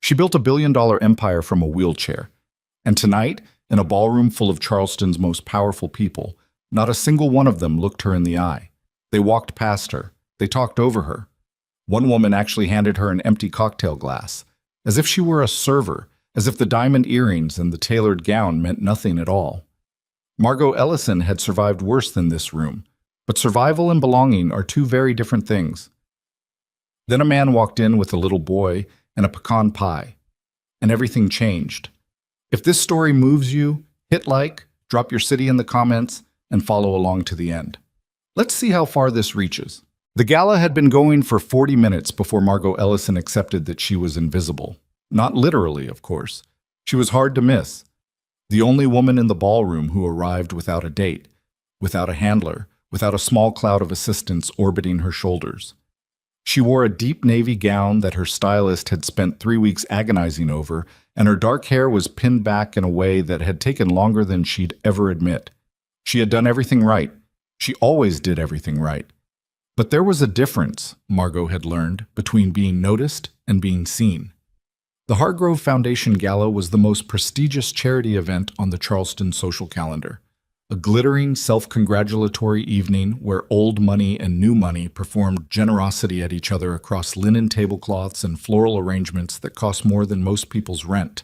She built a $1 billion empire from a wheelchair. And tonight, in a ballroom full of Charleston's most powerful people, not a single one of them looked her in the eye. They walked past her. They talked over her. One woman actually handed her an empty cocktail glass, as if she were a server, as if the diamond earrings and the tailored gown meant nothing at all. Margot Ellison had survived worse than this room, but survival and belonging are two very different things. Then a man walked in with a little boy and a pecan pie, and everything changed. If this story moves you, hit like, drop your city in the comments, and follow along to the end. Let's see how far this reaches. The gala had been going for 40 minutes before Margot Ellison accepted that she was invisible. Not literally, of course. She was hard to miss. The only woman in the ballroom who arrived without a date, without a handler, without a small cloud of assistants orbiting her shoulders. She wore a deep navy gown that her stylist had spent 3 weeks agonizing over, and her dark hair was pinned back in a way that had taken longer than she'd ever admit. She had done everything right. She always did everything right. But there was a difference, Margot had learned, between being noticed and being seen. The Hargrove Foundation Gala was the most prestigious charity event on the Charleston social calendar. A glittering, self-congratulatory evening where old money and new money performed generosity at each other across linen tablecloths and floral arrangements that cost more than most people's rent.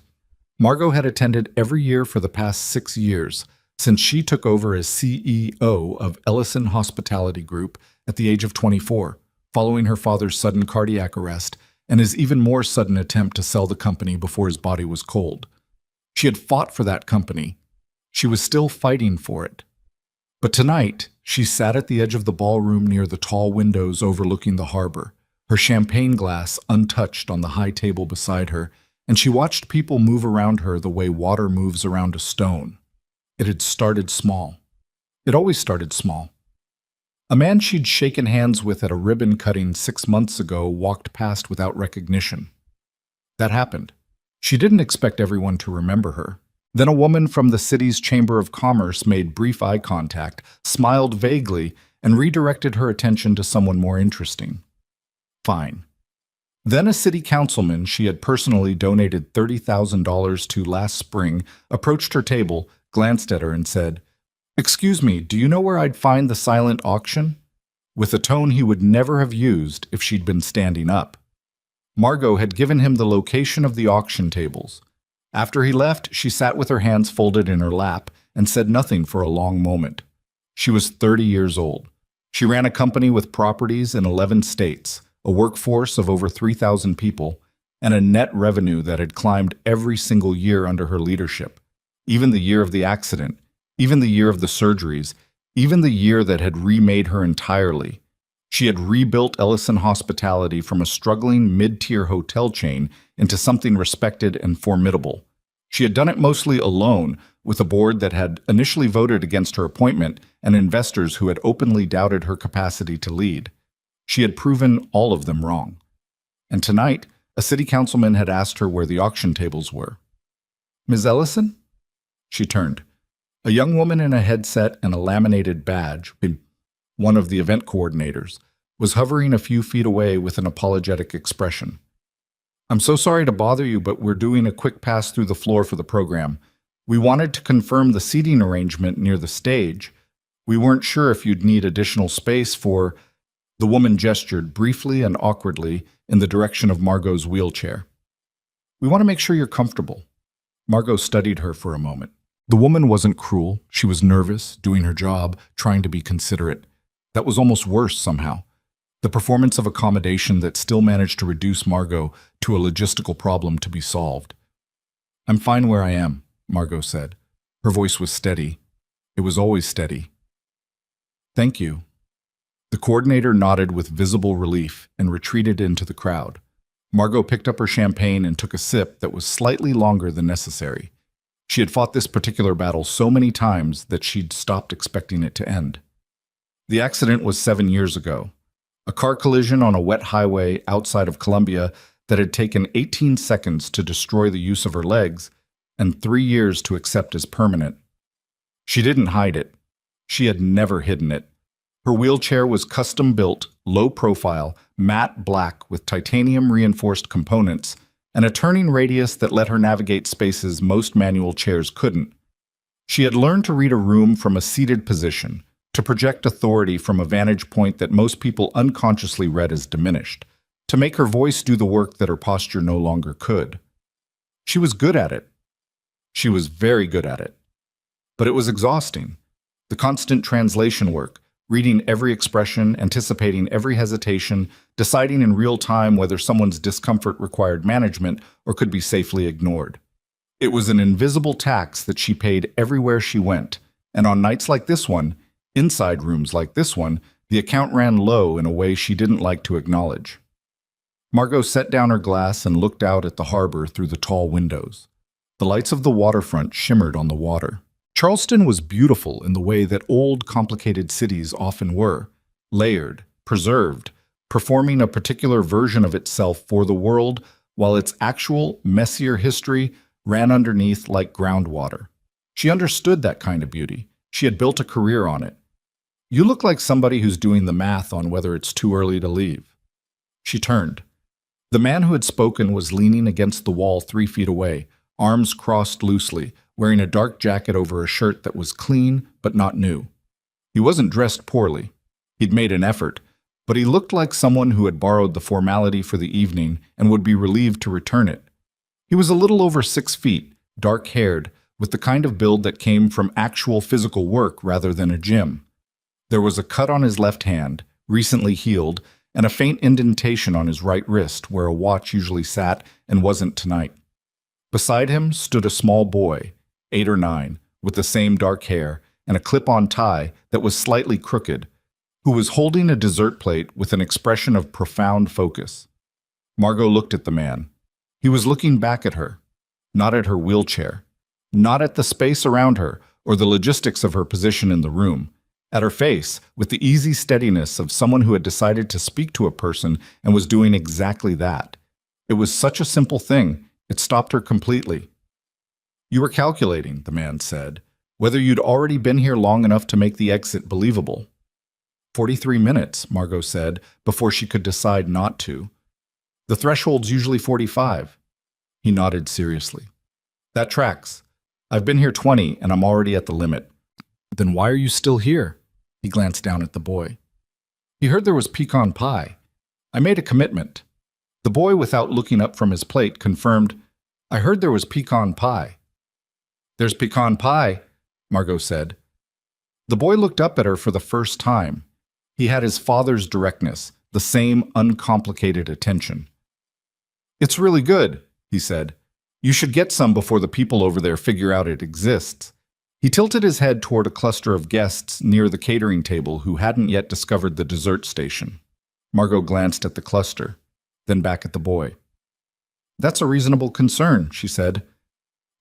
Margot had attended every year for the past 6 years, since she took over as CEO of Ellison Hospitality Group at the age of 24, following her father's sudden cardiac arrest and his even more sudden attempt to sell the company before his body was cold. She had fought for that company. She was still fighting for it. But tonight, she sat at the edge of the ballroom near the tall windows overlooking the harbor, her champagne glass untouched on the high table beside her, and she watched people move around her the way water moves around a stone. It had started small. It always started small. A man she'd shaken hands with at a ribbon cutting 6 months ago walked past without recognition. That happened. She didn't expect everyone to remember her. Then a woman from the city's Chamber of Commerce made brief eye contact, smiled vaguely, and redirected her attention to someone more interesting. Fine. Then a city councilman she had personally donated $30,000 to last spring approached her table, glanced at her, and said, "Excuse me, do you know where I'd find the silent auction?" With a tone he would never have used if she'd been standing up. Margot had given him the location of the auction tables. After he left, she sat with her hands folded in her lap and said nothing for a long moment. She was 30 years old. She ran a company with properties in 11 states, a workforce of over 3,000 people, and a net revenue that had climbed every single year under her leadership. Even the year of the accident, even the year of the surgeries, even the year that had remade her entirely. She had rebuilt Ellison Hospitality from a struggling mid-tier hotel chain into something respected and formidable. She had done it mostly alone, with a board that had initially voted against her appointment and investors who had openly doubted her capacity to lead. She had proven all of them wrong. And tonight, a city councilman had asked her where the auction tables were. "Ms. Ellison?" She turned. A young woman in a headset and a laminated badge, one of the event coordinators, was hovering a few feet away with an apologetic expression. "I'm so sorry to bother you, but we're doing a quick pass through the floor for the program. We wanted to confirm the seating arrangement near the stage. We weren't sure if you'd need additional space for—" The woman gestured briefly and awkwardly in the direction of Margot's wheelchair. "We want to make sure you're comfortable." Margot studied her for a moment. The woman wasn't cruel. She was nervous, doing her job, trying to be considerate. That was almost worse somehow. The performance of accommodation that still managed to reduce Margot to a logistical problem to be solved. "I'm fine where I am," Margot said. Her voice was steady. It was always steady. "Thank you." The coordinator nodded with visible relief and retreated into the crowd. Margot picked up her champagne and took a sip that was slightly longer than necessary. She had fought this particular battle so many times that she'd stopped expecting it to end. The accident was 7 years ago. A car collision on a wet highway outside of Columbia that had taken 18 seconds to destroy the use of her legs and 3 years to accept as permanent. She didn't hide it. She had never hidden it. Her wheelchair was custom-built, low-profile, matte black with titanium-reinforced components and a turning radius that let her navigate spaces most manual chairs couldn't. She had learned to read a room from a seated position, to project authority from a vantage point that most people unconsciously read as diminished, to make her voice do the work that her posture no longer could. She was good at it. She was very good at it. But it was exhausting. The constant translation work, reading every expression, anticipating every hesitation, deciding in real time whether someone's discomfort required management or could be safely ignored. It was an invisible tax that she paid everywhere she went, and on nights like this one, inside rooms like this one, the account ran low in a way she didn't like to acknowledge. Margot set down her glass and looked out at the harbor through the tall windows. The lights of the waterfront shimmered on the water. Charleston was beautiful in the way that old, complicated cities often were, layered, preserved, performing a particular version of itself for the world, while its actual, messier history ran underneath like groundwater. She understood that kind of beauty. She had built a career on it. "You look like somebody who's doing the math on whether it's too early to leave." She turned. The man who had spoken was leaning against the wall 3 feet away, arms crossed loosely, wearing a dark jacket over a shirt that was clean but not new. He wasn't dressed poorly. He'd made an effort, but he looked like someone who had borrowed the formality for the evening and would be relieved to return it. He was a little over 6 feet, dark-haired, with the kind of build that came from actual physical work rather than a gym. There was a cut on his left hand, recently healed, and a faint indentation on his right wrist where a watch usually sat and wasn't tonight. Beside him stood a small boy, 8 or 9, with the same dark hair and a clip-on tie that was slightly crooked, who was holding a dessert plate with an expression of profound focus. Margot looked at the man. He was looking back at her, not at her wheelchair, not at the space around her or the logistics of her position in the room, at her face with the easy steadiness of someone who had decided to speak to a person and was doing exactly that. It was such a simple thing, it stopped her completely. "You were calculating," the man said, "whether you'd already been here long enough to make the exit believable." 43 minutes, Margot said, before she could decide not to. "The threshold's usually 45. He nodded seriously. "That tracks. I've been here 20 and I'm already at the limit." "Then why are you still here?" He glanced down at the boy. "He heard there was pecan pie. I made a commitment." The boy, without looking up from his plate, confirmed, "I heard there was pecan pie." "There's pecan pie," Margot said. The boy looked up at her for the first time. He had his father's directness, the same uncomplicated attention. "It's really good," he said. "You should get some before the people over there figure out it exists." He tilted his head toward a cluster of guests near the catering table who hadn't yet discovered the dessert station. Margot glanced at the cluster, then back at the boy. "That's a reasonable concern," she said.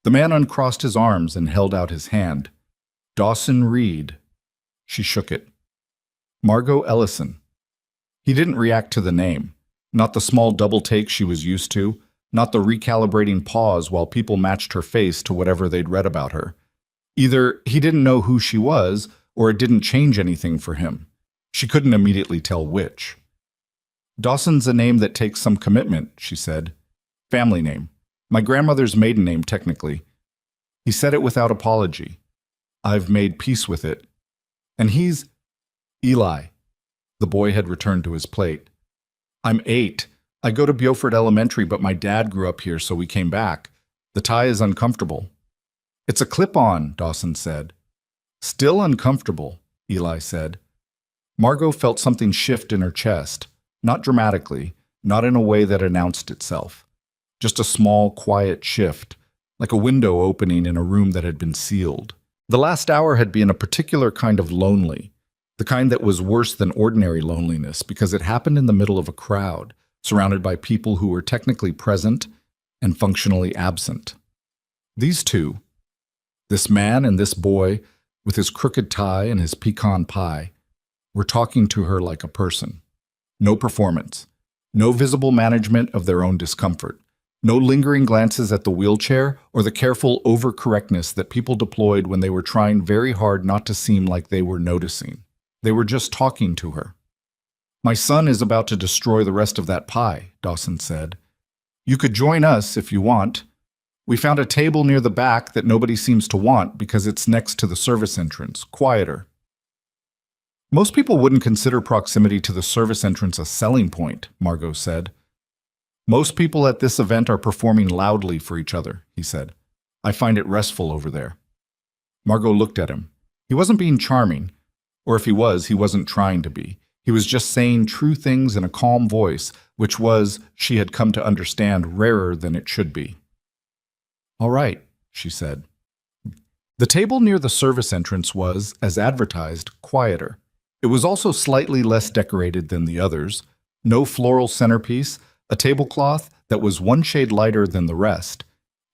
The man uncrossed his arms and held out his hand. "Dawson Reed." She shook it. "Margot Ellison." He didn't react to the name, not the small double take she was used to, not the recalibrating pause while people matched her face to whatever they'd read about her. Either he didn't know who she was, or it didn't change anything for him. She couldn't immediately tell which. "Dawson's a name that takes some commitment," she said. "Family name. My grandmother's maiden name, technically." He said it without apology. "I've made peace with it. And he's Eli." The boy had returned to his plate. "I'm 8. I go to Beaufort Elementary, but my dad grew up here, so we came back. The tie is uncomfortable." "It's a clip-on," Dawson said. "Still uncomfortable," Eli said. Margot felt something shift in her chest, not dramatically, not in a way that announced itself. Just a small, quiet shift, like a window opening in a room that had been sealed. The last hour had been a particular kind of lonely, the kind that was worse than ordinary loneliness because it happened in the middle of a crowd, surrounded by people who were technically present and functionally absent. These two, this man and this boy, with his crooked tie and his pecan pie, were talking to her like a person. No performance, no visible management of their own discomfort, no lingering glances at the wheelchair or the careful overcorrectness that people deployed when they were trying very hard not to seem like they were noticing. They were just talking to her. "My son is about to destroy the rest of that pie," Dawson said. You could join us if you want. We found a table near the back that nobody seems to want because it's next to the service entrance, quieter. Most people wouldn't consider proximity to the service entrance a selling point, Margot said. Most people at this event are performing loudly for each other, he said. I find it restful over there. Margot looked at him. He wasn't being charming, or if he wasn't trying to be. He was just saying true things in a calm voice, which was, she had come to understand, rarer than it should be. All right, she said. The table near the service entrance was, as advertised, quieter. It was also slightly less decorated than the others. No floral centerpiece, a tablecloth that was one shade lighter than the rest,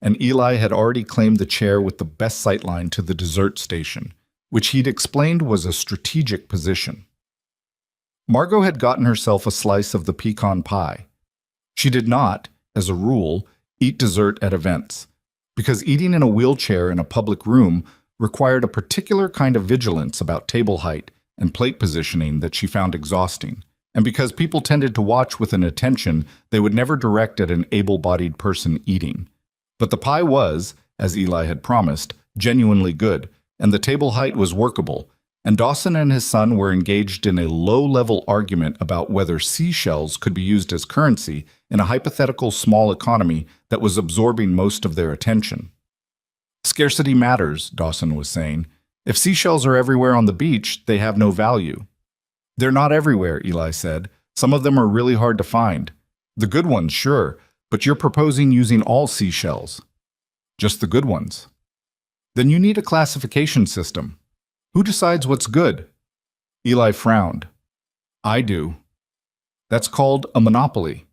and Eli had already claimed the chair with the best sightline to the dessert station, which he'd explained was a strategic position. Margot had gotten herself a slice of the pecan pie. She did not, as a rule, eat dessert at events, because eating in a wheelchair in a public room required a particular kind of vigilance about table height and plate positioning that she found exhausting, and because people tended to watch with an attention they would never direct at an able-bodied person eating. But the pie was, as Eli had promised, genuinely good, and the table height was workable, and Dawson and his son were engaged in a low-level argument about whether seashells could be used as currency in a hypothetical small economy that was absorbing most of their attention. Scarcity matters, Dawson was saying. If seashells are everywhere on the beach, they have no value. They're not everywhere, Eli said. Some of them are really hard to find. The good ones, sure, but you're proposing using all seashells. Just the good ones. Then you need a classification system. Who decides what's good? Eli frowned. I do. That's called a monopoly.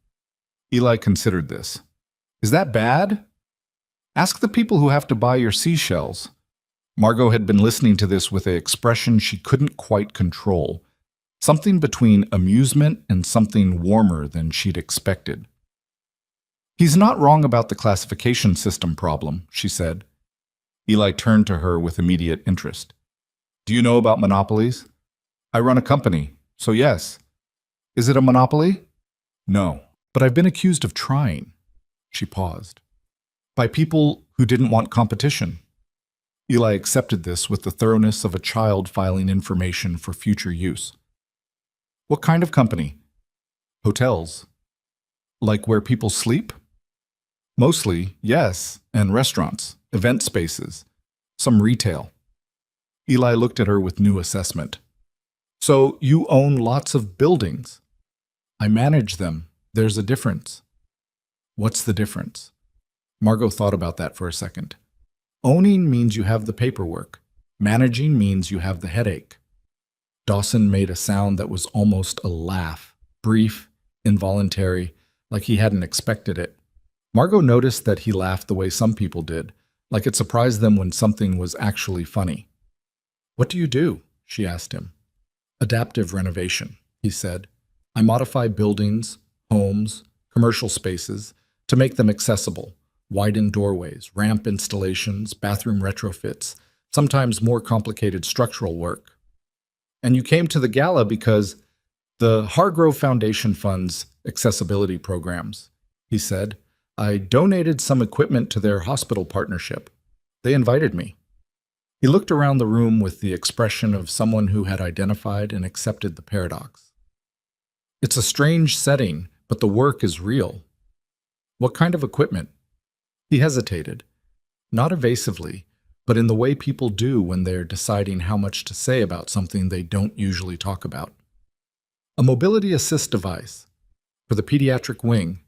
Eli considered this. Is that bad? Ask the people who have to buy your seashells. Margot had been listening to this with an expression she couldn't quite control, something between amusement and something warmer than she'd expected. He's not wrong about the classification system problem, she said. Eli turned to her with immediate interest. Do you know about monopolies? I run a company, so yes. Is it a monopoly? No, but I've been accused of trying. She paused. By people who didn't want competition. Eli accepted this with the thoroughness of a child filing information for future use. What kind of company? Hotels. Like where people sleep? Mostly, yes, and restaurants, event spaces, some retail. Eli looked at her with new assessment. So you own lots of buildings? I manage them. There's a difference. What's the difference? Margot thought about that for a second. Owning means you have the paperwork. Managing means you have the headache. Dawson made a sound that was almost a laugh, brief, involuntary, like he hadn't expected it. Margot noticed that he laughed the way some people did, like it surprised them when something was actually funny. What do you do? She asked him. Adaptive renovation, he said. I modify buildings, homes, commercial spaces to make them accessible. Widen doorways, ramp installations, bathroom retrofits, sometimes more complicated structural work. And you came to the Gala because the Hargrove Foundation funds accessibility programs, he said. I donated some equipment to their hospital partnership. They invited me. He looked around the room with the expression of someone who had identified and accepted the paradox. It's a strange setting, but the work is real. What kind of equipment? He hesitated, not evasively, but in the way people do when they're deciding how much to say about something they don't usually talk about. A mobility assist device for the pediatric wing.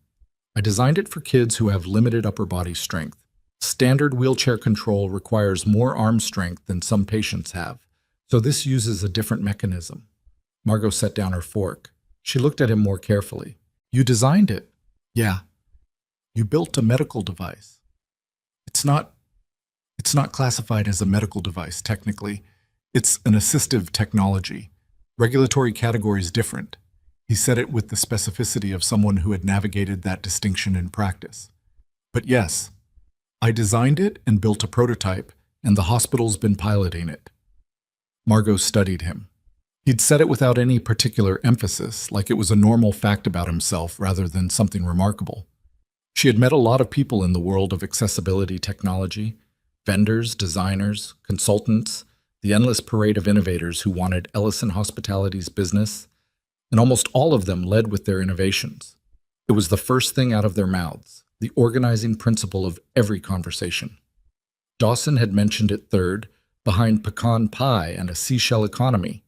I designed it for kids who have limited upper body strength. Standard wheelchair control requires more arm strength than some patients have, so this uses a different mechanism. Margot set down her fork. She looked at him more carefully. You designed it? Yeah. You built a medical device. It's not classified as a medical device, technically. It's an assistive technology. Regulatory category is different. He said it with the specificity of someone who had navigated that distinction in practice. But yes, I designed it and built a prototype, and the hospital's been piloting it. Margot studied him. He'd said it without any particular emphasis, like it was a normal fact about himself rather than something remarkable. She had met a lot of people in the world of accessibility technology, vendors, designers, consultants, the endless parade of innovators who wanted Ellison Hospitality's business, and almost all of them led with their innovations. It was the first thing out of their mouths, the organizing principle of every conversation. Dawson had mentioned it third, behind pecan pie and a seashell economy.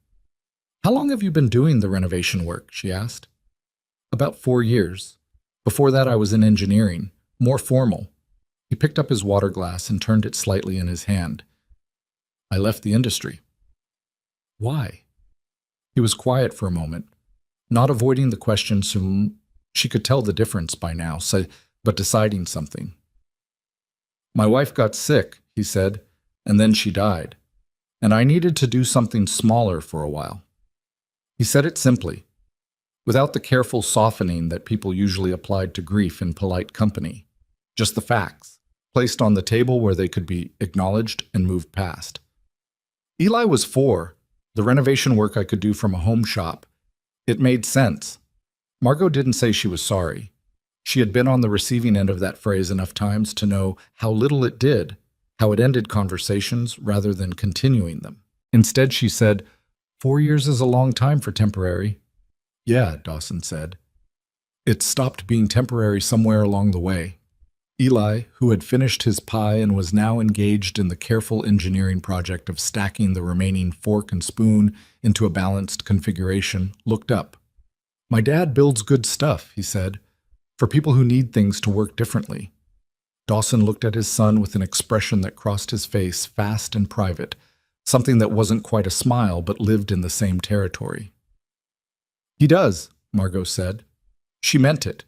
"How long have you been doing the renovation work?" she asked. "About 4 years. Before that I was in engineering, more formal." He picked up his water glass and turned it slightly in his hand. "I left the industry." "Why?" He was quiet for a moment, not avoiding the question, so she could tell the difference by now, but deciding something. "My wife got sick," he said, "and then she died, and I needed to do something smaller for a while." He said it simply, without the careful softening that people usually applied to grief in polite company. Just the facts, placed on the table where they could be acknowledged and moved past. Eli was 4. The renovation work I could do from a home shop. It made sense. Margot didn't say she was sorry. She had been on the receiving end of that phrase enough times to know how little it did, how it ended conversations rather than continuing them. Instead, she said, 4 years is a long time for temporary." "Yeah," Dawson said. "It stopped being temporary somewhere along the way." Eli, who had finished his pie and was now engaged in the careful engineering project of stacking the remaining fork and spoon into a balanced configuration, looked up. "My dad builds good stuff," he said, "for people who need things to work differently." Dawson looked at his son with an expression that crossed his face, fast and private, something that wasn't quite a smile but lived in the same territory. "He does," Margot said. She meant it.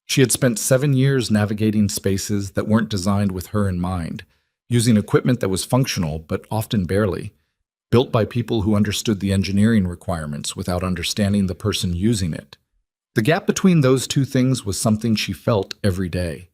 She had spent 7 years navigating spaces that weren't designed with her in mind, using equipment that was functional but often barely, built by people who understood the engineering requirements without understanding the person using it. The gap between those two things was something she felt every day.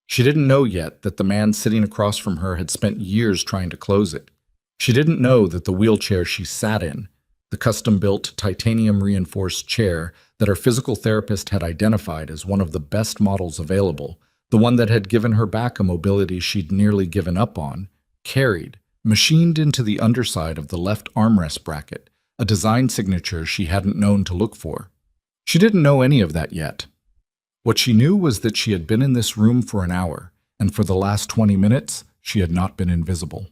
She didn't know yet that the man sitting across from her had spent years trying to close it. She didn't know that the wheelchair she sat in, the custom-built titanium-reinforced chair that her physical therapist had identified as one of the best models available, the one that had given her back a mobility she'd nearly given up on, carried, machined into the underside of the left armrest bracket, a design signature she hadn't known to look for. She didn't know any of that yet. What she knew was that she had been in this room for an hour, and for the last 20 minutes, she had not been invisible.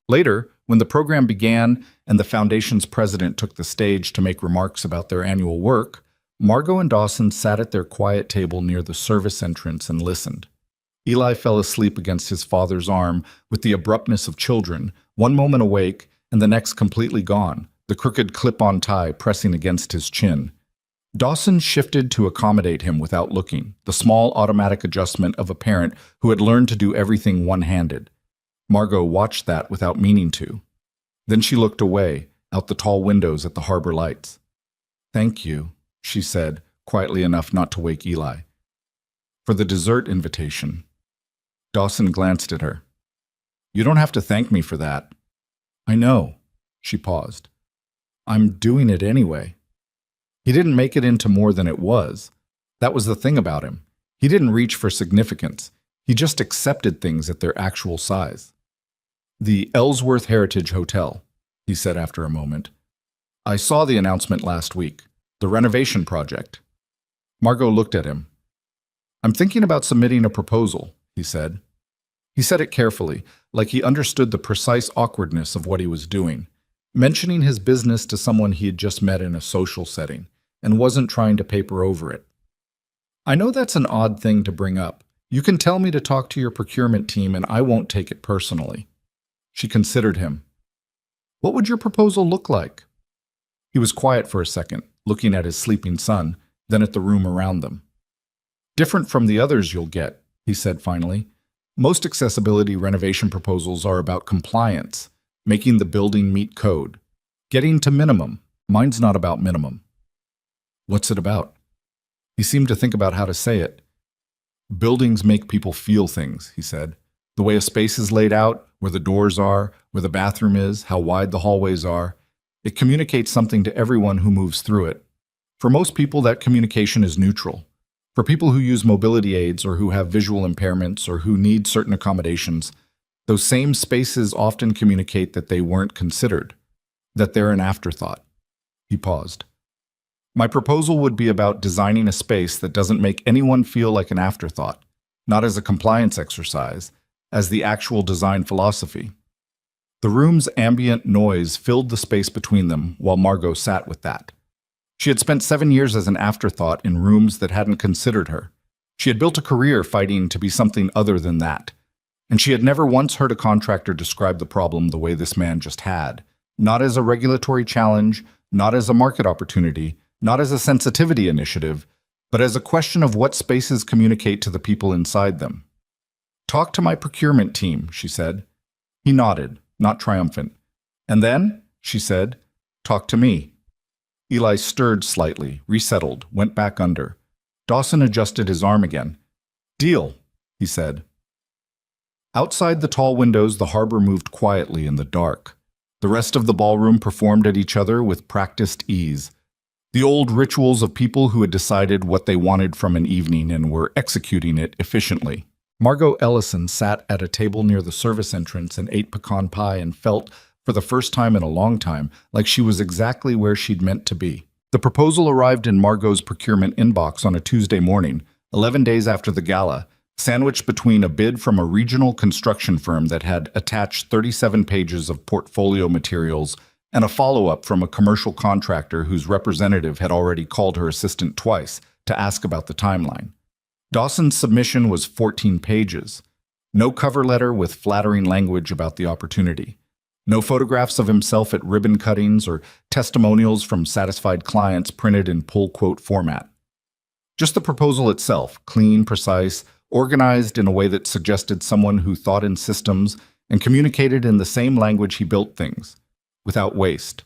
Later, when the program began and the Foundation's president took the stage to make remarks about their annual work, Margot and Dawson sat at their quiet table near the service entrance and listened. Eli fell asleep against his father's arm with the abruptness of children, one moment awake and the next completely gone, the crooked clip-on tie pressing against his chin. Dawson shifted to accommodate him without looking, the small automatic adjustment of a parent who had learned to do everything one-handed. Margot watched that without meaning to. Then she looked away, out the tall windows at the harbor lights. "Thank you," she said, quietly enough not to wake Eli. "For the dessert invitation." Dawson glanced at her. "You don't have to thank me for that." "I know." She paused. "I'm doing it anyway." He didn't make it into more than it was. That was the thing about him. He didn't reach for significance. He just accepted things at their actual size. "The Ellsworth Heritage Hotel," he said after a moment. "I saw the announcement last week. The renovation project." Margot looked at him. "I'm thinking about submitting a proposal," he said. He said it carefully, like he understood the precise awkwardness of what he was doing, mentioning his business to someone he had just met in a social setting, and wasn't trying to paper over it. "I know that's an odd thing to bring up. You can tell me to talk to your procurement team and I won't take it personally." She considered him. "What would your proposal look like?" He was quiet for a second, looking at his sleeping son, then at the room around them. "Different from the others you'll get," he said finally. "Most accessibility renovation proposals are about compliance, making the building meet code, getting to minimum. Mine's not about minimum." "What's it about?" He seemed to think about how to say it. "Buildings make people feel things," he said. "The way a space is laid out, where the doors are, where the bathroom is, how wide the hallways are. It communicates something to everyone who moves through it. For most people, that communication is neutral. For people who use mobility aids or who have visual impairments or who need certain accommodations, those same spaces often communicate that they weren't considered, that they're an afterthought. He paused. My proposal would be about designing a space that doesn't make anyone feel like an afterthought, not as a compliance exercise, as the actual design philosophy. The room's ambient noise filled the space between them while Margot sat with that. She had spent 7 years as an afterthought in rooms that hadn't considered her. She had built a career fighting to be something other than that. And she had never once heard a contractor describe the problem the way this man just had. Not as a regulatory challenge, not as a market opportunity, not as a sensitivity initiative, but as a question of what spaces communicate to the people inside them. Talk to my procurement team, she said. He nodded, not triumphant. And then, she said, talk to me. Eli stirred slightly, resettled, went back under. Dawson adjusted his arm again. Deal, he said. Outside the tall windows, the harbor moved quietly in the dark. The rest of the ballroom performed at each other with practiced ease. The old rituals of people who had decided what they wanted from an evening and were executing it efficiently. Margot Ellison sat at a table near the service entrance and ate pecan pie and felt, for the first time in a long time, like she was exactly where she'd meant to be. The proposal arrived in Margot's procurement inbox on a Tuesday morning, 11 days after the gala, sandwiched between a bid from a regional construction firm that had attached 37 pages of portfolio materials and a follow-up from a commercial contractor whose representative had already called her assistant twice to ask about the timeline. Dawson's submission was 14 pages. No cover letter with flattering language about the opportunity. No photographs of himself at ribbon cuttings or testimonials from satisfied clients printed in pull quote format. Just the proposal itself, clean, precise, organized in a way that suggested someone who thought in systems and communicated in the same language he built things, without waste.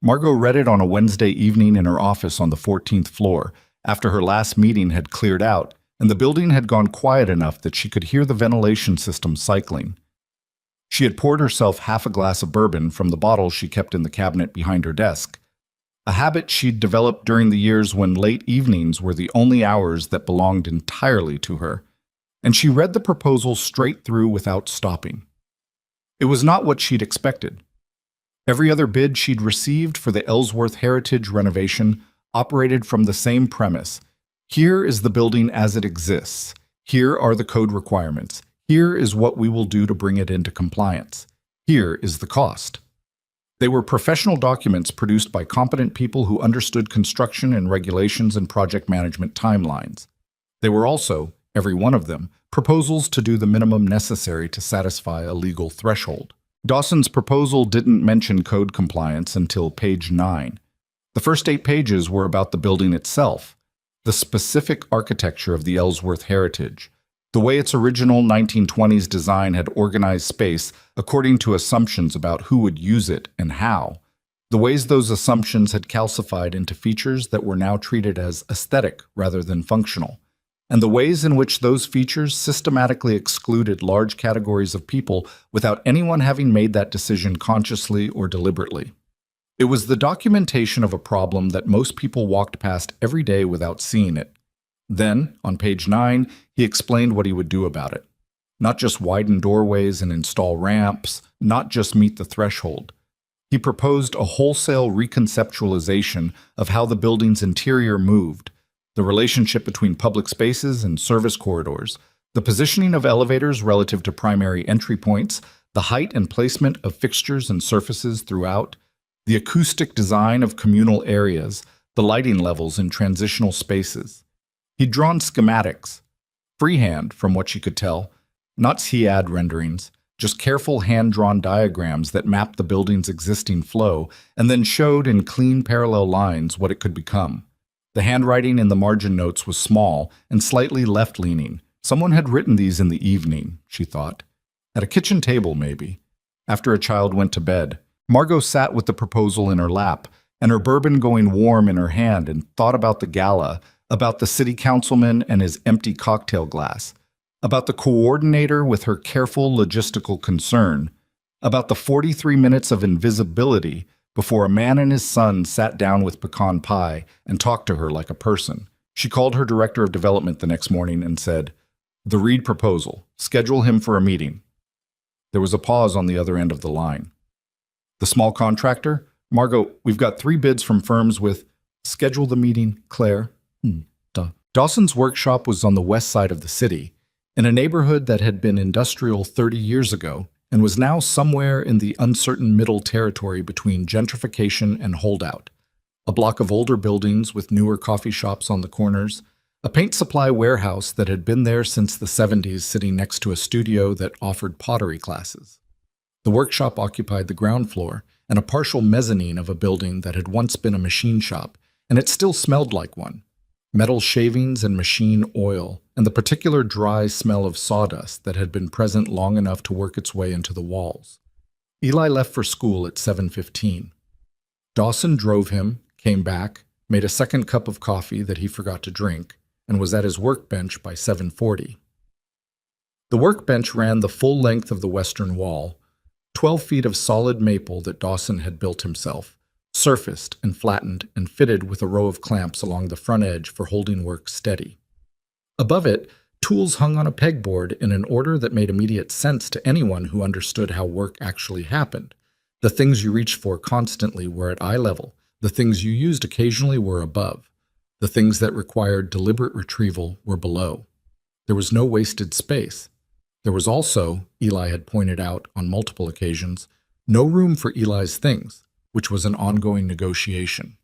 Margot read it on a Wednesday evening in her office on the 14th floor, after her last meeting had cleared out, and the building had gone quiet enough that she could hear the ventilation system cycling. She had poured herself half a glass of bourbon from the bottle she kept in the cabinet behind her desk, a habit she'd developed during the years when late evenings were the only hours that belonged entirely to her, and she read the proposal straight through without stopping. It was not what she'd expected. Every other bid she'd received for the Ellsworth Heritage renovation operated from the same premise. Here is the building as it exists. Here are the code requirements. Here is what we will do to bring it into compliance. Here is the cost. They were professional documents produced by competent people who understood construction and regulations and project management timelines. They were also, every one of them, proposals to do the minimum necessary to satisfy a legal threshold. Dawson's proposal didn't mention code compliance until page 9. The first 8 pages were about the building itself, the specific architecture of the Ellsworth Heritage, the way its original 1920s design had organized space according to assumptions about who would use it and how, the ways those assumptions had calcified into features that were now treated as aesthetic rather than functional, and the ways in which those features systematically excluded large categories of people without anyone having made that decision consciously or deliberately. It was the documentation of a problem that most people walked past every day without seeing it. Then, on page 9, he explained what he would do about it. Not just widen doorways and install ramps, not just meet the threshold. He proposed a wholesale reconceptualization of how the building's interior moved, the relationship between public spaces and service corridors, the positioning of elevators relative to primary entry points, the height and placement of fixtures and surfaces throughout, the acoustic design of communal areas, the lighting levels in transitional spaces. He'd drawn schematics, freehand from what she could tell, not SIAD renderings, just careful hand-drawn diagrams that mapped the building's existing flow and then showed in clean parallel lines what it could become. The handwriting in the margin notes was small and slightly left-leaning. Someone had written these in the evening, she thought. At a kitchen table, maybe. After a child went to bed, Margot sat with the proposal in her lap and her bourbon going warm in her hand and thought about the gala, about the city councilman and his empty cocktail glass, about the coordinator with her careful logistical concern, about the 43 minutes of invisibility before a man and his son sat down with pecan pie and talked to her like a person. She called her director of development the next morning and said, "The Reed proposal. Schedule him for a meeting." There was a pause on the other end of the line. The small contractor? "Margot, we've got 3 bids from firms with—" "Schedule the meeting, Claire." Dawson's workshop was on the west side of the city, in a neighborhood that had been industrial 30 years ago and was now somewhere in the uncertain middle territory between gentrification and holdout. A block of older buildings with newer coffee shops on the corners, a paint supply warehouse that had been there since the 70s sitting next to a studio that offered pottery classes. The workshop occupied the ground floor and a partial mezzanine of a building that had once been a machine shop, and it still smelled like one. Metal shavings and machine oil, and the particular dry smell of sawdust that had been present long enough to work its way into the walls. Eli left for school at 7:15. Dawson drove him, came back, made a second cup of coffee that he forgot to drink, and was at his workbench by 7:40. The workbench ran the full length of the western wall, 12 feet of solid maple that Dawson had built himself, surfaced and flattened and fitted with a row of clamps along the front edge for holding work steady. Above it, tools hung on a pegboard in an order that made immediate sense to anyone who understood how work actually happened. The things you reached for constantly were at eye level. The things you used occasionally were above. The things that required deliberate retrieval were below. There was no wasted space. There was also, Eli had pointed out on multiple occasions, no room for Eli's things, which was an ongoing negotiation.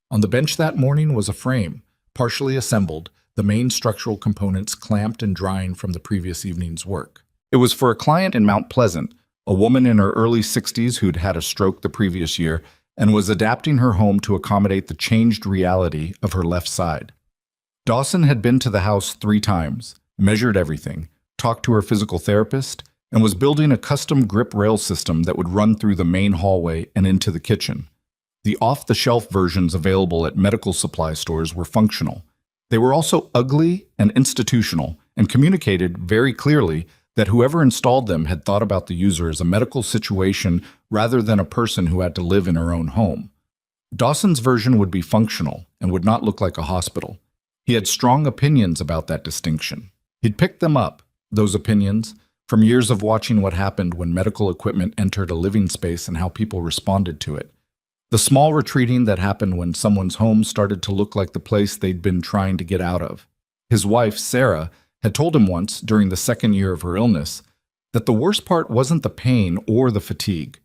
On the bench that morning was a frame, partially assembled, the main structural components clamped and drying from the previous evening's work. It was for a client in Mount Pleasant, a woman in her early 60s who'd had a stroke the previous year and was adapting her home to accommodate the changed reality of her left side. Dawson had been to the house 3 times, measured everything, talked to her physical therapist, and was building a custom grip rail system that would run through the main hallway and into the kitchen. The off-the-shelf versions available at medical supply stores were functional. They were also ugly and institutional and communicated very clearly that whoever installed them had thought about the user as a medical situation rather than a person who had to live in her own home. Dawson's version would be functional and would not look like a hospital. He had strong opinions about that distinction. He'd picked them up, those opinions, from years of watching what happened when medical equipment entered a living space and how people responded to it. The small retreating that happened when someone's home started to look like the place they'd been trying to get out of. His wife, Sarah, had told him once, during the 2nd year of her illness, that the worst part wasn't the pain or the fatigue.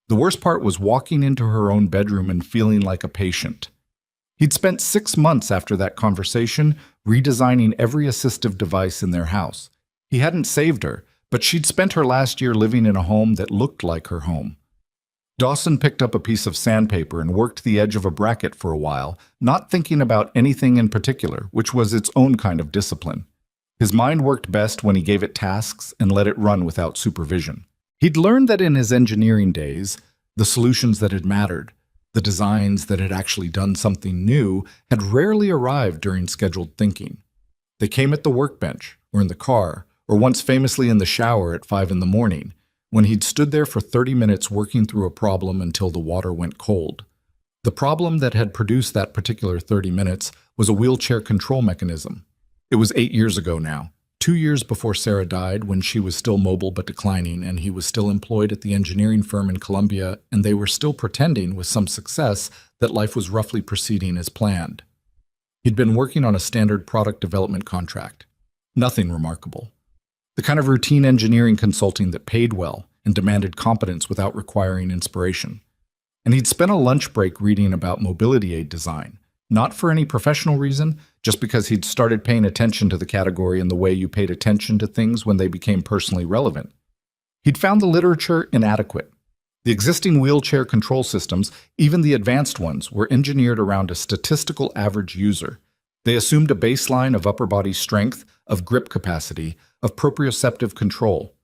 The worst part was walking into her own bedroom and feeling like a patient. He'd spent 6 months after that conversation redesigning every assistive device in their house. He hadn't saved her, but she'd spent her last year living in a home that looked like her home. Dawson picked up a piece of sandpaper and worked the edge of a bracket for a while, not thinking about anything in particular, which was its own kind of discipline. His mind worked best when he gave it tasks and let it run without supervision. He'd learned that in his engineering days, the solutions that had mattered, the designs that had actually done something new, had rarely arrived during scheduled thinking. They came at the workbench, or in the car, or once famously in the shower at 5 in the morning, when he'd stood there for 30 minutes working through a problem until the water went cold. The problem that had produced that particular 30 minutes was a wheelchair control mechanism. It was 8 years ago now, 2 years before Sarah died, when she was still mobile but declining, and he was still employed at the engineering firm in Columbia, and they were still pretending, with some success, that life was roughly proceeding as planned. He'd been working on a standard product development contract. Nothing remarkable. The kind of routine engineering consulting that paid well and demanded competence without requiring inspiration. And he'd spent a lunch break reading about mobility aid design, not for any professional reason, just because he'd started paying attention to the category in the way you paid attention to things when they became personally relevant. He'd found the literature inadequate. The existing wheelchair control systems, even the advanced ones, were engineered around a statistical average user. They assumed a baseline of upper body strength, of grip capacity, of proprioceptive control.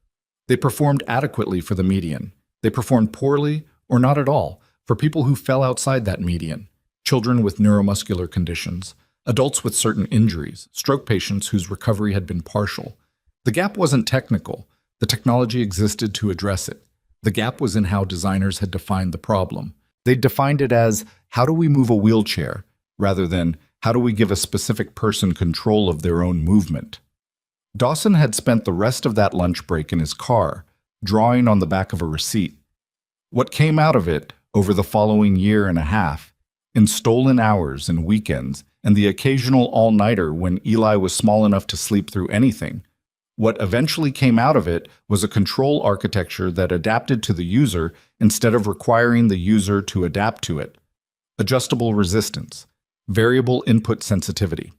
They performed adequately for the median. They performed poorly, or not at all, for people who fell outside that median. Children with neuromuscular conditions, adults with certain injuries, stroke patients whose recovery had been partial. The gap wasn't technical. The technology existed to address it. The gap was in how designers had defined the problem. They'd defined it as, how do we move a wheelchair, rather than, How do we give a specific person control of their own movement? Dawson had spent the rest of that lunch break in his car, drawing on the back of a receipt. What came out of it over the following year and a half, in stolen hours and weekends, and the occasional all-nighter when Eli was small enough to sleep through anything, what eventually came out of it was a control architecture that adapted to the user instead of requiring the user to adapt to it. Adjustable resistance, variable input sensitivity.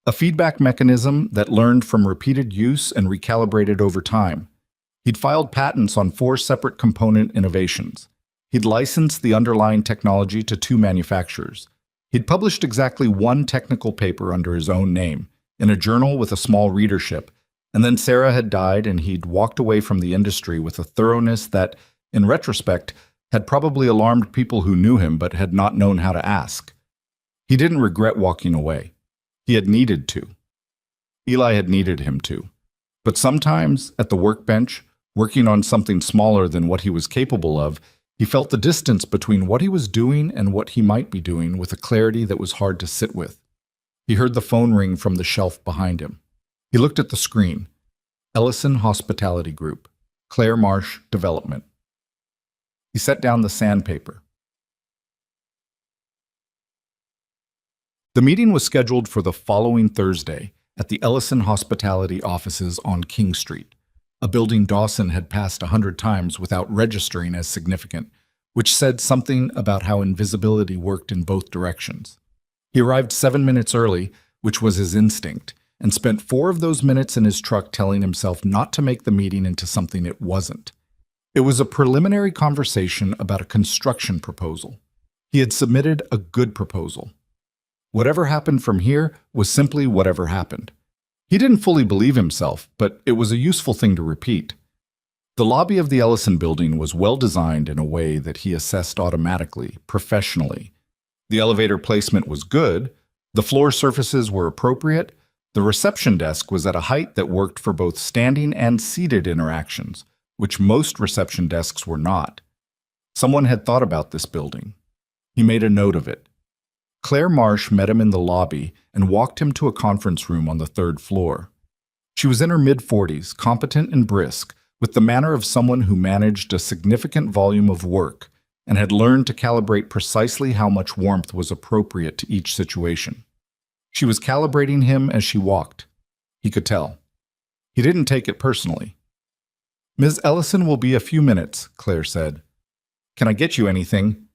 A feedback mechanism that learned from repeated use and recalibrated over time. He'd filed patents on 4 separate component innovations. He'd licensed the underlying technology to 2 manufacturers. He'd published exactly 1 technical paper under his own name, in a journal with a small readership, and then Sarah had died and he'd walked away from the industry with a thoroughness that, in retrospect, had probably alarmed people who knew him but had not known how to ask. He didn't regret walking away. He had needed to. Eli had needed him to. But sometimes, at the workbench, working on something smaller than what he was capable of, he felt the distance between what he was doing and what he might be doing with a clarity that was hard to sit with. He heard the phone ring from the shelf behind him. He looked at the screen. Ellison Hospitality Group, Claire Marsh Development. He set down the sandpaper. The meeting was scheduled for the following Thursday at the Ellison Hospitality offices on King Street, a building Dawson had passed 100 times without registering as significant, which said something about how invisibility worked in both directions. He arrived 7 minutes early, which was his instinct, and spent 4 of those minutes in his truck telling himself not to make the meeting into something it wasn't. It was a preliminary conversation about a construction proposal. He had submitted a good proposal. Whatever happened from here was simply whatever happened. He didn't fully believe himself, but it was a useful thing to repeat. The lobby of the Ellison building was well designed in a way that he assessed automatically, professionally. The elevator placement was good, the floor surfaces were appropriate, the reception desk was at a height that worked for both standing and seated interactions, which most reception desks were not. Someone had thought about this building. He made a note of it. Claire Marsh met him in the lobby and walked him to a conference room on the 3rd floor. She was in her mid-40s, competent and brisk, with the manner of someone who managed a significant volume of work and had learned to calibrate precisely how much warmth was appropriate to each situation. She was calibrating him as she walked. He could tell. He didn't take it personally. "Ms. Ellison will be a few minutes," Claire said. "Can I get you anything?"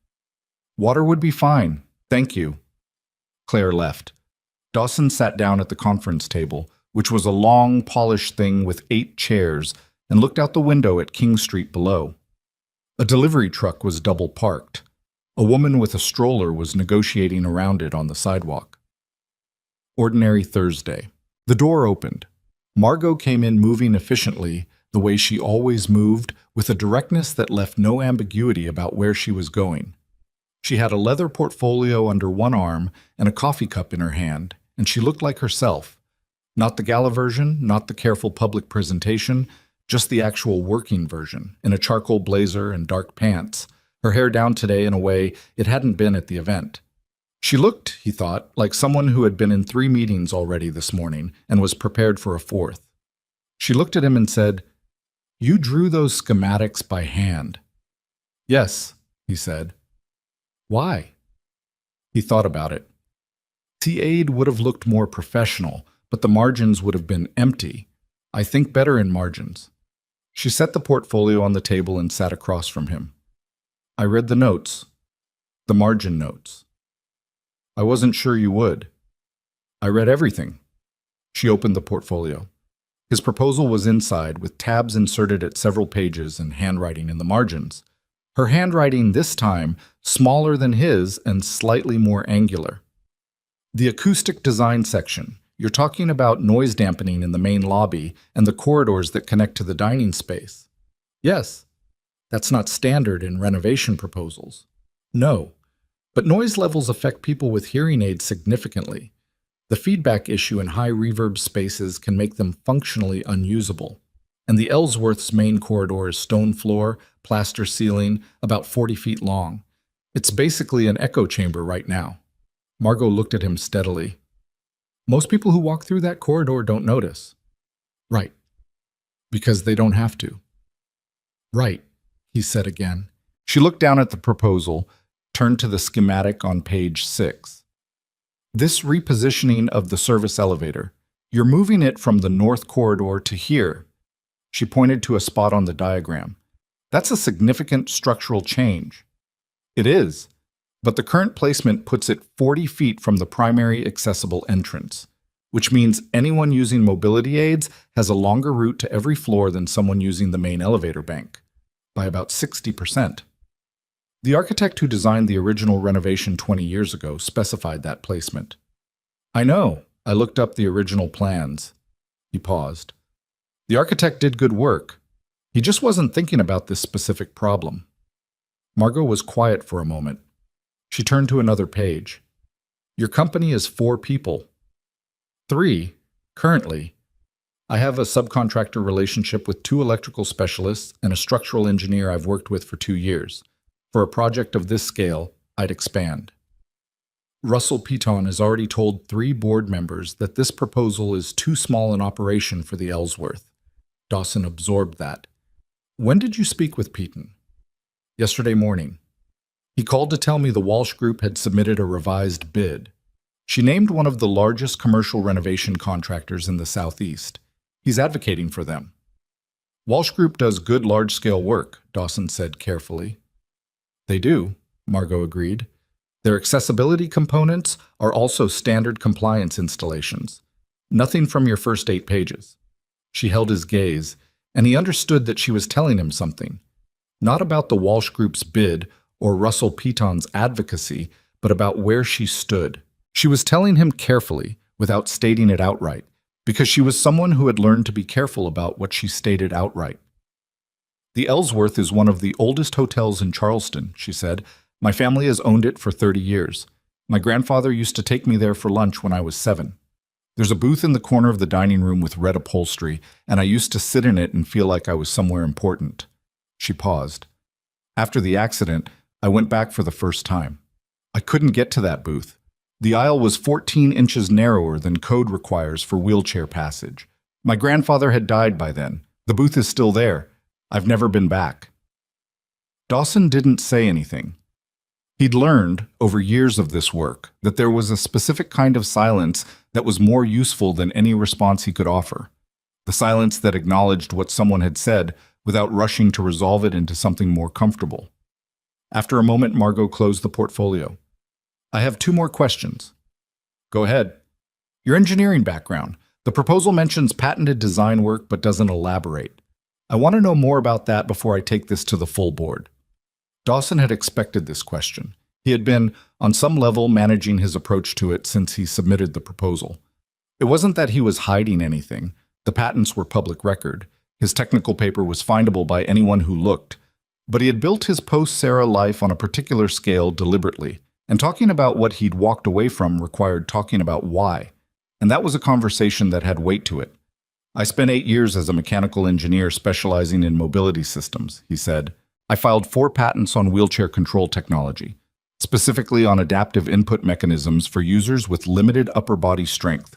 "Water would be fine. Thank you." Claire left. Dawson sat down at the conference table, which was a long, polished thing with 8 chairs, and looked out the window at King Street below. A delivery truck was double parked. A woman with a stroller was negotiating around it on the sidewalk. Ordinary Thursday. The door opened. Margot came in moving efficiently, the way she always moved, with a directness that left no ambiguity about where she was going. She had a leather portfolio under one arm and a coffee cup in her hand, and she looked like herself. Not the gala version, not the careful public presentation, just the actual working version, in a charcoal blazer and dark pants, her hair down today in a way it hadn't been at the event. She looked, he thought, like someone who had been in 3 meetings already this morning and was prepared for a 4th. She looked at him and said, "You drew those schematics by hand." "Yes," he said. "Why?" He thought about it. C-Aid would have looked more professional, but the margins would have been empty. I think better in margins. She set the portfolio on the table and sat across from him. "I read the notes. The margin notes." "I wasn't sure you would." "I read everything." She opened the portfolio. His proposal was inside, with tabs inserted at several pages and handwriting in the margins. Her handwriting this time smaller than his and slightly more angular. "The acoustic design section. You're talking about noise dampening in the main lobby and the corridors that connect to the dining space." "Yes." "That's not standard in renovation proposals." "No. But noise levels affect people with hearing aids significantly. The feedback issue in high reverb spaces can make them functionally unusable. And the Ellsworth's main corridor is stone floor, plaster ceiling, about 40 feet long. It's basically an echo chamber right now." Margot looked at him steadily. Most people who walk through that corridor don't notice. Right. Because they don't have to. Right, he said again. She looked down at the proposal, turned to the schematic on page 6. This repositioning of the service elevator, you're moving it from the north corridor to here. She pointed to a spot on the diagram. That's a significant structural change. It is, but the current placement puts it 40 feet from the primary accessible entrance, which means anyone using mobility aids has a longer route to every floor than someone using the main elevator bank, by about 60%. The architect who designed the original renovation 20 years ago specified that placement. I know, I looked up the original plans. He paused. The architect did good work. He just wasn't thinking about this specific problem. Margot was quiet for a moment. She turned to another page. Your company is 4 people. 3, currently. I have a subcontractor relationship with 2 electrical specialists and a structural engineer I've worked with for 2 years. For a project of this scale, I'd expand. Russell Piton has already told 3 board members that this proposal is too small an operation for the Ellsworth. Dawson absorbed that. When did you speak with Piton? Yesterday morning. He called to tell me the Walsh Group had submitted a revised bid. She named one of the largest commercial renovation contractors in the Southeast. He's advocating for them. Walsh Group does good large-scale work, Dawson said carefully. They do, Margot agreed. Their accessibility components are also standard compliance installations. Nothing from your first 8 pages. She held his gaze, and he understood that she was telling him something. Not about the Walsh Group's bid or Russell Piton's advocacy, but about where she stood. She was telling him carefully, without stating it outright, because she was someone who had learned to be careful about what she stated outright. The Ellsworth is one of the oldest hotels in Charleston, she said. My family has owned it for 30 years. My grandfather used to take me there for lunch when I was 7. There's a booth in the corner of the dining room with red upholstery, and I used to sit in it and feel like I was somewhere important. She paused. After the accident, I went back for the first time. I couldn't get to that booth. The aisle was 14 inches narrower than code requires for wheelchair passage. My grandfather had died by then. The booth is still there. I've never been back. Dawson didn't say anything. He'd learned, over years of this work, that there was a specific kind of silence that was more useful than any response he could offer. The silence that acknowledged what someone had said without rushing to resolve it into something more comfortable. After a moment, Margot closed the portfolio. I have 2 more questions. Go ahead. Your engineering background. The proposal mentions patented design work but doesn't elaborate. I want to know more about that before I take this to the full board. Dawson had expected this question. He had been, on some level, managing his approach to it since he submitted the proposal. It wasn't that he was hiding anything. The patents were public record. His technical paper was findable by anyone who looked. But he had built his post-Sarah life on a particular scale deliberately, and talking about what he'd walked away from required talking about why. And that was a conversation that had weight to it. I spent 8 years as a mechanical engineer specializing in mobility systems, he said. I filed 4 patents on wheelchair control technology, specifically on adaptive input mechanisms for users with limited upper body strength.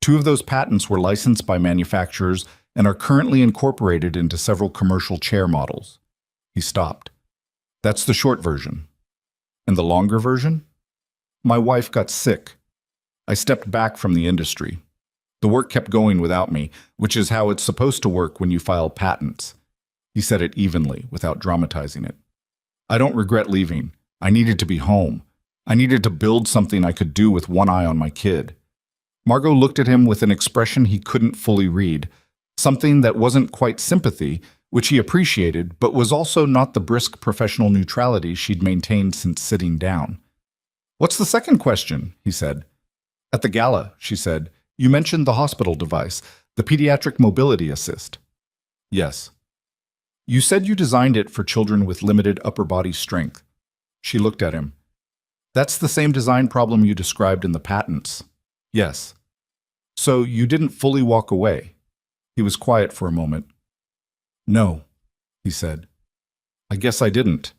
2 of those patents were licensed by manufacturers and are currently incorporated into several commercial chair models. He stopped. That's the short version. And the longer version? My wife got sick. I stepped back from the industry. The work kept going without me, which is how it's supposed to work when you file patents. He said it evenly, without dramatizing it. I don't regret leaving. I needed to be home. I needed to build something I could do with one eye on my kid. Margot looked at him with an expression he couldn't fully read, something that wasn't quite sympathy, which he appreciated, but was also not the brisk professional neutrality she'd maintained since sitting down. What's the second question? He said. At the gala, she said, you mentioned the hospital device, the pediatric mobility assist. Yes. You said you designed it for children with limited upper body strength. She looked at him. That's the same design problem you described in the patents. Yes. So you didn't fully walk away. He was quiet for a moment. No, he said. I guess I didn't.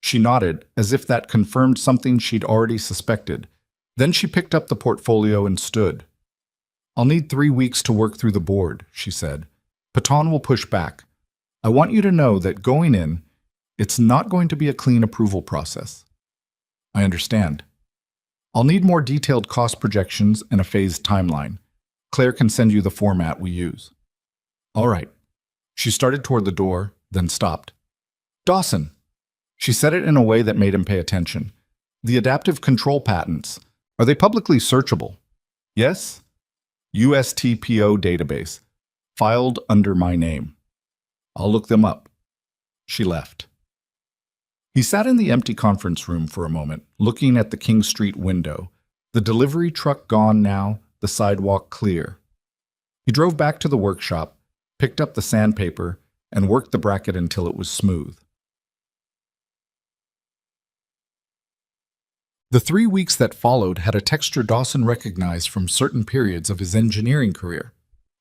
She nodded, as if that confirmed something she'd already suspected. Then she picked up the portfolio and stood. "I'll need 3 weeks to work through the board," she said. "Paton will push back. I want you to know that going in, it's not going to be a clean approval process." "I understand." "I'll need more detailed cost projections and a phased timeline. Claire can send you the format we use." "All right." She started toward the door, then stopped. "Dawson." She said it in a way that made him pay attention. "The adaptive control patents, are they publicly searchable?" "Yes." "USTPO database, filed under my name." "I'll look them up." She left. He sat in the empty conference room for a moment, looking at the King Street window, the delivery truck gone now, the sidewalk clear. He drove back to the workshop, picked up the sandpaper, and worked the bracket until it was smooth. The 3 weeks that followed had a texture Dawson recognized from certain periods of his engineering career.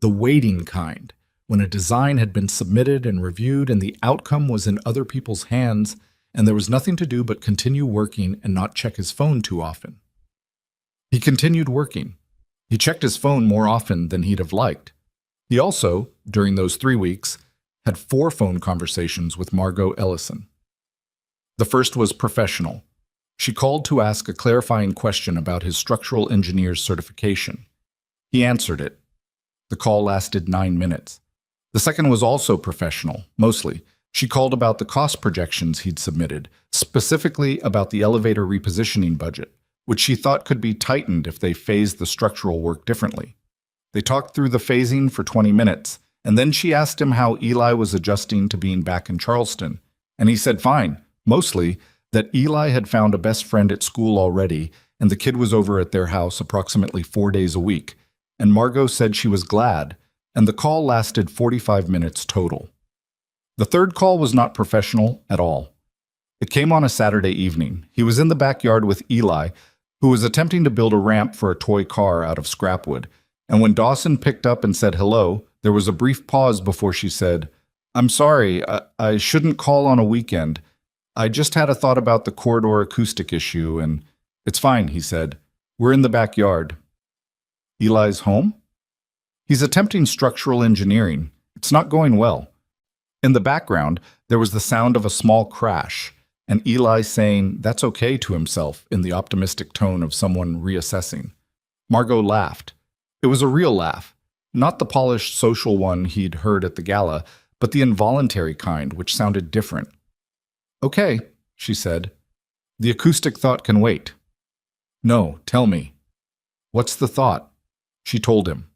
The waiting kind, when a design had been submitted and reviewed and the outcome was in other people's hands, and there was nothing to do but continue working and not check his phone too often. He continued working. He checked his phone more often than he'd have liked. He also, during those 3 weeks, had 4 phone conversations with Margot Ellison. The first was professional. She called to ask a clarifying question about his structural engineer's certification. He answered it. The call lasted 9 minutes. The second was also professional, mostly. She called about the cost projections he'd submitted, specifically about the elevator repositioning budget, which she thought could be tightened if they phased the structural work differently. They talked through the phasing for 20 minutes, and then she asked him how Eli was adjusting to being back in Charleston, and he said fine, mostly that Eli had found a best friend at school already, and the kid was over at their house approximately 4 days a week, and Margot said she was glad, and the call lasted 45 minutes total. The third call was not professional at all. It came on a Saturday evening. He was in the backyard with Eli, who was attempting to build a ramp for a toy car out of scrapwood, and when Dawson picked up and said hello, there was a brief pause before she said, "I'm sorry, I shouldn't call on a weekend. I just had a thought about the corridor acoustic issue, and..." "It's fine," he said. "We're in the backyard." "Eli's home?" "He's attempting structural engineering. It's not going well." In the background, there was the sound of a small crash, and Eli saying, "That's okay," to himself in the optimistic tone of someone reassessing. Margot laughed. It was a real laugh, not the polished social one he'd heard at the gala, but the involuntary kind, which sounded different. "Okay," she said. "The acoustic thought can wait." "No, tell me." "What's the thought?" She told him.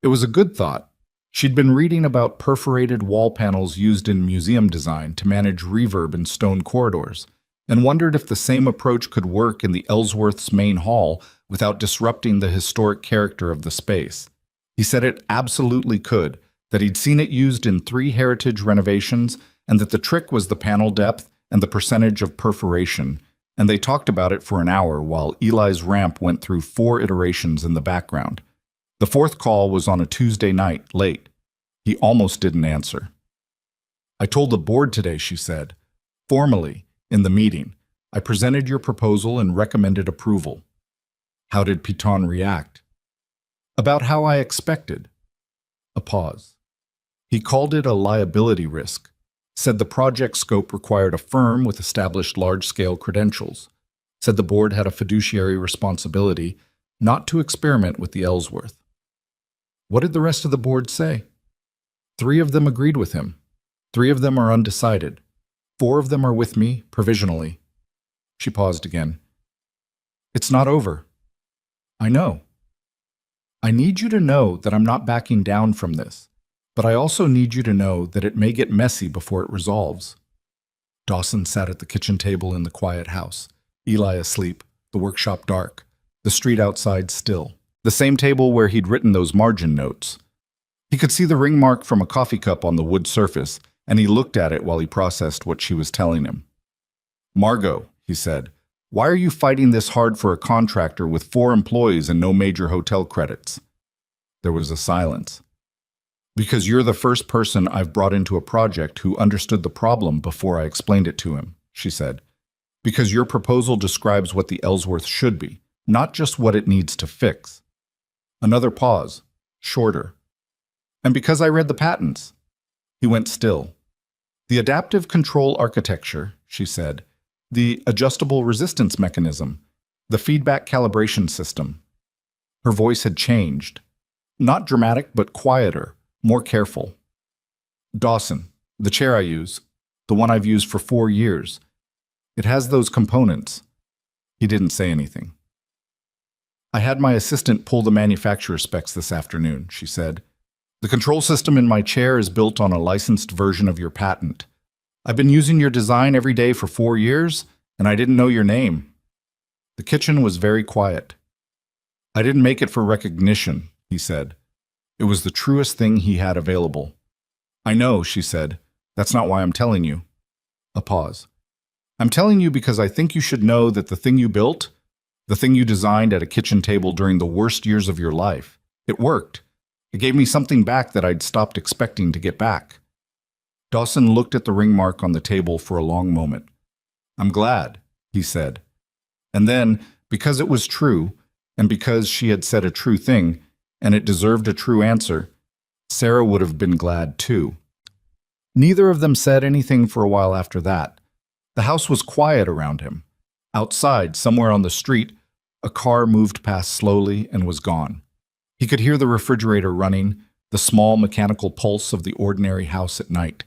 It was a good thought. She'd been reading about perforated wall panels used in museum design to manage reverb in stone corridors, and wondered if the same approach could work in the Ellsworth's main hall without disrupting the historic character of the space. He said it absolutely could, that he'd seen it used in 3 heritage renovations, and that the trick was the panel depth and the percentage of perforation, and they talked about it for an hour while Eli's ramp went through 4 iterations in the background. The 4th call was on a Tuesday night, late. He almost didn't answer. "I told the board today," she said. "Formally, in the meeting, I presented your proposal and recommended approval." "How did Piton react?" "About how I expected." A pause. "He called it a liability risk, said the project scope required a firm with established large-scale credentials, said the board had a fiduciary responsibility not to experiment with the Ellsworth." "What did the rest of the board say?" 3 of them agreed with him. 3 of them are undecided. 4 of them are with me, provisionally." She paused again. "It's not over." "I know. I need you to know that I'm not backing down from this, but I also need you to know that it may get messy before it resolves." Dawson sat at the kitchen table in the quiet house, Eli asleep, the workshop dark, the street outside still. The same table where he'd written those margin notes. He could see the ring mark from a coffee cup on the wood surface, and he looked at it while he processed what she was telling him. "Margot," he said, "why are you fighting this hard for a contractor with 4 employees and no major hotel credits?" There was a silence. "Because you're the first person I've brought into a project who understood the problem before I explained it to him," she said. "Because your proposal describes what the Ellsworth should be, not just what it needs to fix. Another pause, shorter. And because I read the patents. He went still. The adaptive control architecture, she said, the adjustable resistance mechanism, the feedback calibration system. Her voice had changed. Not dramatic, but quieter, more careful. Dawson, the chair I use, the one I've used for 4 years. It has those components. He didn't say anything. I had my assistant pull the manufacturer specs this afternoon, she said. The control system in my chair is built on a licensed version of your patent. I've been using your design every day for 4 years, and I didn't know your name. The kitchen was very quiet. I didn't make it for recognition, he said. It was the truest thing he had available. I know, she said. That's not why I'm telling you. A pause. I'm telling you because I think you should know that the thing you built, the thing you designed at a kitchen table during the worst years of your life, it worked. It gave me something back that I'd stopped expecting to get back. Dawson looked at the ring mark on the table for a long moment. I'm glad, he said. And then, because it was true, and because she had said a true thing, and it deserved a true answer, Sarah would have been glad too. Neither of them said anything for a while after that. The house was quiet around him. Outside, somewhere on the street, a car moved past slowly and was gone. He could hear the refrigerator running, the small mechanical pulse of the ordinary house at night,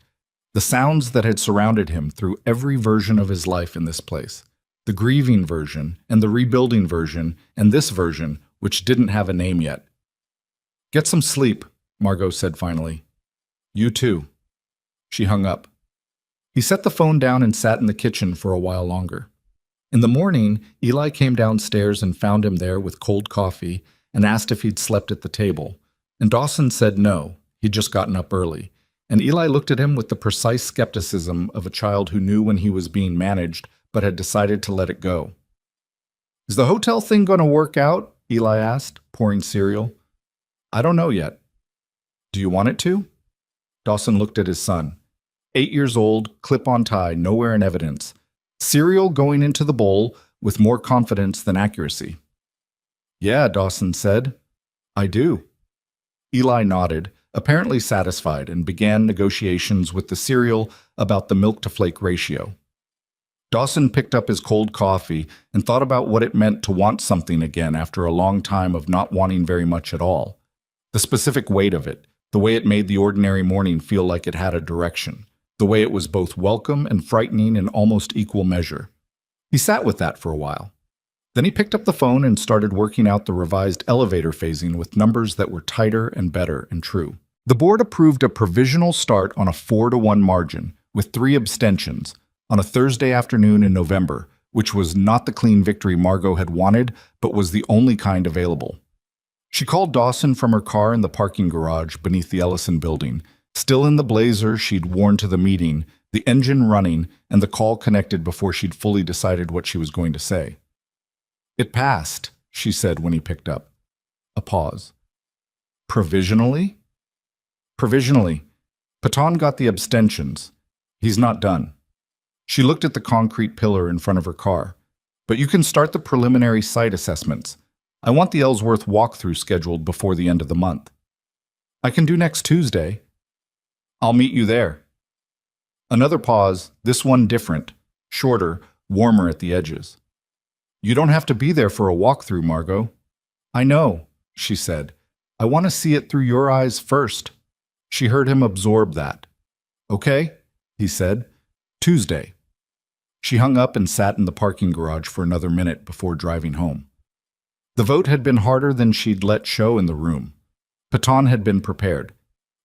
the sounds that had surrounded him through every version of his life in this place, the grieving version and the rebuilding version and this version, which didn't have a name yet. Get some sleep, Margot said finally. You too. She hung up. He set the phone down and sat in the kitchen for a while longer. In the morning, Eli came downstairs and found him there with cold coffee and asked if he'd slept at the table. And Dawson said no, he'd just gotten up early. And Eli looked at him with the precise skepticism of a child who knew when he was being managed but had decided to let it go. Is the hotel thing going to work out? Eli asked, pouring cereal. I don't know yet. Do you want it to? Dawson looked at his son. 8 years old, clip-on tie, nowhere in evidence. Cereal going into the bowl with more confidence than accuracy. Yeah, Dawson said. I do. Eli nodded, apparently satisfied, and began negotiations with the cereal about the milk-to-flake ratio. Dawson picked up his cold coffee and thought about what it meant to want something again after a long time of not wanting very much at all. The specific weight of it, the way it made the ordinary morning feel like it had a direction, the way it was both welcome and frightening in almost equal measure. He sat with that for a while. Then he picked up the phone and started working out the revised elevator phasing with numbers that were tighter and better and true. The board approved a provisional start on a 4-to-1 margin with 3 abstentions on a Thursday afternoon in November, which was not the clean victory Margot had wanted, but was the only kind available. She called Dawson from her car in the parking garage beneath the Ellison building, still in the blazer she'd worn to the meeting, the engine running, and the call connected before she'd fully decided what she was going to say. It passed, she said when he picked up. A pause. Provisionally? Provisionally. Patan got the abstentions. He's not done. She looked at the concrete pillar in front of her car. But you can start the preliminary site assessments. I want the Ellsworth walkthrough scheduled before the end of the month. I can do next Tuesday. I'll meet you there. Another pause, this one different, shorter, warmer at the edges. You don't have to be there for a walkthrough, Margot. I know, she said. I want to see it through your eyes first. She heard him absorb that. Okay, he said. Tuesday. She hung up and sat in the parking garage for another minute before driving home. The vote had been harder than she'd let show in the room. Patan had been prepared,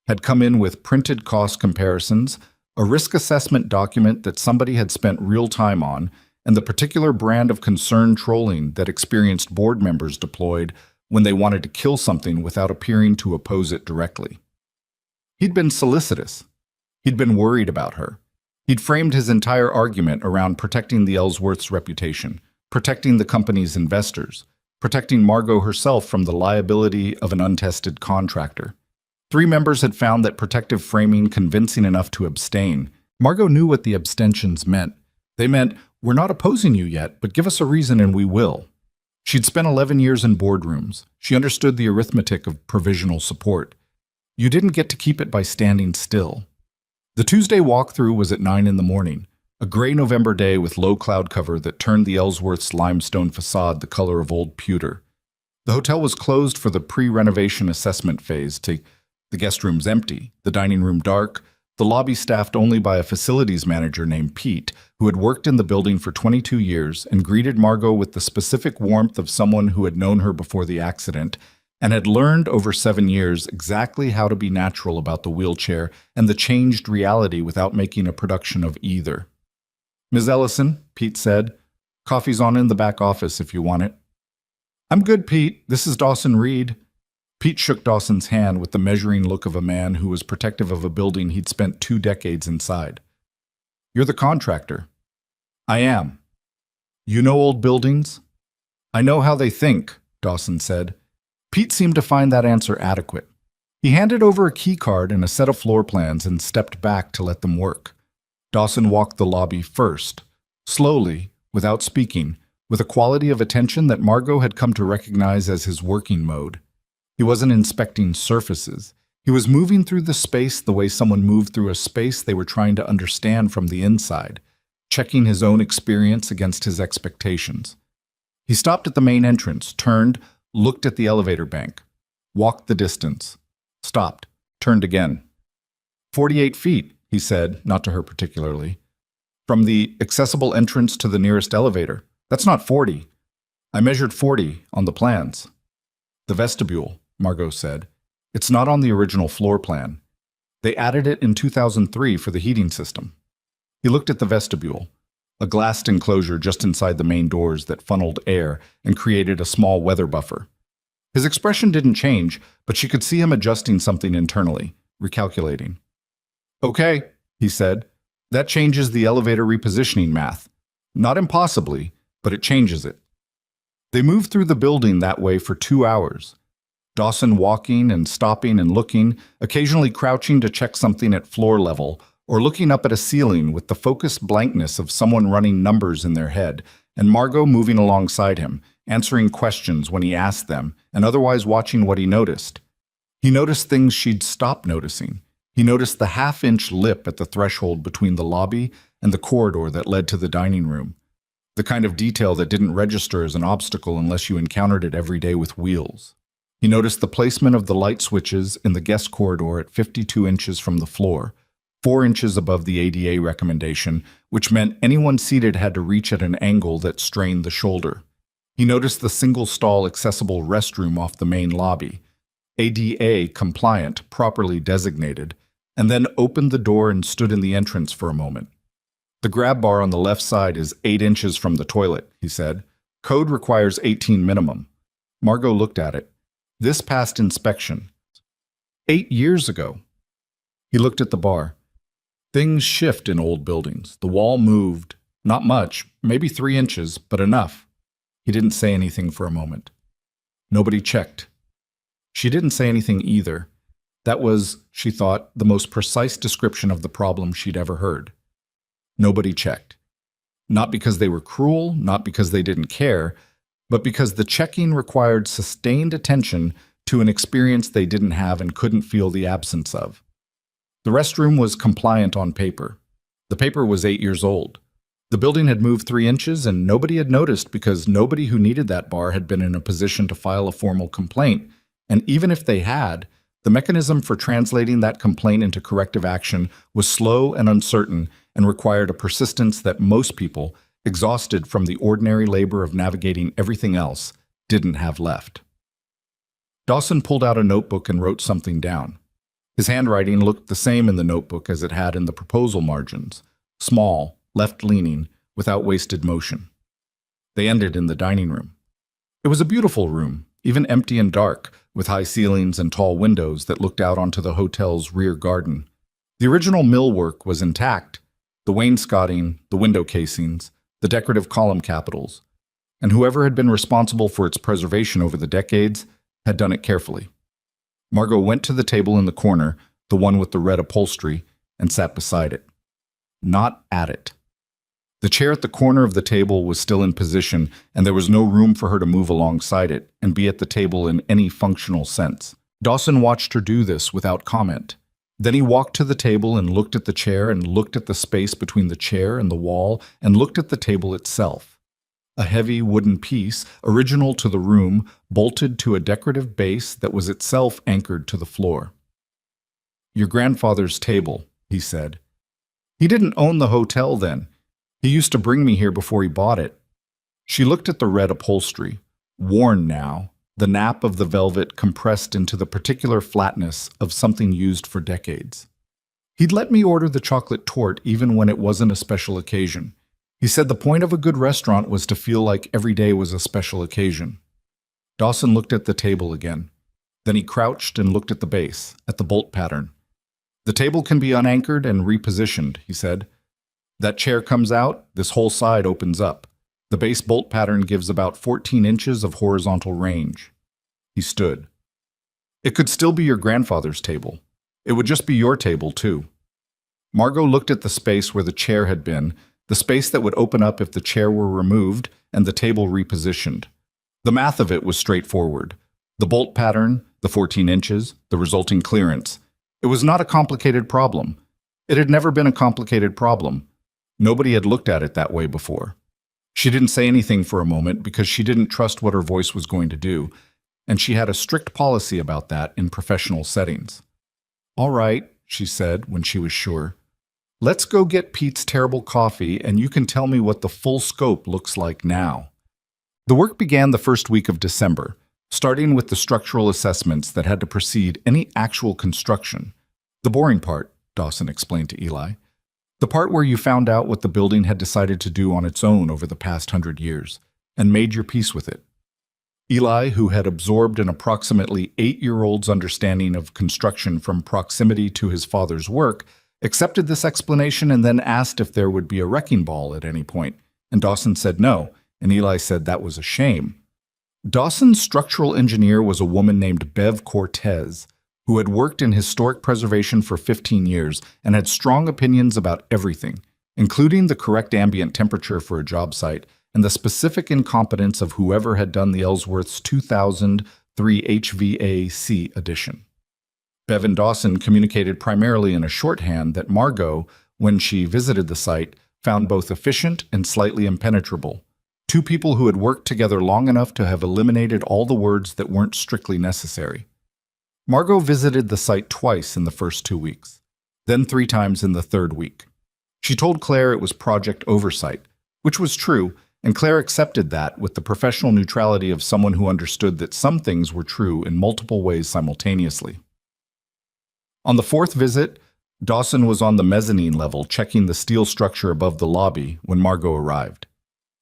had come in with printed cost comparisons, a risk assessment document that somebody had spent real time on, and the particular brand of concerned trolling that experienced board members deployed when they wanted to kill something without appearing to oppose it directly. He'd been solicitous. He'd been worried about her. He'd framed his entire argument around protecting the Ellsworth's reputation, protecting the company's investors, protecting Margot herself from the liability of an untested contractor. 3 members had found that protective framing convincing enough to abstain. Margot knew what the abstentions meant. They meant, we're not opposing you yet, but give us a reason and we will. She'd spent 11 years in boardrooms. She understood the arithmetic of provisional support. You didn't get to keep it by standing still. The Tuesday walkthrough was at 9 in the morning, a gray November day with low cloud cover that turned the Ellsworth's limestone facade the color of old pewter. The hotel was closed for the pre-renovation assessment phase. The guest rooms empty, the dining room dark, the lobby staffed only by a facilities manager named Pete, who had worked in the building for 22 years and greeted Margot with the specific warmth of someone who had known her before the accident and had learned over 7 years exactly how to be natural about the wheelchair and the changed reality without making a production of either. "Ms. Ellison," Pete said, "coffee's on in the back office if you want it." "I'm good, Pete. This is Dawson Reed." Pete shook Dawson's hand with the measuring look of a man who was protective of a building he'd spent 2 decades inside. "You're the contractor." "I am." "You know old buildings?" "I know how they think," Dawson said. Pete seemed to find that answer adequate. He handed over a key card and a set of floor plans and stepped back to let them work. Dawson walked the lobby first, slowly, without speaking, with a quality of attention that Margot had come to recognize as his working mode. He wasn't inspecting surfaces. He was moving through the space the way someone moved through a space they were trying to understand from the inside, checking his own experience against his expectations. He stopped at the main entrance, turned, looked at the elevator bank, walked the distance, stopped, turned again. 48 feet, he said, not to her particularly. From the accessible entrance to the nearest elevator. That's not 40. I measured 40 on the plans. The vestibule, Margot said. It's not on the original floor plan. They added it in 2003 for the heating system. He looked at the vestibule, a glassed enclosure just inside the main doors that funneled air and created a small weather buffer. His expression didn't change, but she could see him adjusting something internally, recalculating. "Okay," he said. "That changes the elevator repositioning math. Not impossibly, but it changes it." They moved through the building that way for 2 hours. Dawson walking and stopping and looking, occasionally crouching to check something at floor level, or looking up at a ceiling with the focused blankness of someone running numbers in their head, and Margot moving alongside him, answering questions when he asked them, and otherwise watching what he noticed. He noticed things she'd stopped noticing. He noticed the half-inch lip at the threshold between the lobby and the corridor that led to the dining room, the kind of detail that didn't register as an obstacle unless you encountered it every day with wheels. He noticed the placement of the light switches in the guest corridor at 52 inches from the floor, 4 inches above the ADA recommendation, which meant anyone seated had to reach at an angle that strained the shoulder. He noticed the single-stall accessible restroom off the main lobby, ADA compliant, properly designated, and then opened the door and stood in the entrance for a moment. "The grab bar on the left side is 8 inches from the toilet," he said. "Code requires 18 minimum." Margot looked at it. "This passed inspection 8 years ago." He looked at the bar. Things shift in old buildings. The wall moved. Not much, maybe 3 inches, but enough. He didn't say anything for a moment. Nobody checked. She didn't say anything either. That was, she thought, the most precise description of the problem she'd ever heard. Nobody checked. Not because they were cruel, not because they didn't care, but because the checking required sustained attention to an experience they didn't have and couldn't feel the absence of. The restroom was compliant on paper. The paper was 8 years old. The building had moved 3 inches and nobody had noticed because nobody who needed that bar had been in a position to file a formal complaint, and even if they had, the mechanism for translating that complaint into corrective action was slow and uncertain and required a persistence that most people, exhausted from the ordinary labor of navigating everything else, didn't have left. Dawson pulled out a notebook and wrote something down. His handwriting looked the same in the notebook as it had in the proposal margins, small, left-leaning, without wasted motion. They ended in the dining room. It was a beautiful room, even empty and dark, with high ceilings and tall windows that looked out onto the hotel's rear garden. The original millwork was intact, the wainscoting, the window casings, the decorative column capitals, and whoever had been responsible for its preservation over the decades had done it carefully. Margot went to the table in the corner, the one with the red upholstery, and sat beside it. Not at it. The chair at the corner of the table was still in position, and there was no room for her to move alongside it and be at the table in any functional sense. Dawson watched her do this without comment. Then he walked to the table and looked at the chair and looked at the space between the chair and the wall and looked at the table itself. A heavy wooden piece, original to the room, bolted to a decorative base that was itself anchored to the floor. "Your grandfather's table," he said. "He didn't own the hotel then. He used to bring me here before he bought it." She looked at the red upholstery, worn now, the nap of the velvet compressed into the particular flatness of something used for decades. "He'd let me order the chocolate torte even when it wasn't a special occasion. He said the point of a good restaurant was to feel like every day was a special occasion." Dawson looked at the table again. Then he crouched and looked at the base, at the bolt pattern. "The table can be unanchored and repositioned," he said. "That chair comes out, this whole side opens up. The base bolt pattern gives about 14 inches of horizontal range." He stood. "It could still be your grandfather's table. It would just be your table, too." Margot looked at the space where the chair had been, the space that would open up if the chair were removed and the table repositioned. The math of it was straightforward. The bolt pattern, the 14 inches, the resulting clearance. It was not a complicated problem. It had never been a complicated problem. Nobody had looked at it that way before. She didn't say anything for a moment because she didn't trust what her voice was going to do, and she had a strict policy about that in professional settings. "All right," she said when she was sure. "Let's go get Pete's terrible coffee, and you can tell me what the full scope looks like now." The work began the first week of December, starting with the structural assessments that had to precede any actual construction. "The boring part," Dawson explained to Eli. "The part where you found out what the building had decided to do on its own over the past 100 years, and made your peace with it." Eli, who had absorbed an approximately 8-year-old's understanding of construction from proximity to his father's work, accepted this explanation and then asked if there would be a wrecking ball at any point, and Dawson said no, and Eli said that was a shame. Dawson's structural engineer was a woman named Bev Cortez, who had worked in historic preservation for 15 years and had strong opinions about everything, including the correct ambient temperature for a job site and the specific incompetence of whoever had done the Ellsworth's 2003 HVAC addition. Bev and Dawson communicated primarily in a shorthand that Margot, when she visited the site, found both efficient and slightly impenetrable. Two people who had worked together long enough to have eliminated all the words that weren't strictly necessary. Margot visited the site twice in the first 2 weeks, then 3 times in the third week. She told Claire it was project oversight, which was true, and Claire accepted that with the professional neutrality of someone who understood that some things were true in multiple ways simultaneously. On the 4th visit, Dawson was on the mezzanine level checking the steel structure above the lobby when Margot arrived.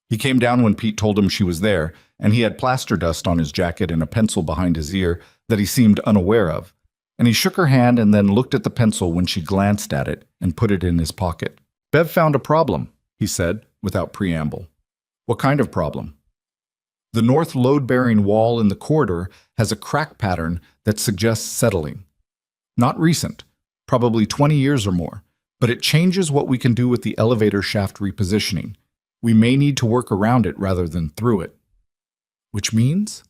He came down when Pete told him she was there, and he had plaster dust on his jacket and a pencil behind his ear that he seemed unaware of, and he shook her hand and then looked at the pencil when she glanced at it and put it in his pocket. "Bev found a problem," he said, without preamble. "What kind of problem?" "The north load-bearing wall in the corridor has a crack pattern that suggests settling. Not recent, probably 20 years or more, but it changes what we can do with the elevator shaft repositioning. We may need to work around it rather than through it." "Which means?"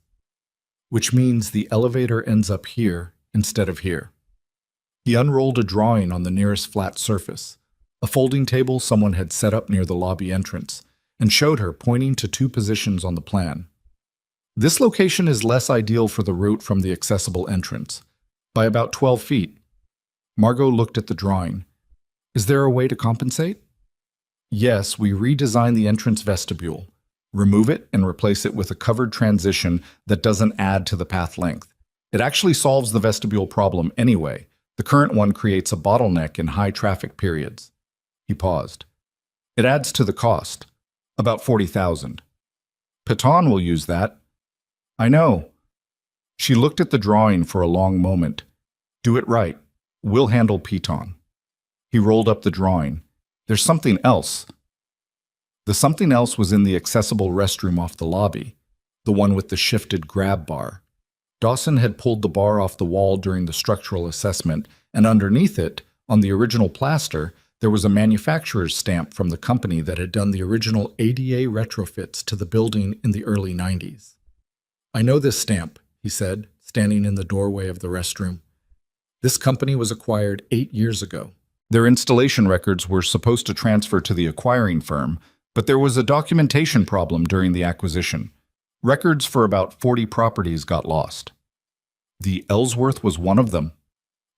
"Which means the elevator ends up here instead of here." He unrolled a drawing on the nearest flat surface, a folding table someone had set up near the lobby entrance, and showed her, pointing to 2 positions on the plan. "This location is less ideal for the route from the accessible entrance, by about 12 feet. Margot looked at the drawing. "Is there a way to compensate?" "Yes, we redesign the entrance vestibule. Remove it and replace it with a covered transition that doesn't add to the path length. It actually solves the vestibule problem anyway. The current one creates a bottleneck in high traffic periods." He paused. "It adds to the cost. About $40,000. Piton will use that." "I know." She looked at the drawing for a long moment. "Do it right. We'll handle Piton." He rolled up the drawing. "There's something else." The something else was in the accessible restroom off the lobby, the one with the shifted grab bar. Dawson had pulled the bar off the wall during the structural assessment, and underneath it, on the original plaster, There was a manufacturer's stamp from the company that had done the original ADA retrofits to the building in the early 90s. "I know this stamp," he said, standing in the doorway of the restroom. "This company was acquired 8 years ago." Their installation records were supposed to transfer to the acquiring firm, but there was a documentation problem during the acquisition. Records for about 40 properties got lost. The Ellsworth was one of them.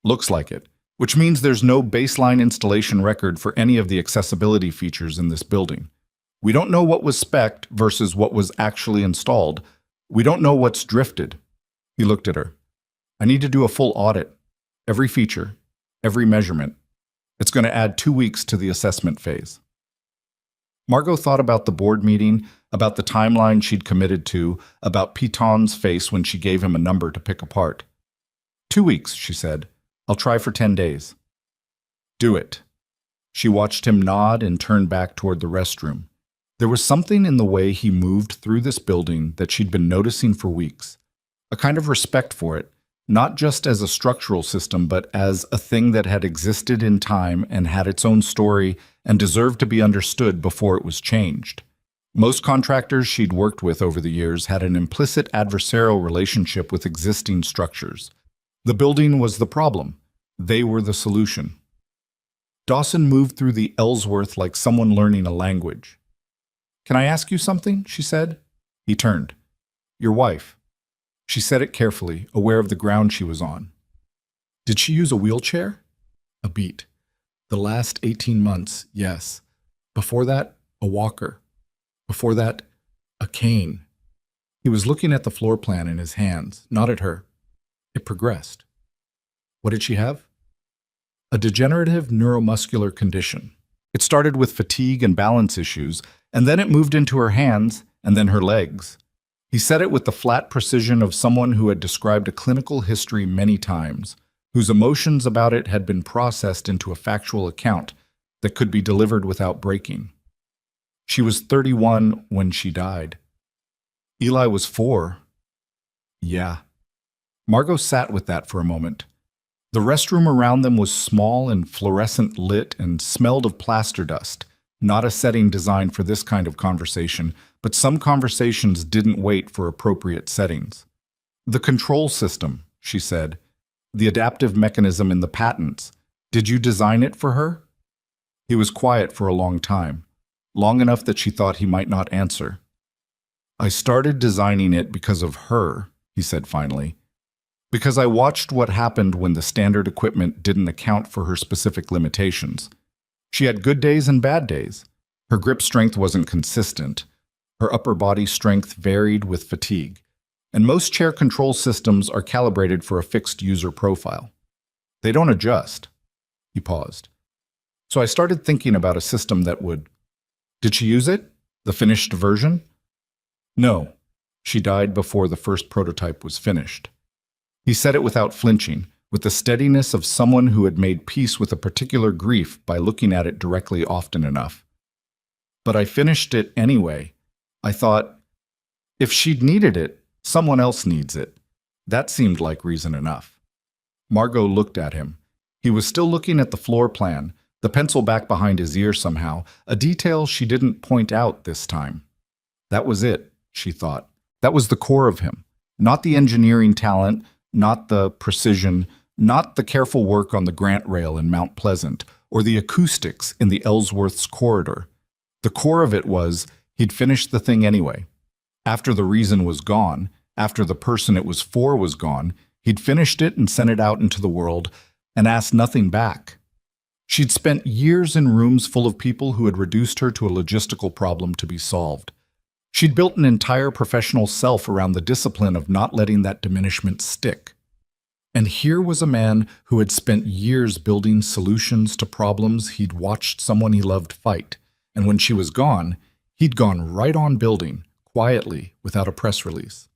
Looks like it, which means there's no baseline installation record for any of the accessibility features in this building. We don't know what was spec'd versus what was actually installed. We don't know what's drifted. He looked at her. "I need to do a full audit. Every feature, every measurement. It's going to add 2 weeks to the assessment phase." Margot thought about the board meeting, about the timeline she'd committed to, about Piton's face when she gave him a number to pick apart. 2 weeks, she said. "I'll try for 10 days. "Do it." She watched him nod and turn back toward the restroom. There was something in the way he moved through this building that she'd been noticing for weeks. A kind of respect for it, not just as a structural system, but as a thing that had existed in time and had its own story and deserved to be understood before it was changed. Most contractors she'd worked with over the years had an implicit adversarial relationship with existing structures. The building was the problem. They were the solution. Dawson moved through the Ellsworth like someone learning a language. "Can I ask you something?" she said. He turned. "Your wife." She said it carefully, aware of the ground she was on. "Did she use a wheelchair?" A beat. "The last 18 months, yes. Before that, a walker. Before that, a cane." He was looking at the floor plan in his hands, not at her. It progressed. "What did she have?" "A degenerative neuromuscular condition. It started with fatigue and balance issues, and then it moved into her hands, and then her legs." He said it with the flat precision of someone who had described a clinical history many times, whose emotions about it had been processed into a factual account that could be delivered without breaking. She was 31 when she died. Eli was 4. Yeah. Margot sat with that for a moment. The restroom around them was small and fluorescent lit and smelled of plaster dust, not a setting designed for this kind of conversation, but some conversations didn't wait for appropriate settings. "The control system," she said. "The adaptive mechanism in the patents. Did you design it for her?" He was quiet for a long time, long enough that she thought he might not answer. "I started designing it because of her," he said finally. "Because I watched what happened when the standard equipment didn't account for her specific limitations. She had good days and bad days. Her grip strength wasn't consistent. Her upper body strength varied with fatigue. And most chair control systems are calibrated for a fixed user profile. They don't adjust." He paused. "So I started thinking about a system that would—" "Did she use it? The finished version?" "No. She died before the first prototype was finished." He said it without flinching, with the steadiness of someone who had made peace with a particular grief by looking at it directly often enough. "But I finished it anyway. I thought, if she'd needed it, someone else needs it." That seemed like reason enough. Margot looked at him. He was still looking at the floor plan, the pencil back behind his ear somehow, a detail she didn't point out this time. That was it, she thought. That was the core of him. Not the engineering talent, not the precision, not the careful work on the Grant Rail in Mount Pleasant, or the acoustics in the Ellsworth's corridor. The core of it was, he'd finished the thing anyway. After the reason was gone, after the person it was for was gone, he'd finished it and sent it out into the world and asked nothing back. She'd spent years in rooms full of people who had reduced her to a logistical problem to be solved. She'd built an entire professional self around the discipline of not letting that diminishment stick. And here was a man who had spent years building solutions to problems he'd watched someone he loved fight, and when she was gone, he'd gone right on building, quietly, without a press release.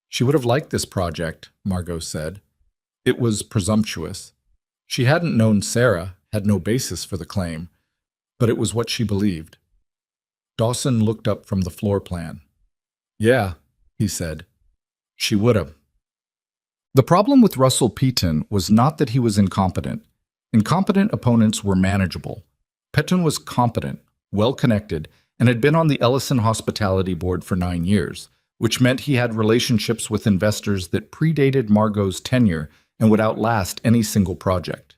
She would have liked this project, Margot said. It was presumptuous. She hadn't known Sarah, had no basis for the claim, but it was what she believed. Dawson looked up from the floor plan. "Yeah," he said. "She would have." The problem with Russell Piton was not that he was incompetent. Incompetent opponents were manageable. Petun was competent, well-connected, and had been on the Ellison Hospitality Board for 9 years, which meant he had relationships with investors that predated Margot's tenure and would outlast any single project.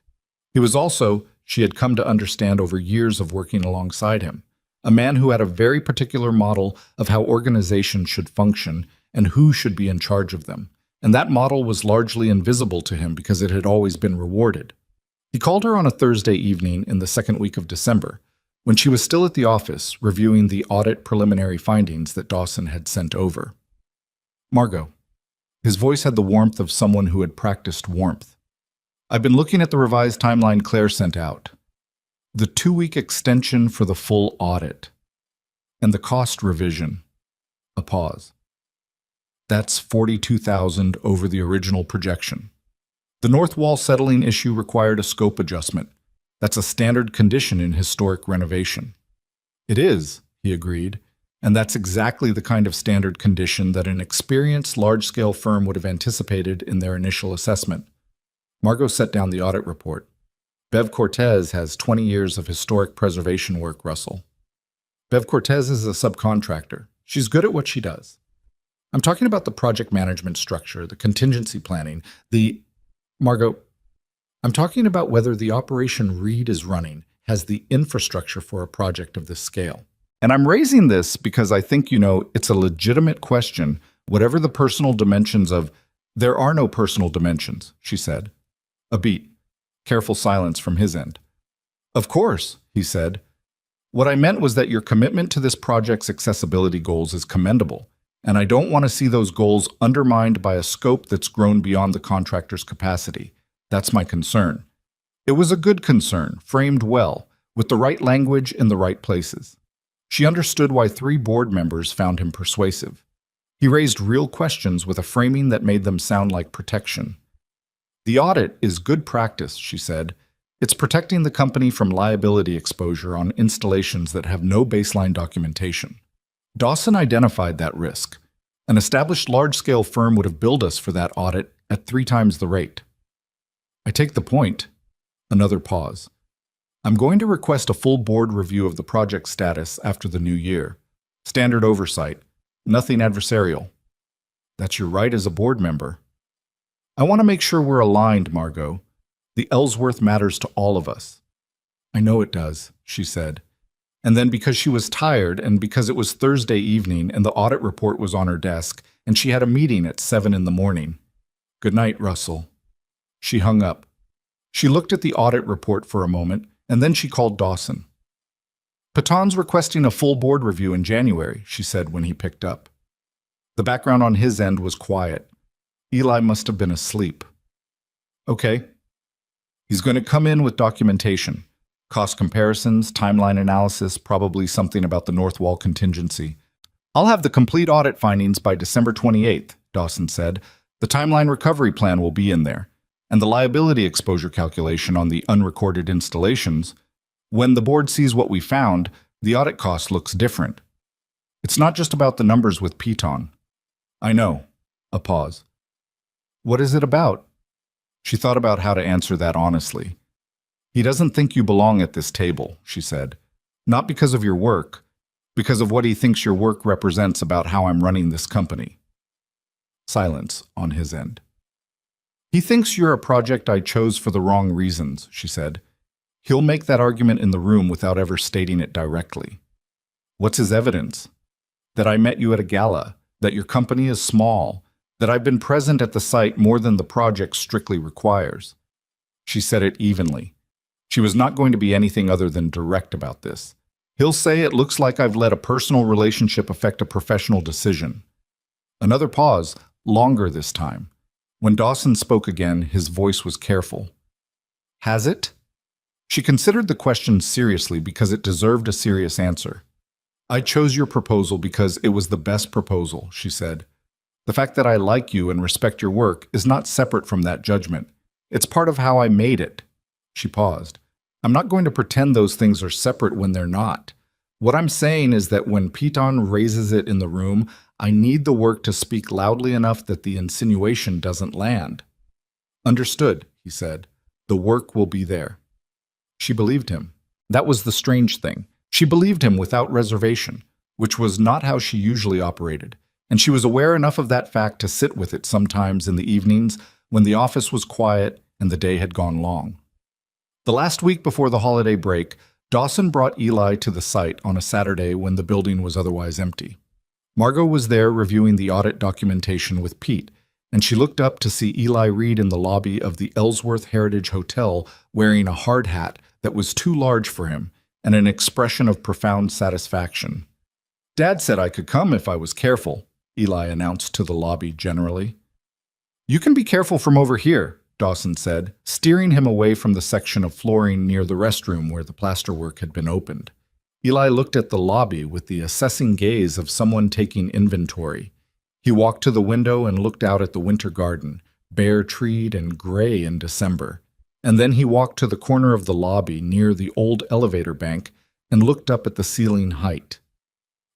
He was also, she had come to understand over years of working alongside him, a man who had a very particular model of how organizations should function and who should be in charge of them, and that model was largely invisible to him because it had always been rewarded. He called her on a Thursday evening in the second week of December, when she was still at the office reviewing the audit preliminary findings that Dawson had sent over. Margot. His voice had the warmth of someone who had practiced warmth. I've been looking at the revised timeline Claire sent out. The 2-week extension for the full audit. And the cost revision. A pause. That's $42,000 over the original projection. The north wall settling issue required a scope adjustment. That's a standard condition in historic renovation. It is, he agreed, and that's exactly the kind of standard condition that an experienced large-scale firm would have anticipated in their initial assessment. Margot set down the audit report. Bev Cortez has 20 years of historic preservation work, Russell. Bev Cortez is a subcontractor. She's good at what she does. I'm talking about the project management structure, the contingency planning, Margot, I'm talking about whether the operation Reed is running has the infrastructure for a project of this scale. And I'm raising this because I think, it's a legitimate question, whatever the personal dimensions of, there are no personal dimensions, she said. A beat. Careful silence from his end. Of course, he said. What I meant was that your commitment to this project's accessibility goals is commendable, and I don't want to see those goals undermined by a scope that's grown beyond the contractor's capacity. That's my concern. It was a good concern, framed well, with the right language in the right places. She understood why 3 board members found him persuasive. He raised real questions with a framing that made them sound like protection. The audit is good practice, she said. It's protecting the company from liability exposure on installations that have no baseline documentation. Dawson identified that risk. An established large-scale firm would have billed us for that audit at 3 times the rate. I take the point. Another pause. I'm going to request a full board review of the project status after the new year. Standard oversight. Nothing adversarial. That's your right as a board member. I want to make sure we're aligned, Margot. The Ellsworth matters to all of us. I know it does, she said. And then because she was tired and because it was Thursday evening and the audit report was on her desk and she had a meeting at 7 in the morning. Good night, Russell. She hung up. She looked at the audit report for a moment, and then she called Dawson. Paton's requesting a full board review in January, she said when he picked up. The background on his end was quiet. Eli must have been asleep. Okay. He's going to come in with documentation. Cost comparisons, timeline analysis, probably something about the North Wall contingency. I'll have the complete audit findings by December 28th, Dawson said. The timeline recovery plan will be in there. And the liability exposure calculation on the unrecorded installations. When the board sees what we found, the audit cost looks different. It's not just about the numbers with Piton. I know. A pause. What is it about? She thought about how to answer that honestly. He doesn't think you belong at this table, she said. Not because of your work, because of what he thinks your work represents about how I'm running this company. Silence on his end. He thinks you're a project I chose for the wrong reasons, she said. He'll make that argument in the room without ever stating it directly. What's his evidence? That I met you at a gala, that your company is small, that I've been present at the site more than the project strictly requires. She said it evenly. She was not going to be anything other than direct about this. He'll say it looks like I've let a personal relationship affect a professional decision. Another pause, longer this time. When Dawson spoke again, his voice was careful. Has it? She considered the question seriously because it deserved a serious answer. I chose your proposal because it was the best proposal, she said. The fact that I like you and respect your work is not separate from that judgment. It's part of how I made it. She paused. I'm not going to pretend those things are separate when they're not. What I'm saying is that when Piton raises it in the room, I need the work to speak loudly enough that the insinuation doesn't land. Understood, he said. The work will be there. She believed him. That was the strange thing. She believed him without reservation, which was not how she usually operated, and she was aware enough of that fact to sit with it sometimes in the evenings when the office was quiet and the day had gone long. The last week before the holiday break, Dawson brought Eli to the site on a Saturday when the building was otherwise empty. Margot was there reviewing the audit documentation with Pete, and she looked up to see Eli Reed in the lobby of the Ellsworth Heritage Hotel wearing a hard hat that was too large for him and an expression of profound satisfaction. "Dad said I could come if I was careful," Eli announced to the lobby generally. "You can be careful from over here," Dawson said, steering him away from the section of flooring near the restroom where the plasterwork had been opened. Eli looked at the lobby with the assessing gaze of someone taking inventory. He walked to the window and looked out at the winter garden, bare-treed and gray in December. And then he walked to the corner of the lobby near the old elevator bank and looked up at the ceiling height.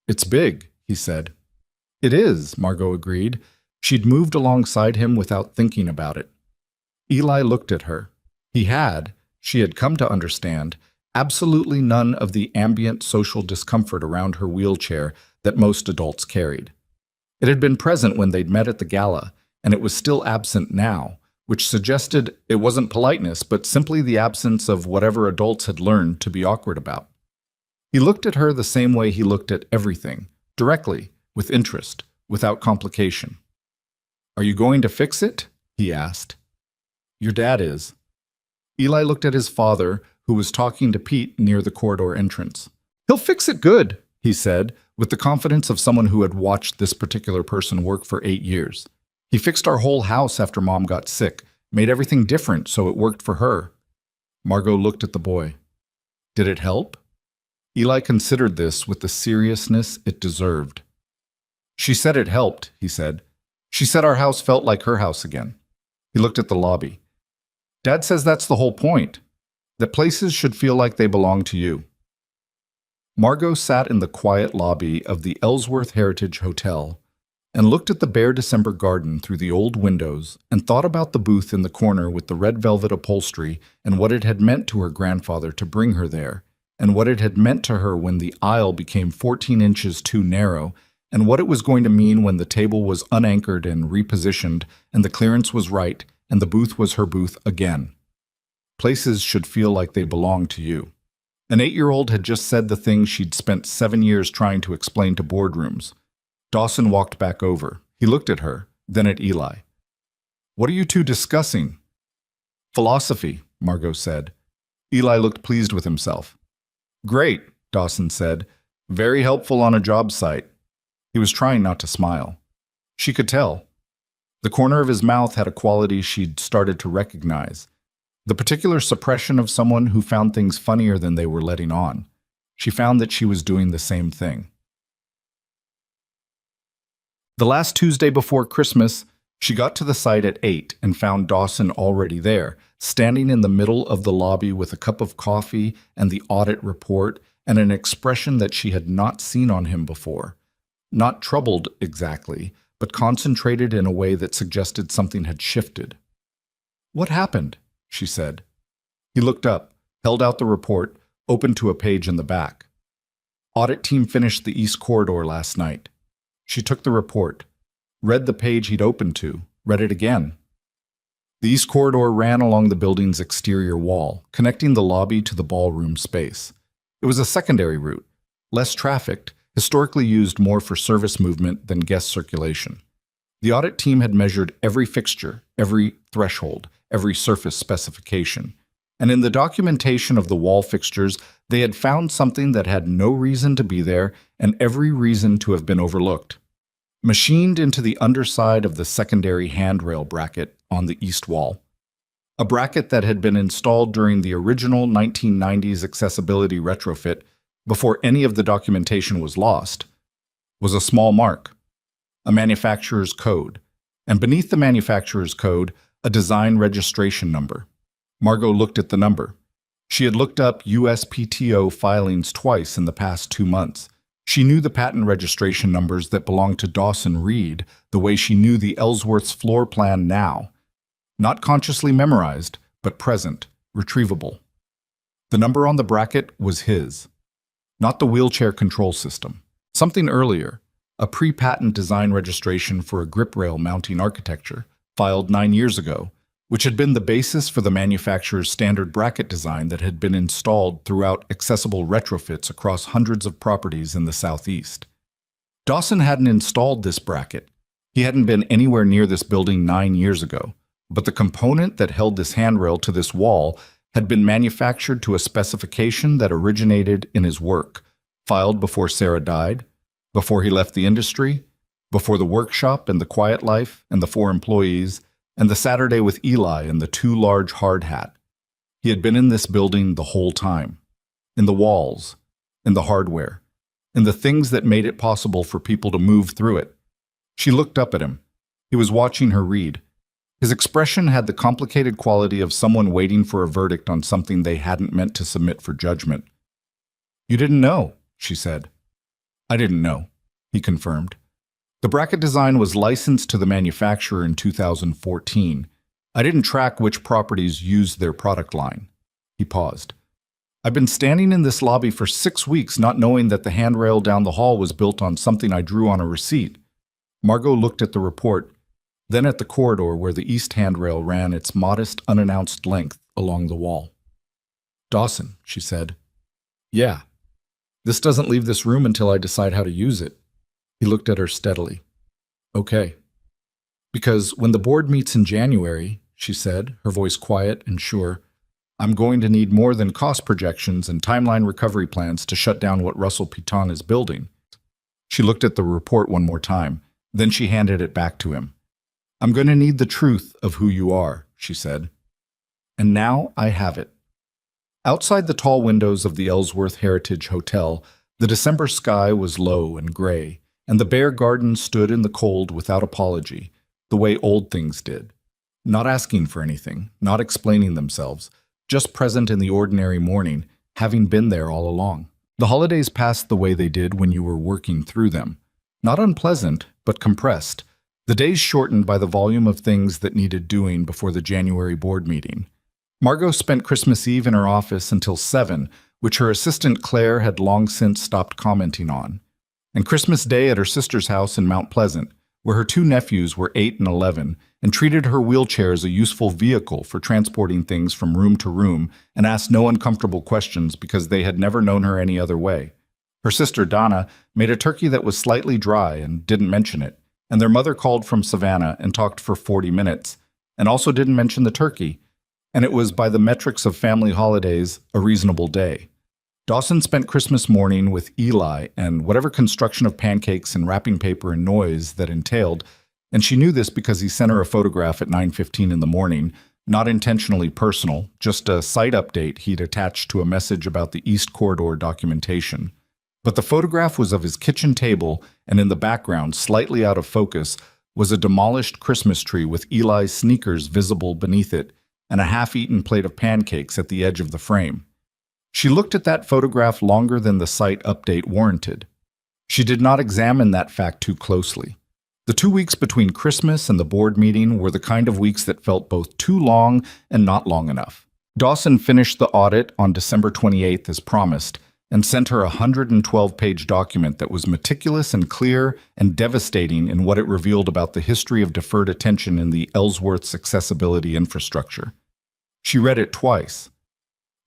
"It's big," he said. "It is," Margot agreed. She'd moved alongside him without thinking about it. Eli looked at her. He had, she had come to understand, absolutely none of the ambient social discomfort around her wheelchair that most adults carried. It had been present when they'd met at the gala, and it was still absent now, which suggested it wasn't politeness, but simply the absence of whatever adults had learned to be awkward about. He looked at her the same way he looked at everything, directly, with interest, without complication. "Are you going to fix it?" he asked. "Your dad is." Eli looked at his father, who was talking to Pete near the corridor entrance. "He'll fix it good," he said, with the confidence of someone who had watched this particular person work for 8 years. "He fixed our whole house after Mom got sick, made everything different so it worked for her." Margot looked at the boy. "Did it help?" Eli considered this with the seriousness it deserved. "She said it helped," he said. "She said our house felt like her house again." He looked at the lobby. "Dad says that's the whole point, that places should feel like they belong to you." Margot sat in the quiet lobby of the Ellsworth Heritage Hotel and looked at the bare December garden through the old windows and thought about the booth in the corner with the red velvet upholstery and what it had meant to her grandfather to bring her there, and what it had meant to her when the aisle became 14 inches too narrow, and what it was going to mean when the table was unanchored and repositioned and the clearance was right and the booth was her booth again. Places should feel like they belong to you. An 8-year-old had just said the thing she'd spent 7 years trying to explain to boardrooms. Dawson walked back over. He looked at her, then at Eli. "What are you two discussing?" "Philosophy," Margot said. Eli looked pleased with himself. "Great," Dawson said. "Very helpful on a job site." He was trying not to smile. She could tell. The corner of his mouth had a quality she'd started to recognize. The particular suppression of someone who found things funnier than they were letting on. She found that she was doing the same thing. The last Tuesday before Christmas, she got to the site at 8 and found Dawson already there, standing in the middle of the lobby with a cup of coffee and the audit report and an expression that she had not seen on him before. Not troubled exactly, but concentrated in a way that suggested something had shifted. "What happened?" she said. He looked up, held out the report, opened to a page in the back. "Audit team finished the East Corridor last night." She took the report, read the page he'd opened to, read it again. The East Corridor ran along the building's exterior wall, connecting the lobby to the ballroom space. It was a secondary route, less trafficked, historically used more for service movement than guest circulation. The audit team had measured every fixture, every threshold, every surface specification, and in the documentation of the wall fixtures, they had found something that had no reason to be there and every reason to have been overlooked. Machined into the underside of the secondary handrail bracket on the east wall, a bracket that had been installed during the original 1990s accessibility retrofit before any of the documentation was lost, was a small mark, a manufacturer's code, and beneath the manufacturer's code, a design registration number. Margot looked at the number. She had looked up USPTO filings twice in the past 2 months. She knew the patent registration numbers that belonged to Dawson Reed the way she knew the Ellsworth's floor plan now. Not consciously memorized, but present, retrievable. The number on the bracket was his, not the wheelchair control system. Something earlier, a pre-patent design registration for a grip rail mounting architecture, filed 9 years ago, which had been the basis for the manufacturer's standard bracket design that had been installed throughout accessible retrofits across hundreds of properties in the Southeast. Dawson hadn't installed this bracket. He hadn't been anywhere near this building 9 years ago, but the component that held this handrail to this wall had been manufactured to a specification that originated in his work, filed before Sarah died, before he left the industry, before the workshop and the quiet life and the 4 employees, and the Saturday with Eli and the 2 large hard hat. He had been in this building the whole time, in the walls, in the hardware, in the things that made it possible for people to move through it. She looked up at him. He was watching her read. His expression had the complicated quality of someone waiting for a verdict on something they hadn't meant to submit for judgment. "You didn't know," she said. "I didn't know," he confirmed. The bracket design was licensed to the manufacturer in 2014. I didn't track which properties used their product line. He paused. "I've been standing in this lobby for 6 weeks not knowing that the handrail down the hall was built on something I drew on a receipt." Margot looked at the report, then at the corridor where the east handrail ran its modest, unannounced length along the wall. "Dawson," she said. "Yeah. This doesn't leave this room until I decide how to use it." He looked at her steadily. "Okay. Because when the board meets in January," she said, her voice quiet and sure, "I'm going to need more than cost projections and timeline recovery plans to shut down what Russell Piton is building." She looked at the report one more time, then she handed it back to him. "I'm going to need the truth of who you are," she said. "And now I have it." Outside the tall windows of the Ellsworth Heritage Hotel, the December sky was low and gray, and the bare garden stood in the cold without apology, the way old things did. Not asking for anything, not explaining themselves, just present in the ordinary morning, having been there all along. The holidays passed the way they did when you were working through them. Not unpleasant, but compressed. The days shortened by the volume of things that needed doing before the January board meeting. Margot spent Christmas Eve in her office until 7, which her assistant Claire had long since stopped commenting on, and Christmas Day at her sister's house in Mount Pleasant, where her 2 nephews were 8 and 11, and treated her wheelchair as a useful vehicle for transporting things from room to room and asked no uncomfortable questions because they had never known her any other way. Her sister Donna made a turkey that was slightly dry and didn't mention it, and their mother called from Savannah and talked for 40 minutes, and also didn't mention the turkey, and it was, by the metrics of family holidays, a reasonable day. Dawson spent Christmas morning with Eli and whatever construction of pancakes and wrapping paper and noise that entailed, and she knew this because he sent her a photograph at 9:15 in the morning, not intentionally personal, just a site update he'd attached to a message about the East Corridor documentation. But the photograph was of his kitchen table, and in the background, slightly out of focus, was a demolished Christmas tree with Eli's sneakers visible beneath it and a half-eaten plate of pancakes at the edge of the frame. She looked at that photograph longer than the site update warranted. She did not examine that fact too closely. The 2 weeks between Christmas and the board meeting were the kind of weeks that felt both too long and not long enough. Dawson finished the audit on December 28th as promised, and sent her a 112-page document that was meticulous and clear and devastating in what it revealed about the history of deferred attention in the Ellsworth's accessibility infrastructure. She read it twice.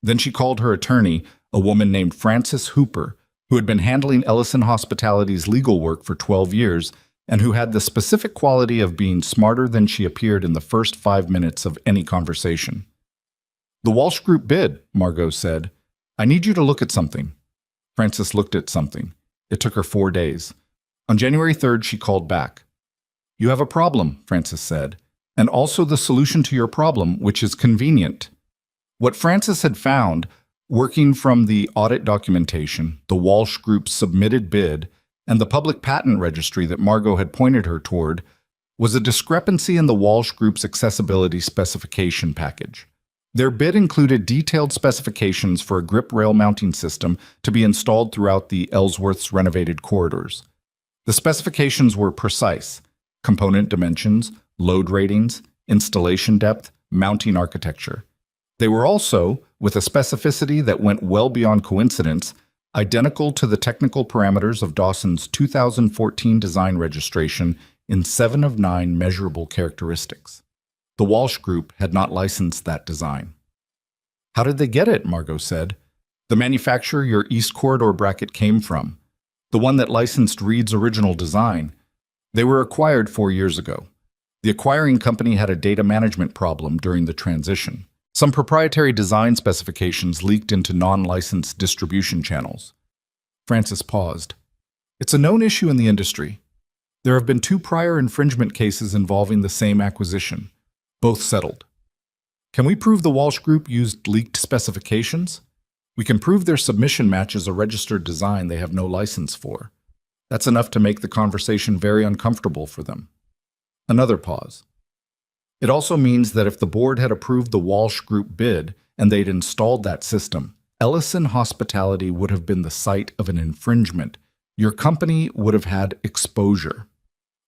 Then she called her attorney, a woman named Frances Hooper, who had been handling Ellison Hospitality's legal work for 12 years and who had the specific quality of being smarter than she appeared in the first 5 minutes of any conversation. "The Walsh Group bid," Margot said. "I need you to look at something." Frances looked at something. It took her 4 days. On January 3rd, she called back. "You have a problem," Frances said, "and also the solution to your problem, which is convenient." What Frances had found, working from the audit documentation, the Walsh Group's submitted bid, and the public patent registry that Margot had pointed her toward, was a discrepancy in the Walsh Group's accessibility specification package. Their bid included detailed specifications for a grip rail mounting system to be installed throughout the Ellsworth's renovated corridors. The specifications were precise: component dimensions, load ratings, installation depth, mounting architecture. They were also, with a specificity that went well beyond coincidence, identical to the technical parameters of Dawson's 2014 design registration in 7 of 9 measurable characteristics. The Walsh Group had not licensed that design. "How did they get it?" Margot said. "The manufacturer your East Corridor bracket came from, the one that licensed Reed's original design. They were acquired 4 years ago. The acquiring company had a data management problem during the transition. Some proprietary design specifications leaked into non-licensed distribution channels." Francis paused. "It's a known issue in the industry. There have been 2 prior infringement cases involving the same acquisition, both settled. Can we prove the Walsh Group used leaked specifications? We can prove their submission matches a registered design they have no license for. That's enough to make the conversation very uncomfortable for them." Another pause. "It also means that if the board had approved the Walsh Group bid and they'd installed that system, Ellison Hospitality would have been the site of an infringement. Your company would have had exposure."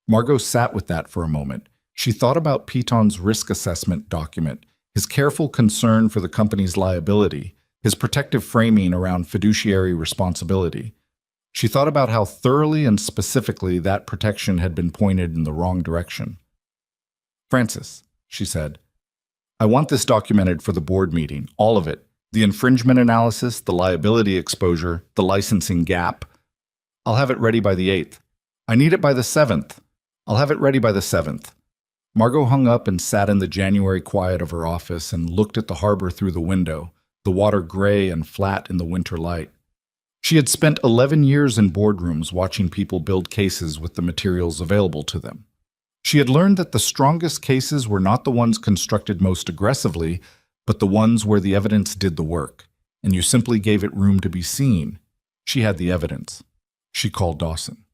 Margot sat with that for a moment. She thought about Piton's risk assessment document, his careful concern for the company's liability, his protective framing around fiduciary responsibility. She thought about how thoroughly and specifically that protection had been pointed in the wrong direction. "Francis," she said, "I want this documented for the board meeting, all of it. The infringement analysis, the liability exposure, the licensing gap. I'll have it ready by the 8th. I need it by the 7th. I'll have it ready by the 7th. Margot hung up and sat in the January quiet of her office and looked at the harbor through the window, the water gray and flat in the winter light. She had spent 11 years in boardrooms watching people build cases with the materials available to them. She had learned that the strongest cases were not the ones constructed most aggressively, but the ones where the evidence did the work, and you simply gave it room to be seen. She had the evidence. She called Dawson.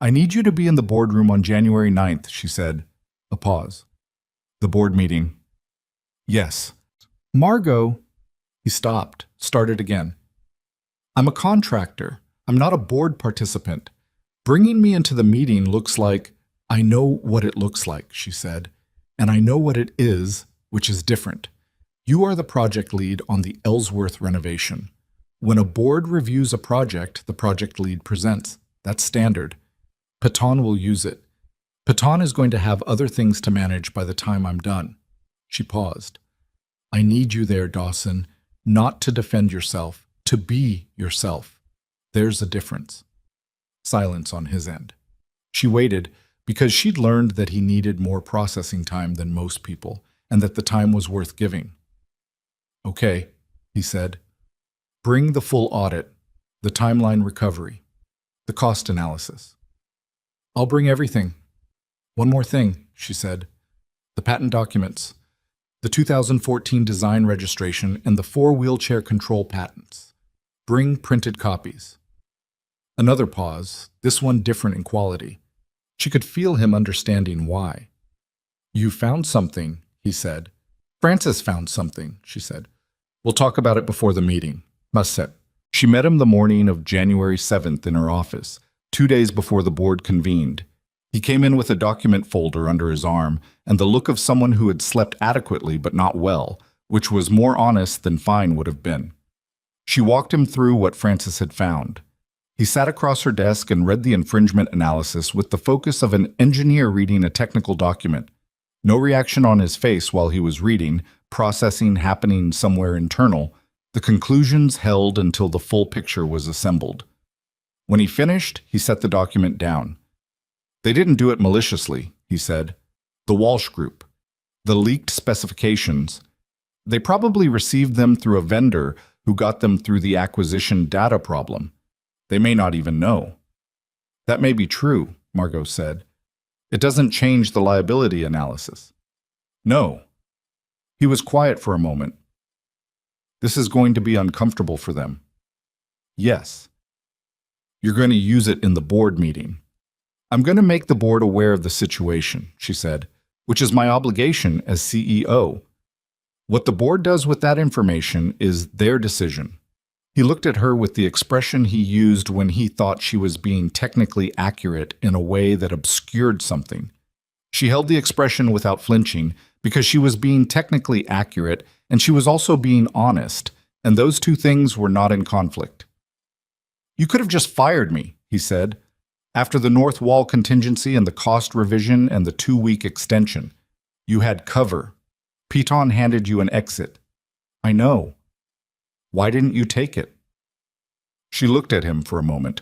"I need you to be in the boardroom on January 9th, she said. A pause. "The board meeting." "Yes." "Margot." He stopped, started again. "I'm a contractor. I'm not a board participant. Bringing me into the meeting looks like—" "I know what it looks like," she said, "and I know what it is, which is different. You are the project lead on the Ellsworth renovation. When a board reviews a project, the project lead presents. That's standard. Piton will use it. Piton is going to have other things to manage by the time I'm done." She paused. "I need you there, Dawson, not to defend yourself, to be yourself. There's a difference." Silence on his end. She waited because she'd learned that he needed more processing time than most people, and that the time was worth giving. "Okay," he said. "Bring the full audit, the timeline recovery, the cost analysis." "I'll bring everything. One more thing," she said. "The patent documents, the 2014 design registration, and the 4 wheelchair control patents. Bring printed copies." Another pause, this one different in quality. She could feel him understanding why. "You found something," he said. "Francis found something," she said. "We'll talk about it before the meeting." Musset. She met him the morning of January 7th in her office, 2 days before the board convened. He came in with a document folder under his arm and the look of someone who had slept adequately but not well, which was more honest than fine would have been. She walked him through what Francis had found. He sat across her desk and read the infringement analysis with the focus of an engineer reading a technical document. No reaction on his face while he was reading, processing happening somewhere internal. The conclusions held until the full picture was assembled. When he finished, he set the document down. "They didn't do it maliciously," he said. "The Walsh Group. The leaked specifications. They probably received them through a vendor who got them through the acquisition data problem. They may not even know." "That may be true," Margot said. "It doesn't change the liability analysis." "No." He was quiet for a moment. "This is going to be uncomfortable for them." "Yes." "You're going to use it in the board meeting." "I'm going to make the board aware of the situation," she said, "which is my obligation as CEO. What the board does with that information is their decision." He looked at her with the expression he used when he thought she was being technically accurate in a way that obscured something. She held the expression without flinching because she was being technically accurate and she was also being honest, and those two things were not in conflict. "You could have just fired me," he said, "after the North Wall contingency and the cost revision and the 2-week extension. You had cover. Piton handed you an exit." "I know. Why didn't you take it?" She looked at him for a moment.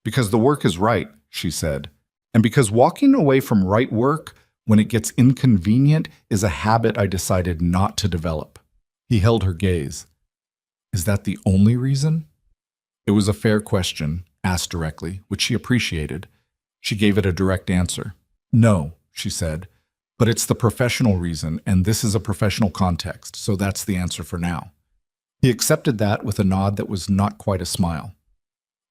"Because the work is right," she said, "and because walking away from right work when it gets inconvenient is a habit I decided not to develop." He held her gaze. "Is that the only reason?" It was a fair question, asked directly, which she appreciated. She gave it a direct answer. "No," she said, "but it's the professional reason, and this is a professional context, so that's the answer for now." He accepted that with a nod that was not quite a smile.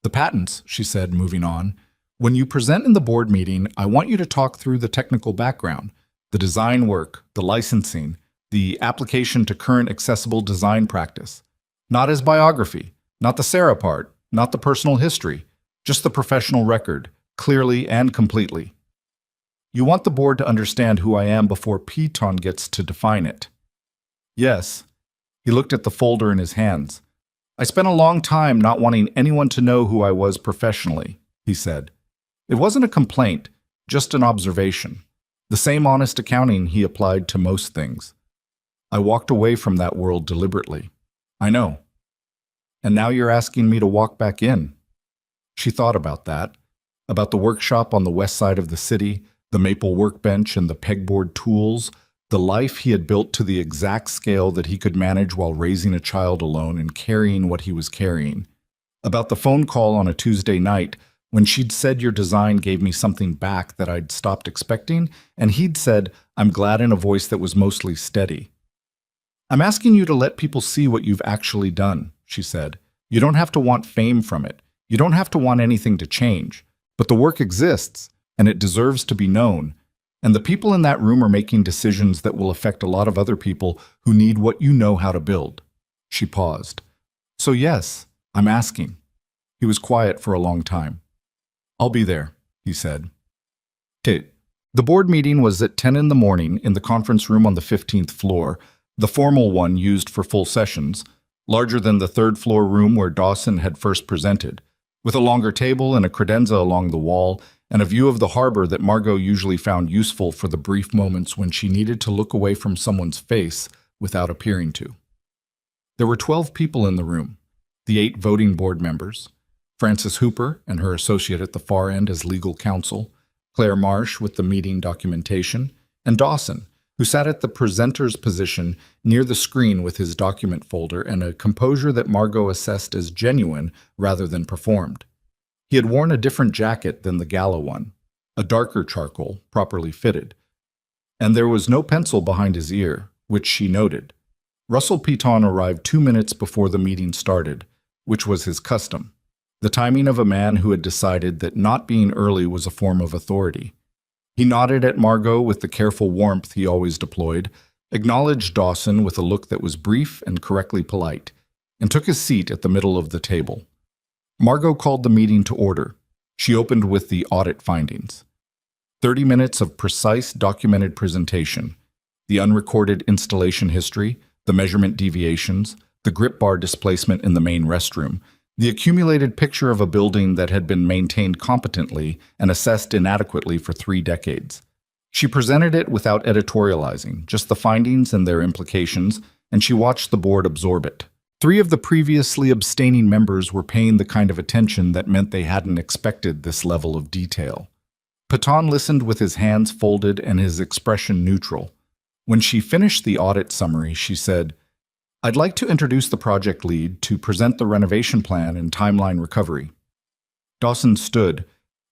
"The patents," she said, moving on. "When you present in the board meeting, I want you to talk through the technical background, the design work, the licensing, the application to current accessible design practice. Not as biography, not the Sarah part, not the personal history, just the professional record, clearly and completely. You want the board to understand who I am before Piton gets to define it." "Yes." He looked at the folder in his hands. "I spent a long time not wanting anyone to know who I was professionally," he said. It wasn't a complaint, just an observation. The same honest accounting he applied to most things. "I walked away from that world deliberately." "I know. And now you're asking me to walk back in." She thought about that, about the workshop on the west side of the city, the maple workbench and the pegboard tools, the life he had built to the exact scale that he could manage while raising a child alone and carrying what he was carrying. About the phone call on a Tuesday night when she'd said, "Your design gave me something back that I'd stopped expecting," and he'd said, "I'm glad," in a voice that was mostly steady. "I'm asking you to let people see what you've actually done," she said. "You don't have to want fame from it. You don't have to want anything to change. But the work exists, and it deserves to be known. And the people in that room are making decisions that will affect a lot of other people who need what you know how to build." She paused. "So yes, I'm asking." He was quiet for a long time. "I'll be there," he said. The board meeting was at 10 in the morning in the conference room on the 15th floor, the formal one used for full sessions, larger than the third-floor room where Dawson had first presented, with a longer table and a credenza along the wall, and a view of the harbor that Margot usually found useful for the brief moments when she needed to look away from someone's face without appearing to. There were 12 people in the room, the 8 voting board members, Frances Hooper and her associate at the far end as legal counsel, Claire Marsh with the meeting documentation, and Dawson, who sat at the presenter's position near the screen with his document folder and a composure that Margot assessed as genuine rather than performed. He had worn a different jacket than the Gala one, a darker charcoal, properly fitted. And there was no pencil behind his ear, which she noted. Russell Piton arrived 2 minutes before the meeting started, which was his custom, the timing of a man who had decided that not being early was a form of authority. He nodded at Margot with the careful warmth he always deployed, acknowledged Dawson with a look that was brief and correctly polite, and took his seat at the middle of the table. Margot called the meeting to order. She opened with the audit findings. 30 minutes of precise documented presentation, the unrecorded installation history, the measurement deviations, the grip bar displacement in the main restroom, the accumulated picture of a building that had been maintained competently and assessed inadequately for 3 decades. She presented it without editorializing, just the findings and their implications, and she watched the board absorb it. 3 of the previously abstaining members were paying the kind of attention that meant they hadn't expected this level of detail. Piton listened with his hands folded and his expression neutral. When she finished the audit summary, she said, "I'd like to introduce the project lead to present the renovation plan and timeline recovery." Dawson stood.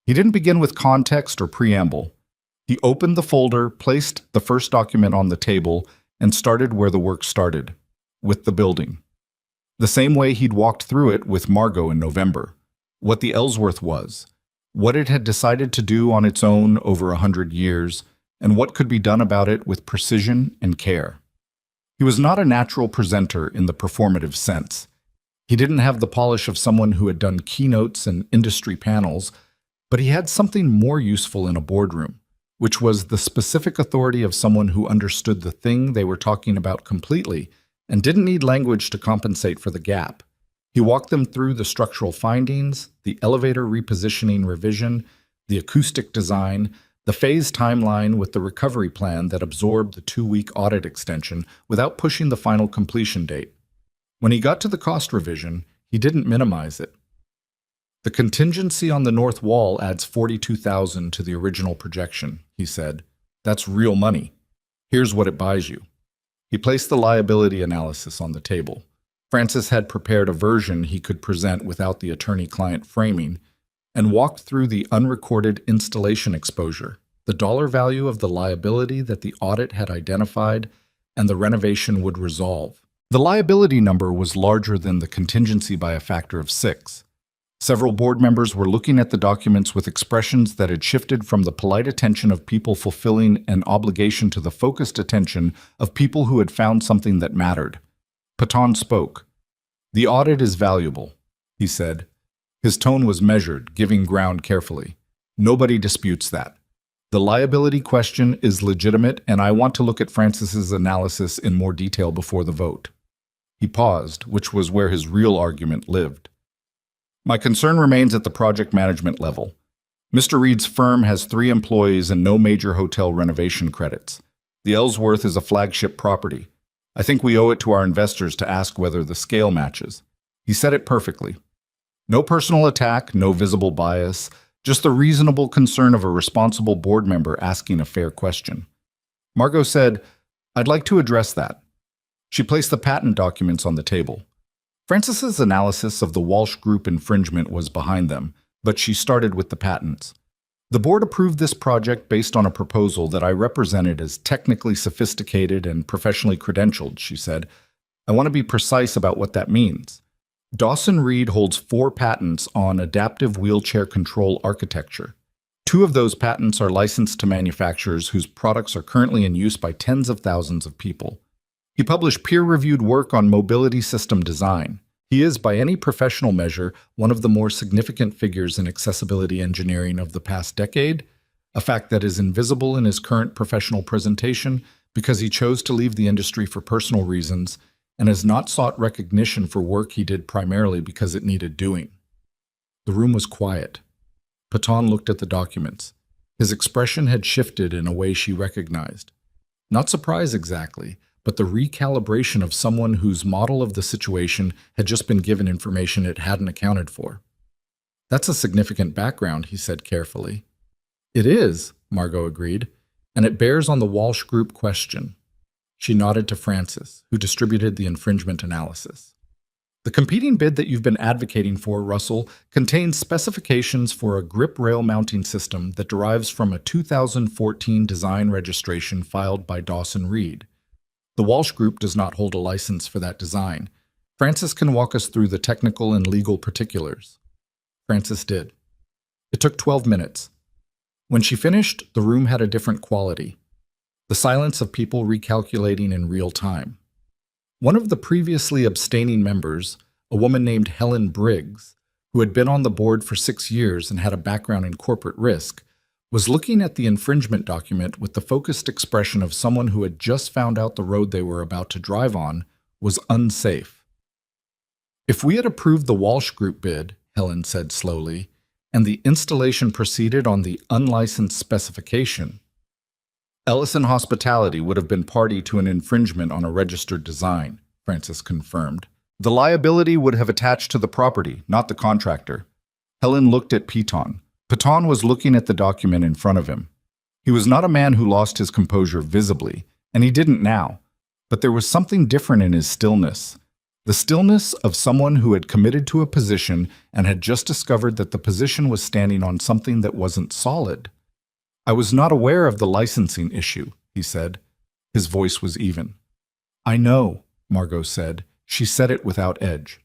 He didn't begin with context or preamble. He opened the folder, placed the first document on the table, and started where the work started, with the building. The same way he'd walked through it with Margot in November. What the Ellsworth was, what it had decided to do on its own over 100 years, and what could be done about it with precision and care. He was not a natural presenter in the performative sense. He didn't have the polish of someone who had done keynotes and industry panels, but he had something more useful in a boardroom, which was the specific authority of someone who understood the thing they were talking about completely and didn't need language to compensate for the gap. He walked them through the structural findings, the elevator repositioning revision, the acoustic design, the phase timeline with the recovery plan that absorbed the 2-week audit extension without pushing the final completion date. When he got to the cost revision, he didn't minimize it. The contingency on the north wall adds $42,000 to the original projection, he said. That's real money. Here's what it buys you. He placed the liability analysis on the table. Francis had prepared a version he could present without the attorney-client framing, and walked through the unrecorded installation exposure, the dollar value of the liability that the audit had identified and the renovation would resolve. The liability number was larger than the contingency by a factor of 6. Several board members were looking at the documents with expressions that had shifted from the polite attention of people fulfilling an obligation to the focused attention of people who had found something that mattered. Patton spoke. "The audit is valuable," he said. His tone was measured, giving ground carefully. "Nobody disputes that. The liability question is legitimate, and I want to look at Francis's analysis in more detail before the vote." He paused, which was where his real argument lived. "My concern remains at the project management level. Mr. Reed's firm has 3 employees and no major hotel renovation credits. The Ellsworth is a flagship property. I think we owe it to our investors to ask whether the scale matches." He said it perfectly. No personal attack, no visible bias, just the reasonable concern of a responsible board member asking a fair question. Margot said, "I'd like to address that." She placed the patent documents on the table. Francis's analysis of the Walsh Group infringement was behind them, but she started with the patents. "The board approved this project based on a proposal that I represented as technically sophisticated and professionally credentialed," she said. "I want to be precise about what that means. Dawson Reed holds 4 patents on adaptive wheelchair control architecture. 2 of those patents are licensed to manufacturers whose products are currently in use by tens of thousands of people. He published peer-reviewed work on mobility system design. He is, by any professional measure, one of the more significant figures in accessibility engineering of the past decade, a fact that is invisible in his current professional presentation because he chose to leave the industry for personal reasons and has not sought recognition for work he did primarily because it needed doing." The room was quiet. Patton looked at the documents. His expression had shifted in a way she recognized. Not surprise exactly, but the recalibration of someone whose model of the situation had just been given information it hadn't accounted for. "That's a significant background," he said carefully. "It is," Margot agreed, "and it bears on the Walsh Group question." She nodded to Francis, who distributed the infringement analysis. "The competing bid that you've been advocating for, Russell, contains specifications for a grip rail mounting system that derives from a 2014 design registration filed by Dawson Reed. The Walsh Group does not hold a license for that design. Francis can walk us through the technical and legal particulars." Francis did. It took 12 minutes. When she finished, the room had a different quality. The silence of people recalculating in real time. One of the previously abstaining members, a woman named Helen Briggs, who had been on the board for 6 years and had a background in corporate risk, was looking at the infringement document with the focused expression of someone who had just found out the road they were about to drive on was unsafe. "If we had approved the Walsh Group bid," Helen said slowly, "and the installation proceeded on the unlicensed specification, Ellison Hospitality would have been party to an infringement on a registered design," Francis confirmed. "The liability would have attached to the property, not the contractor." Helen looked at Patton. Patton was looking at the document in front of him. He was not a man who lost his composure visibly, and he didn't now, but there was something different in his stillness. The stillness of someone who had committed to a position and had just discovered that the position was standing on something that wasn't solid. "I was not aware of the licensing issue," he said. His voice was even. "I know," Margot said. She said it without edge.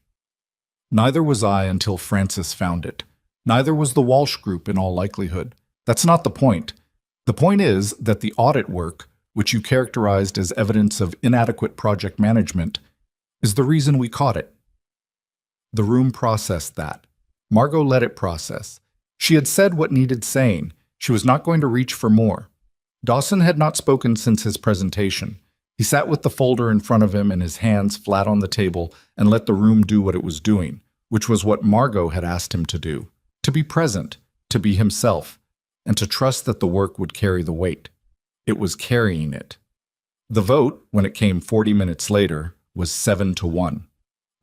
"Neither was I until Francis found it. Neither was the Walsh Group in all likelihood. That's not the point. The point is that the audit work, which you characterized as evidence of inadequate project management, is the reason we caught it." The room processed that. Margot let it process. She had said what needed saying. She was not going to reach for more. Dawson had not spoken since his presentation. He sat with the folder in front of him and his hands flat on the table and let the room do what it was doing, which was what Margot had asked him to do, to be present, to be himself, and to trust that the work would carry the weight. It was carrying it. The vote, when it came 40 minutes later, was 7-1.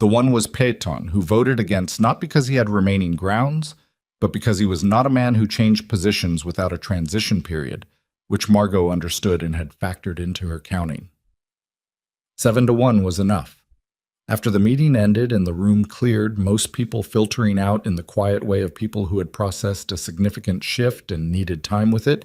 The one was Peyton, who voted against not because he had remaining grounds, but because he was not a man who changed positions without a transition period, which Margot understood and had factored into her counting. 7-1 was enough. After the meeting ended and the room cleared, most people filtering out in the quiet way of people who had processed a significant shift and needed time with it,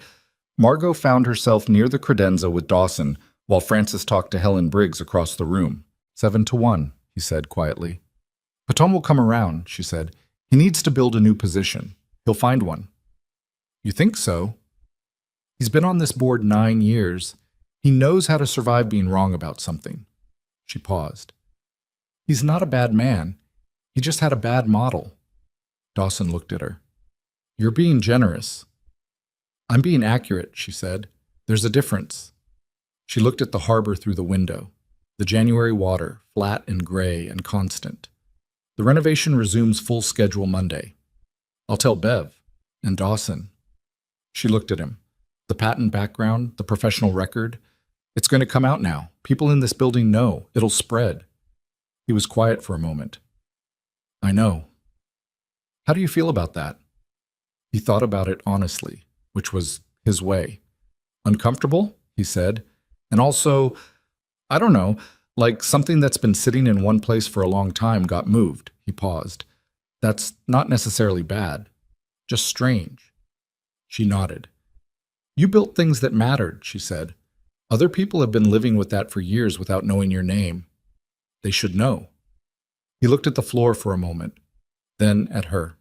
Margot found herself near the credenza with Dawson while Francis talked to Helen Briggs across the room. 7-1, he said quietly. Paton will come around, she said. He needs to build a new position. He'll find one. You think so? He's been on this board 9 years. He knows how to survive being wrong about something. She paused. He's not a bad man. He just had a bad model. Dawson looked at her. You're being generous. I'm being accurate, she said. There's a difference. She looked at the harbor through the window. The January water, flat and gray and constant. The renovation resumes full schedule Monday. I'll tell Bev. And Dawson. She looked at him. The patent background, the professional record. It's going to come out now. People in this building know. It'll spread. He was quiet for a moment. I know. How do you feel about that? He thought about it honestly, which was his way. Uncomfortable, he said, and also, I don't know, like something that's been sitting in one place for a long time got moved. He paused. That's not necessarily bad, just strange. She nodded. You built things that mattered, she said. Other people have been living with that for years without knowing your name. They should know. He looked at the floor for a moment, then at her.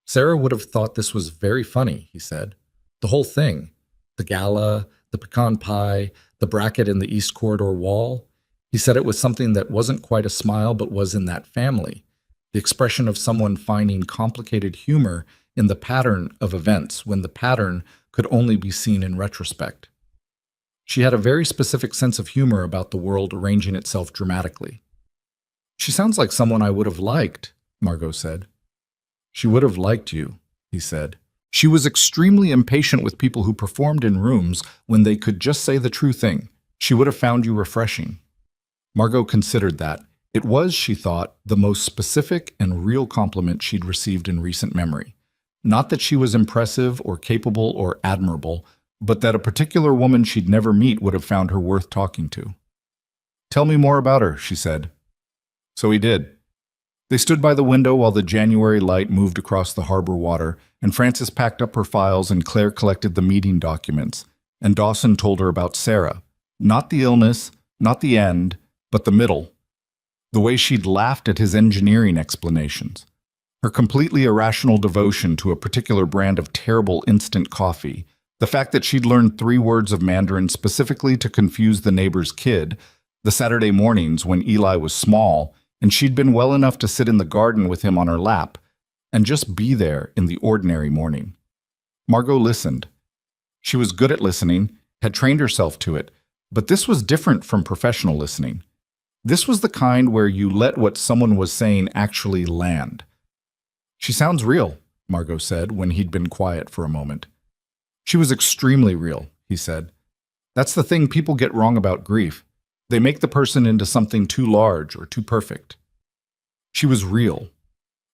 Sarah would have thought this was very funny, he said. The whole thing. The gala, the pecan pie, the bracket in the East Corridor wall. He said it was something that wasn't quite a smile but was in that family. The expression of someone finding complicated humor in the pattern of events when the pattern could only be seen in retrospect. She had a very specific sense of humor about the world arranging itself dramatically. She sounds like someone I would have liked, Margot said. She would have liked you, he said. She was extremely impatient with people who performed in rooms when they could just say the true thing. She would have found you refreshing. Margot considered that. It was, she thought, the most specific and real compliment she'd received in recent memory. Not that she was impressive or capable or admirable, but that a particular woman she'd never meet would have found her worth talking to. Tell me more about her, she said. So he did. They stood by the window while the January light moved across the harbor water, and Frances packed up her files and Claire collected the meeting documents, and Dawson told her about Sarah. Not the illness, not the end, but the middle. The way she'd laughed at his engineering explanations. Her completely irrational devotion to a particular brand of terrible instant coffee. The fact that she'd learned 3 words of Mandarin specifically to confuse the neighbor's kid, the Saturday mornings when Eli was small, and she'd been well enough to sit in the garden with him on her lap, and just be there in the ordinary morning. Margot listened. She was good at listening, had trained herself to it, but this was different from professional listening. This was the kind where you let what someone was saying actually land. She sounds real, Margot said when he'd been quiet for a moment. She was extremely real, he said. That's the thing people get wrong about grief. They make the person into something too large or too perfect. She was real.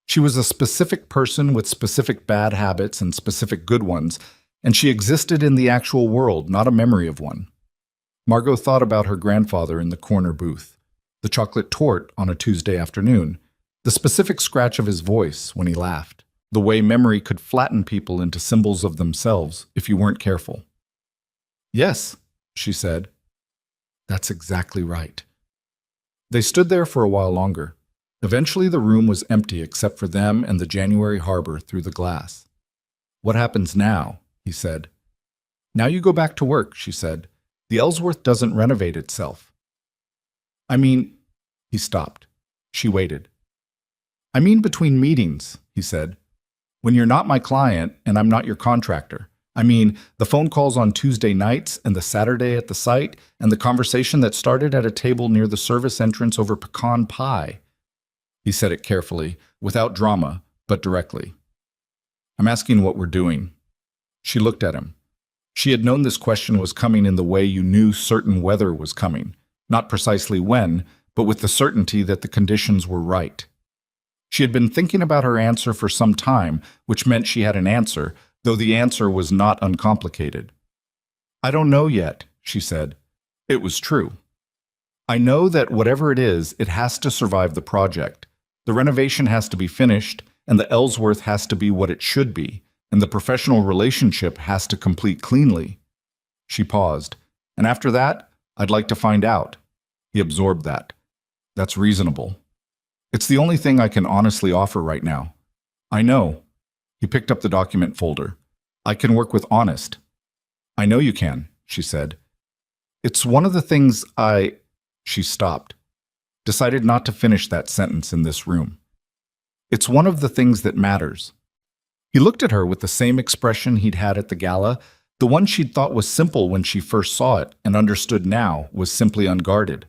She was a specific person with specific bad habits and specific good ones, and she existed in the actual world, not a memory of one. Margot thought about her grandfather in the corner booth, the chocolate torte on a Tuesday afternoon, the specific scratch of his voice when he laughed, the way memory could flatten people into symbols of themselves if you weren't careful. Yes, she said. That's exactly right. They stood there for a while longer. Eventually the room was empty except for them and the January harbor through the glass. What happens now? He said. Now you go back to work, she said. The Ellsworth doesn't renovate itself. I mean, he stopped. She waited. I mean between meetings, he said. When you're not my client and I'm not your contractor. I mean, the phone calls on Tuesday nights and the Saturday at the site and the conversation that started at a table near the service entrance over pecan pie. He said it carefully, without drama, but directly. I'm asking what we're doing. She looked at him. She had known this question was coming in the way you knew certain weather was coming, not precisely when, but with the certainty that the conditions were right. She had been thinking about her answer for some time, which meant she had an answer, though the answer was not uncomplicated. I don't know yet, she said. It was true. I know that whatever it is, it has to survive the project. The renovation has to be finished, and the Ellsworth has to be what it should be, and the professional relationship has to complete cleanly. She paused. And after that, I'd like to find out. He absorbed that. That's reasonable. It's the only thing I can honestly offer right now. I know. He picked up the document folder. I can work with honest. I know you can, she said. It's one of the things She stopped. Decided not to finish that sentence in this room. It's one of the things that matters. He looked at her with the same expression he'd had at the gala, the one she'd thought was simple when she first saw it and understood now was simply unguarded.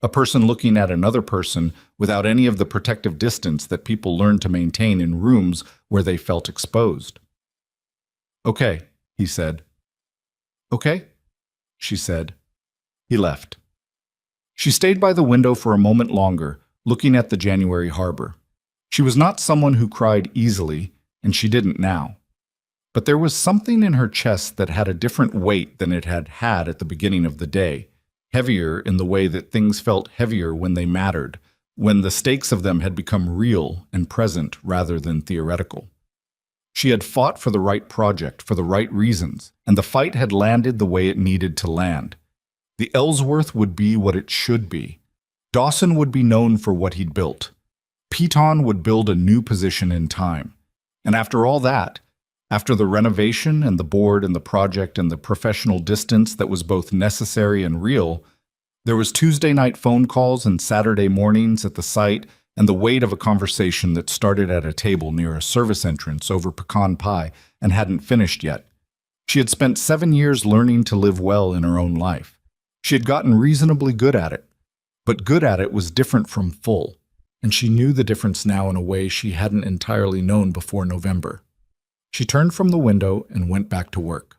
A person looking at another person without any of the protective distance that people learn to maintain in rooms where they felt exposed. Okay, he said. Okay, she said. He left. She stayed by the window for a moment longer, looking at the January harbor. She was not someone who cried easily, and she didn't now. But there was something in her chest that had a different weight than it had had at the beginning of the day, heavier in the way that things felt heavier when they mattered, when the stakes of them had become real and present rather than theoretical. She had fought for the right project for the right reasons, and the fight had landed the way it needed to land. The Ellsworth would be what it should be. Dawson would be known for what he'd built. Piton would build a new position in time. And after all that, after the renovation and the board and the project and the professional distance that was both necessary and real, there was Tuesday night phone calls and Saturday mornings at the site and the weight of a conversation that started at a table near a service entrance over pecan pie and hadn't finished yet. She had spent 7 years learning to live well in her own life. She had gotten reasonably good at it, but good at it was different from full, and she knew the difference now in a way she hadn't entirely known before November. She turned from the window and went back to work.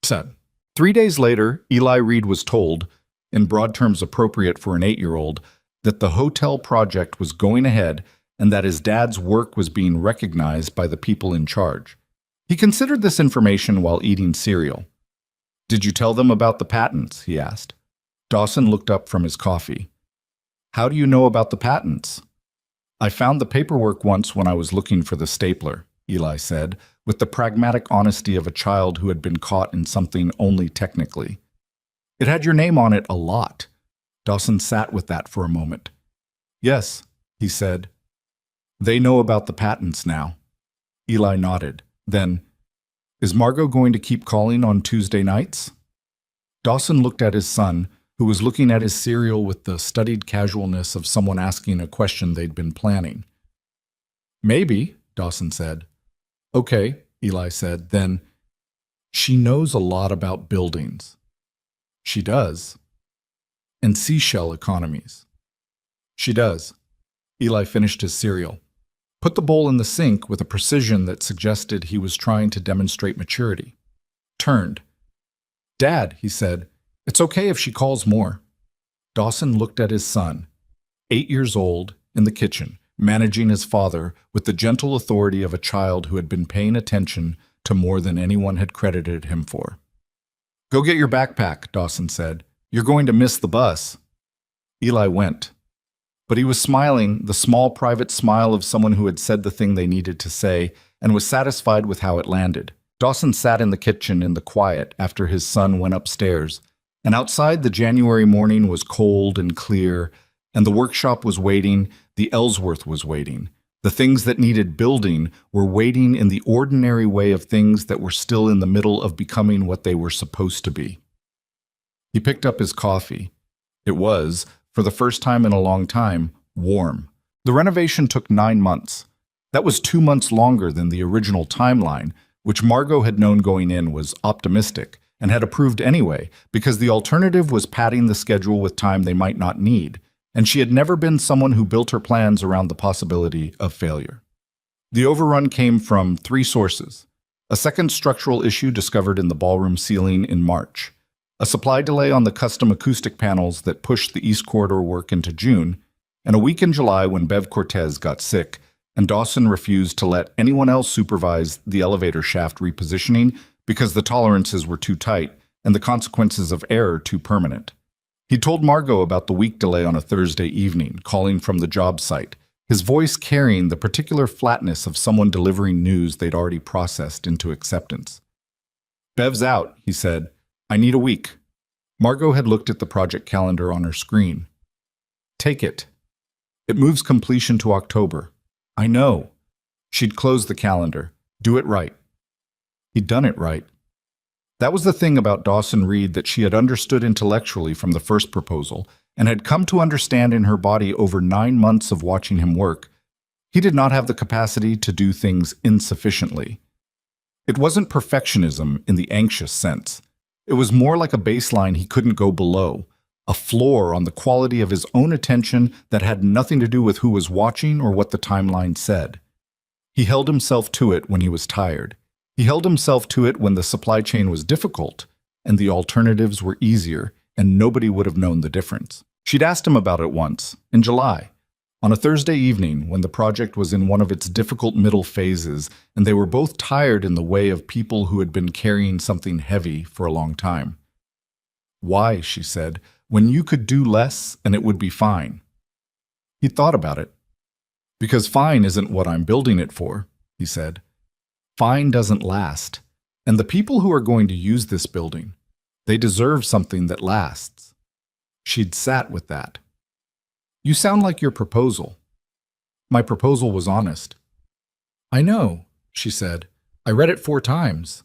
3 days later, Eli Reed was told, in broad terms appropriate for an 8-year-old, that the hotel project was going ahead and that his dad's work was being recognized by the people in charge. He considered this information while eating cereal. Did you tell them about the patents? He asked. Dawson looked up from his coffee. How do you know about the patents? I found the paperwork once when I was looking for the stapler, Eli said, with the pragmatic honesty of a child who had been caught in something only technically. It had your name on it a lot. Dawson sat with that for a moment. Yes, he said. They know about the patents now. Eli nodded. Then, is Margot going to keep calling on Tuesday nights? Dawson looked at his son, who was looking at his cereal with the studied casualness of someone asking a question they'd been planning. Maybe, Dawson said. Okay, Eli said. Then, she knows a lot about buildings. She does. And seashell economies. She does. Eli finished his cereal. Put the bowl in the sink with a precision that suggested he was trying to demonstrate maturity. Turned. Dad, he said, it's okay if she calls more. Dawson looked at his son, 8 years old, in the kitchen, managing his father with the gentle authority of a child who had been paying attention to more than anyone had credited him for. Go get your backpack, Dawson said. You're going to miss the bus. Eli went. But he was smiling, the small private smile of someone who had said the thing they needed to say, and was satisfied with how it landed. Dawson sat in the kitchen in the quiet after his son went upstairs, and outside the January morning was cold and clear, and the workshop was waiting, the Ellsworth was waiting. The things that needed building were waiting in the ordinary way of things that were still in the middle of becoming what they were supposed to be. He picked up his coffee. It was, for the first time in a long time, warm. The renovation took 9 months. That was 2 months longer than the original timeline, which Margot had known going in was optimistic and had approved anyway because the alternative was padding the schedule with time they might not need, and she had never been someone who built her plans around the possibility of failure. The overrun came from three sources: a second structural issue discovered in the ballroom ceiling in March, a supply delay on the custom acoustic panels that pushed the East Corridor work into June, and a week in July when Bev Cortez got sick and Dawson refused to let anyone else supervise the elevator shaft repositioning because the tolerances were too tight and the consequences of error too permanent. He told Margot about the week delay on a Thursday evening, calling from the job site, his voice carrying the particular flatness of someone delivering news they'd already processed into acceptance. "Bev's out," he said. "I need a week." Margot had looked at the project calendar on her screen. "Take it. It moves completion to October." "I know." She'd closed the calendar. "Do it right." He'd done it right. That was the thing about Dawson Reed that she had understood intellectually from the first proposal and had come to understand in her body over 9 months of watching him work. He did not have the capacity to do things insufficiently. It wasn't perfectionism in the anxious sense. It was more like a baseline he couldn't go below, a floor on the quality of his own attention that had nothing to do with who was watching or what the timeline said. He held himself to it when he was tired. He held himself to it when the supply chain was difficult and the alternatives were easier and nobody would have known the difference. She'd asked him about it once, in July, on a Thursday evening when the project was in one of its difficult middle phases and they were both tired in the way of people who had been carrying something heavy for a long time. "Why," she said, "when you could do less and it would be fine?" He thought about it. "Because fine isn't what I'm building it for," he said. "Fine doesn't last, and the people who are going to use this building, they deserve something that lasts." She'd sat with that. "You sound like your proposal." "My proposal was honest." "I know," she said. "I read it 4 times.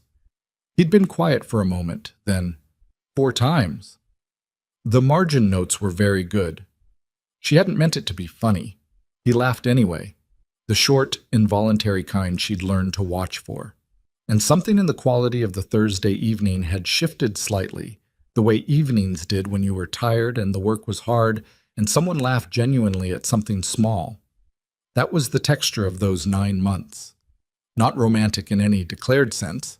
He'd been quiet for a moment, then, 4 times. The margin notes were very good. She hadn't meant it to be funny. He laughed anyway, the short, involuntary kind she'd learned to watch for. And something in the quality of the Thursday evening had shifted slightly, the way evenings did when you were tired and the work was hard and someone laughed genuinely at something small. That was the texture of those 9 months. Not romantic in any declared sense.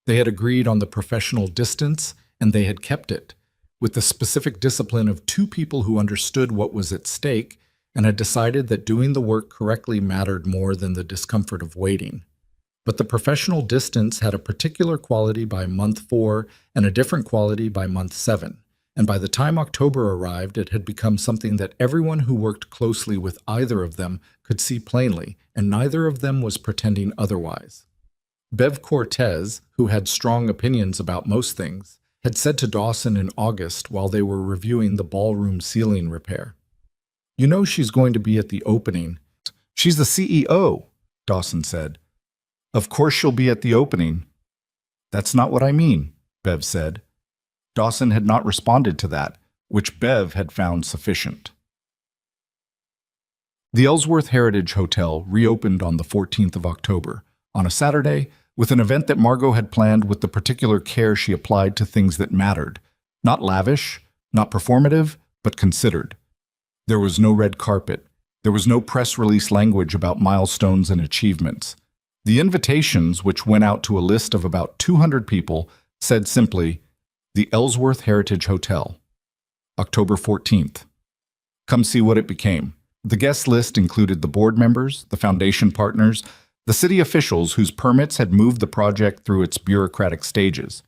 They had agreed on the professional distance, and they had kept it, with the specific discipline of 2 people who understood what was at stake and had decided that doing the work correctly mattered more than the discomfort of waiting. But the professional distance had a particular quality by month 4 and a different quality by month 7. And by the time October arrived, it had become something that everyone who worked closely with either of them could see plainly, and neither of them was pretending otherwise. Bev Cortez, who had strong opinions about most things, had said to Dawson in August while they were reviewing the ballroom ceiling repair, "You know she's going to be at the opening." "She's the CEO," Dawson said. "Of course she'll be at the opening." "That's not what I mean," Bev said. Dawson had not responded to that, which Bev had found sufficient. The Ellsworth Heritage Hotel reopened on the 14th of October, on a Saturday, with an event that Margot had planned with the particular care she applied to things that mattered. Not lavish, not performative, but considered. There was no red carpet. There was no press release language about milestones and achievements. The invitations, which went out to a list of about 200 people, said simply, "The Ellsworth Heritage Hotel, October 14th. Come see what it became." The guest list included the board members, the foundation partners, the city officials whose permits had moved the project through its bureaucratic stages.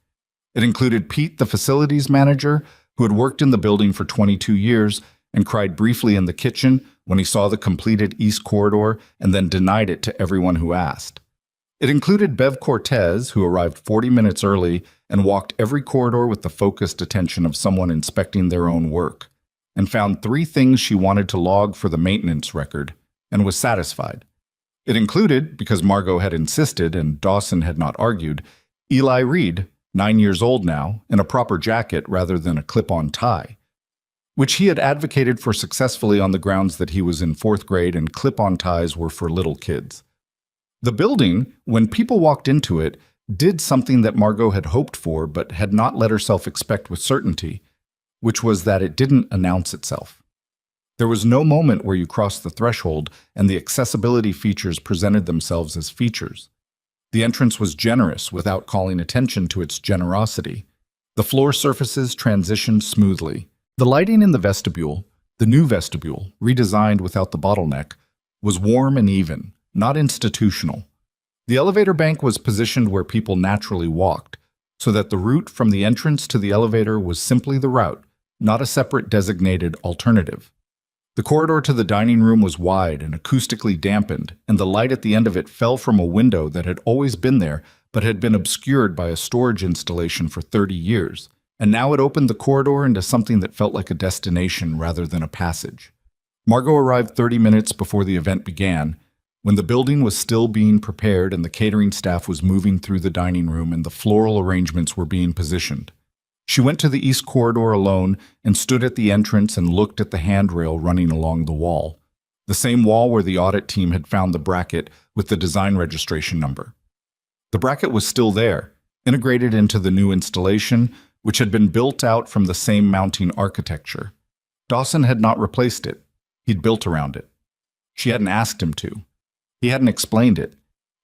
It included Pete, the facilities manager, who had worked in the building for 22 years and cried briefly in the kitchen when he saw the completed East Corridor and then denied it to everyone who asked. It included Bev Cortez, who arrived 40 minutes early and walked every corridor with the focused attention of someone inspecting their own work, and found 3 things she wanted to log for the maintenance record, and was satisfied. It included, because Margot had insisted and Dawson had not argued, Eli Reed, 9 years old now, in a proper jacket rather than a clip-on tie, which he had advocated for successfully on the grounds that he was in 4th grade and clip-on ties were for little kids. The building, when people walked into it, did something that Margot had hoped for but had not let herself expect with certainty, which was that it didn't announce itself. There was no moment where you crossed the threshold and the accessibility features presented themselves as features. The entrance was generous without calling attention to its generosity. The floor surfaces transitioned smoothly. The lighting in the vestibule, the new vestibule, redesigned without the bottleneck, was warm and even, not institutional. The elevator bank was positioned where people naturally walked, so that the route from the entrance to the elevator was simply the route, not a separate designated alternative. The corridor to the dining room was wide and acoustically dampened, and the light at the end of it fell from a window that had always been there but had been obscured by a storage installation for 30 years, and now it opened the corridor into something that felt like a destination rather than a passage. Margot arrived 30 minutes before the event began, when the building was still being prepared and the catering staff was moving through the dining room and the floral arrangements were being positioned. She went to the east corridor alone and stood at the entrance and looked at the handrail running along the wall, the same wall where the audit team had found the bracket with the design registration number. The bracket was still there, integrated into the new installation, which had been built out from the same mounting architecture. Dawson had not replaced it. He'd built around it. She hadn't asked him to. He hadn't explained it.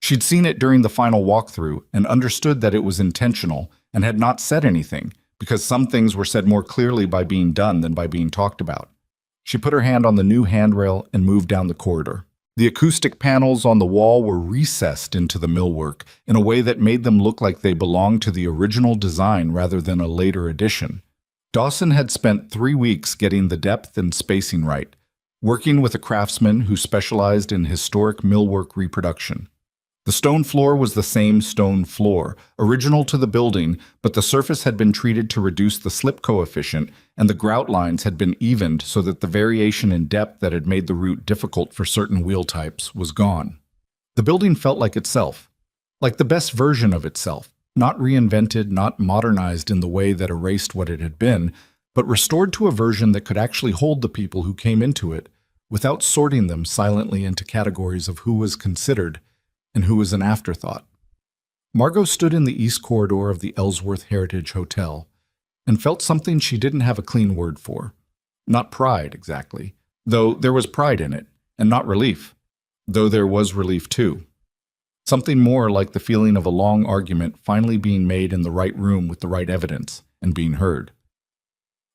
She'd seen it during the final walkthrough and understood that it was intentional and had not said anything, because some things were said more clearly by being done than by being talked about. She put her hand on the new handrail and moved down the corridor. The acoustic panels on the wall were recessed into the millwork in a way that made them look like they belonged to the original design rather than a later addition. Dawson had spent 3 weeks getting the depth and spacing right, working with a craftsman who specialized in historic millwork reproduction. The stone floor was the same stone floor, original to the building, but the surface had been treated to reduce the slip coefficient, and the grout lines had been evened so that the variation in depth that had made the route difficult for certain wheel types was gone. The building felt like itself, like the best version of itself, not reinvented, not modernized in the way that erased what it had been, but restored to a version that could actually hold the people who came into it, without sorting them silently into categories of who was considered and who was an afterthought. Margot stood in the east corridor of the Ellsworth Heritage Hotel and felt something she didn't have a clean word for. Not pride, exactly, though there was pride in it, and not relief, though there was relief too. Something more like the feeling of a long argument finally being made in the right room with the right evidence and being heard.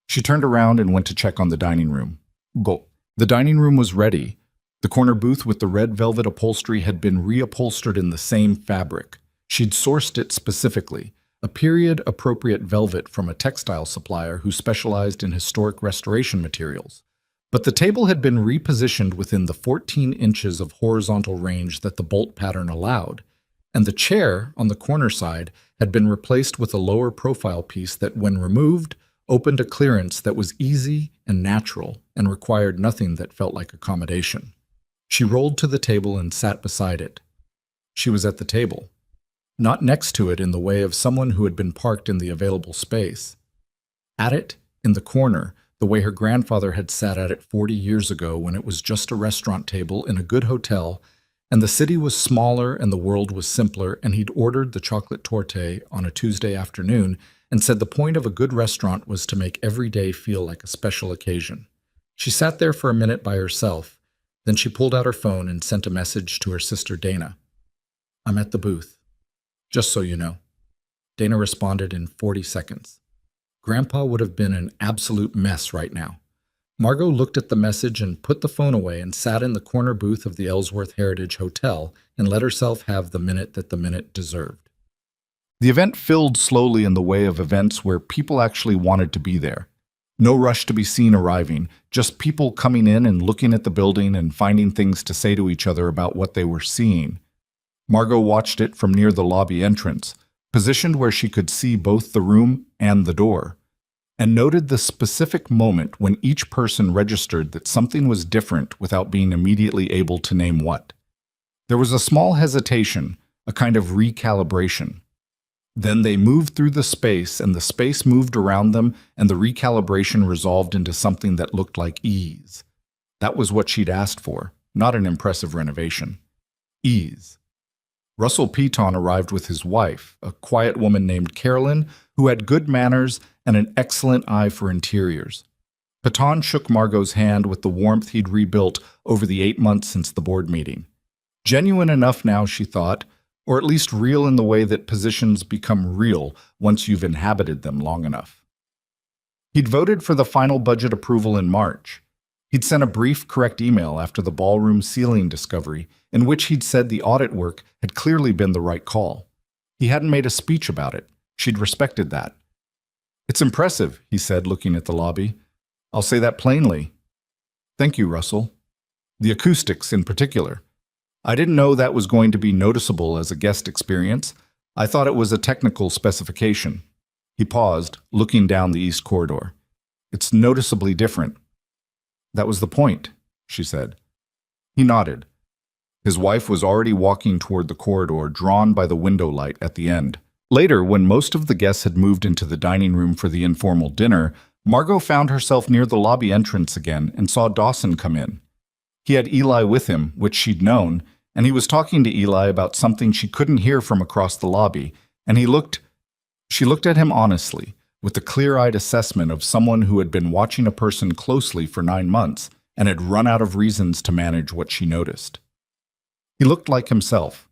She turned around and went to check on the dining room. Go. The dining room was ready. The corner booth with the red velvet upholstery had been reupholstered in the same fabric. She'd sourced it specifically, a period-appropriate velvet from a textile supplier who specialized in historic restoration materials. But the table had been repositioned within the 14 inches of horizontal range that the bolt pattern allowed, and the chair on the corner side had been replaced with a lower profile piece that, when removed, opened a clearance that was easy and natural and required nothing that felt like accommodation. She rolled to the table and sat beside it. She was at the table, not next to it in the way of someone who had been parked in the available space. At it, in the corner, the way her grandfather had sat at it 40 years ago when it was just a restaurant table in a good hotel, and the city was smaller and the world was simpler, and he'd ordered the chocolate torte on a Tuesday afternoon and said the point of a good restaurant was to make every day feel like a special occasion. She sat there for a minute by herself. Then she pulled out her phone and sent a message to her sister Dana. "I'm at the booth. Just so you know." Dana responded in 40 seconds. Grandpa would have been an absolute mess right now. Margot looked at the message and put the phone away and sat in the corner booth of the Ellsworth Heritage Hotel and let herself have the minute that the minute deserved. The event filled slowly in the way of events where people actually wanted to be there. No rush to be seen arriving, just people coming in and looking at the building and finding things to say to each other about what they were seeing. Margot watched it from near the lobby entrance, positioned where she could see both the room and the door, and noted the specific moment when each person registered that something was different without being immediately able to name what. There was a small hesitation, a kind of recalibration. Then they moved through the space, and the space moved around them, and the recalibration resolved into something that looked like ease. That was what she'd asked for, not an impressive renovation. Ease. Russell Peton arrived with his wife, a quiet woman named Carolyn, who had good manners and an excellent eye for interiors. Peton shook Margot's hand with the warmth he'd rebuilt over the 8 months since the board meeting. Genuine enough now, she thought, or at least real in the way that positions become real once you've inhabited them long enough. He'd voted for the final budget approval in March. He'd sent a brief, correct email after the ballroom ceiling discovery, in which he'd said the audit work had clearly been the right call. He hadn't made a speech about it. She'd respected that. "It's impressive," he said, looking at the lobby. "I'll say that plainly." "Thank you, Russell. The acoustics in particular. I didn't know that was going to be noticeable as a guest experience. I thought it was a technical specification." He paused, looking down the east corridor. "It's noticeably different." "That was the point," she said. He nodded. His wife was already walking toward the corridor, drawn by the window light at the end. Later, when most of the guests had moved into the dining room for the informal dinner, Margot found herself near the lobby entrance again and saw Dawson come in. He had Eli with him, which she'd known, and he was talking to Eli about something she couldn't hear from across the lobby, and she looked at him honestly, with the clear-eyed assessment of someone who had been watching a person closely for 9 months and had run out of reasons to manage what she noticed. He looked like himself.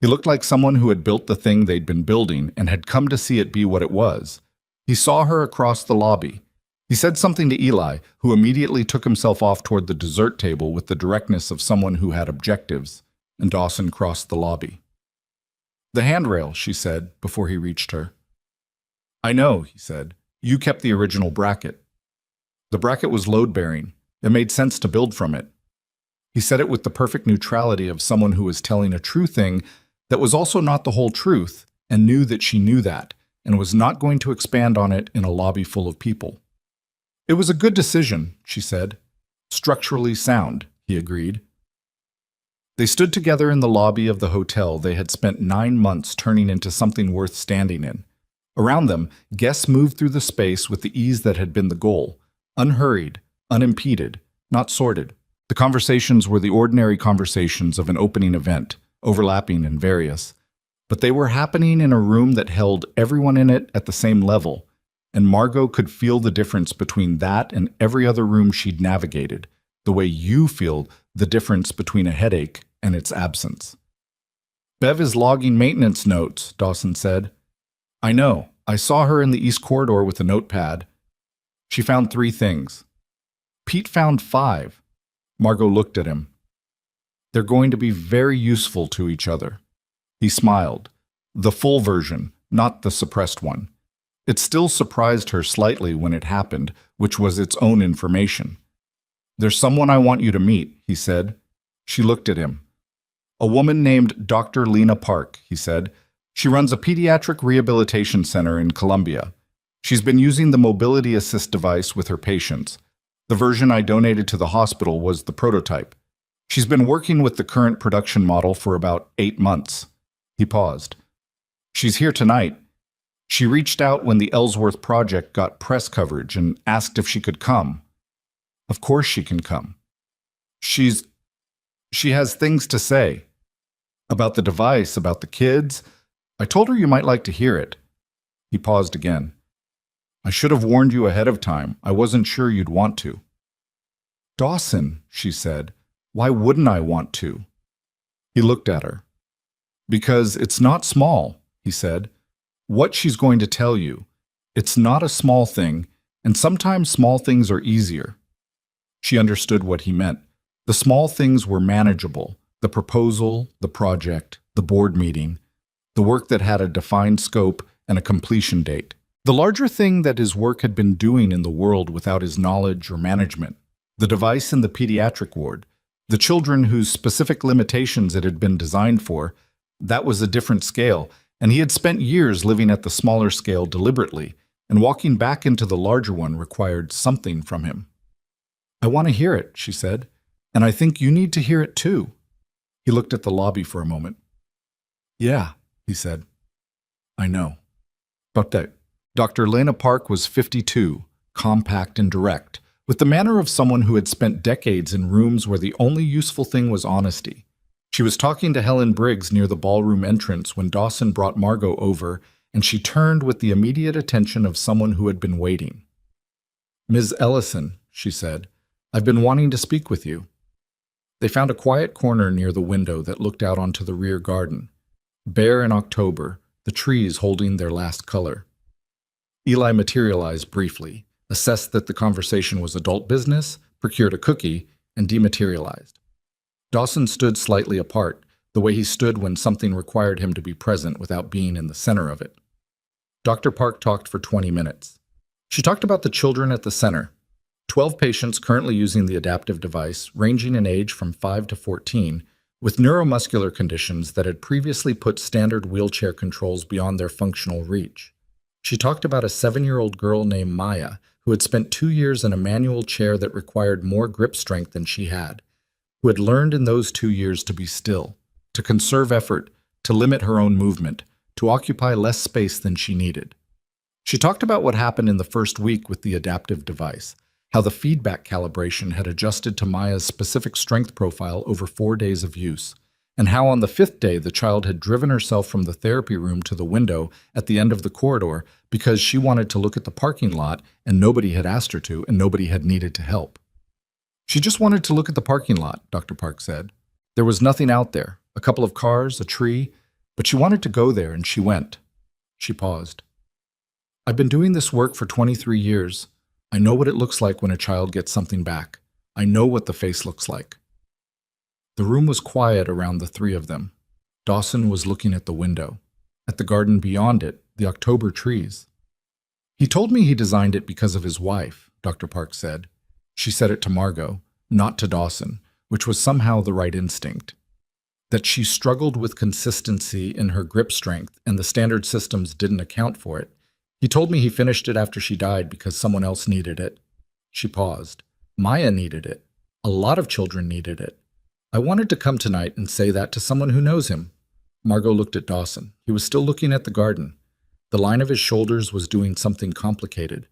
He looked like someone who had built the thing they'd been building and had come to see it be what it was. He saw her across the lobby. He said something to Eli, who immediately took himself off toward the dessert table with the directness of someone who had objectives, and Dawson crossed the lobby. "The handrail," she said, before he reached her. "I know," he said. "You kept the original bracket." The bracket was load-bearing. It made sense to build from it. He said it with the perfect neutrality of someone who was telling a true thing that was also not the whole truth, and knew that she knew that, and was not going to expand on it in a lobby full of people. "It was a good decision," she said. "Structurally sound," he agreed. They stood together in the lobby of the hotel they had spent 9 months turning into something worth standing in. Around them, guests moved through the space with the ease that had been the goal, unhurried, unimpeded, not sorted. The conversations were the ordinary conversations of an opening event, overlapping and various, but they were happening in a room that held everyone in it at the same level, and Margot could feel the difference between that and every other room she'd navigated, the way you feel the difference between a headache and its absence. "Bev is logging maintenance notes," Dawson said. "I know. I saw her in the east corridor with a notepad. She found 3 things. Pete found 5. Margot looked at him. "They're going to be very useful to each other." He smiled. The full version, not the suppressed one. It still surprised her slightly when it happened, which was its own information. "There's someone I want you to meet," he said. She looked at him. "A woman named Dr. Lena Park," he said. "She runs a pediatric rehabilitation center in Columbia. She's been using the mobility assist device with her patients. The version I donated to the hospital was the prototype. She's been working with the current production model for about 8 months. He paused. "She's here tonight. She reached out when the Ellsworth project got press coverage and asked if she could come." "Of course she can come. She has things to say. About the device, about the kids. I told her you might like to hear it." He paused again. "I should have warned you ahead of time. I wasn't sure you'd want to." "Dawson," she said, "why wouldn't I want to?" He looked at her. "Because it's not small," he said. "What she's going to tell you. It's not a small thing, and sometimes small things are easier." She understood what he meant. The small things were manageable. The proposal, the project, the board meeting, the work that had a defined scope and a completion date. The larger thing that his work had been doing in the world without his knowledge or management, the device in the pediatric ward, the children whose specific limitations it had been designed for, that was a different scale, and he had spent years living at the smaller scale deliberately, and walking back into the larger one required something from him. "I want to hear it," she said, "and I think you need to hear it too." He looked at the lobby for a moment. "Yeah," he said. "I know." But that Dr. Lena Park was 52, compact and direct, with the manner of someone who had spent decades in rooms where the only useful thing was honesty. She was talking to Helen Briggs near the ballroom entrance when Dawson brought Margot over, and she turned with the immediate attention of someone who had been waiting. "Ms. Ellison," she said, "I've been wanting to speak with you." They found a quiet corner near the window that looked out onto the rear garden. Bare in October, the trees holding their last color. Eli materialized briefly, assessed that the conversation was adult business, procured a cookie, and dematerialized. Dawson stood slightly apart, the way he stood when something required him to be present without being in the center of it. Dr. Park talked for 20 minutes. She talked about the children at the center. 12 patients currently using the adaptive device, ranging in age from 5 to 14, with neuromuscular conditions that had previously put standard wheelchair controls beyond their functional reach. She talked about a 7-year-old girl named Maya who had spent 2 years in a manual chair that required more grip strength than she had, who had learned in those 2 years to be still, to conserve effort, to limit her own movement, to occupy less space than she needed. She talked about what happened in the first week with the adaptive device, how the feedback calibration had adjusted to Maya's specific strength profile over 4 days of use, and how on the 5th day the child had driven herself from the therapy room to the window at the end of the corridor because she wanted to look at the parking lot and nobody had asked her to and nobody had needed to help. She just wanted to look at the parking lot, Dr. Park said. There was nothing out there, a couple of cars, a tree, but she wanted to go there and she went. She paused. "I've been doing this work for 23 years. I know what it looks like when a child gets something back. I know what the face looks like." The room was quiet around the three of them. Dawson was looking at the window, at the garden beyond it, the October trees. "He told me he designed it because of his wife," Dr. Park said. She said it to Margot, not to Dawson, which was somehow the right instinct. That she struggled with consistency in her grip strength and the standard systems didn't account for it. "He told me he finished it after she died because someone else needed it." She paused. "Maya needed it. A lot of children needed it. I wanted to come tonight and say that to someone who knows him." Margot looked at Dawson. He was still looking at the garden. The line of his shoulders was doing something complicated,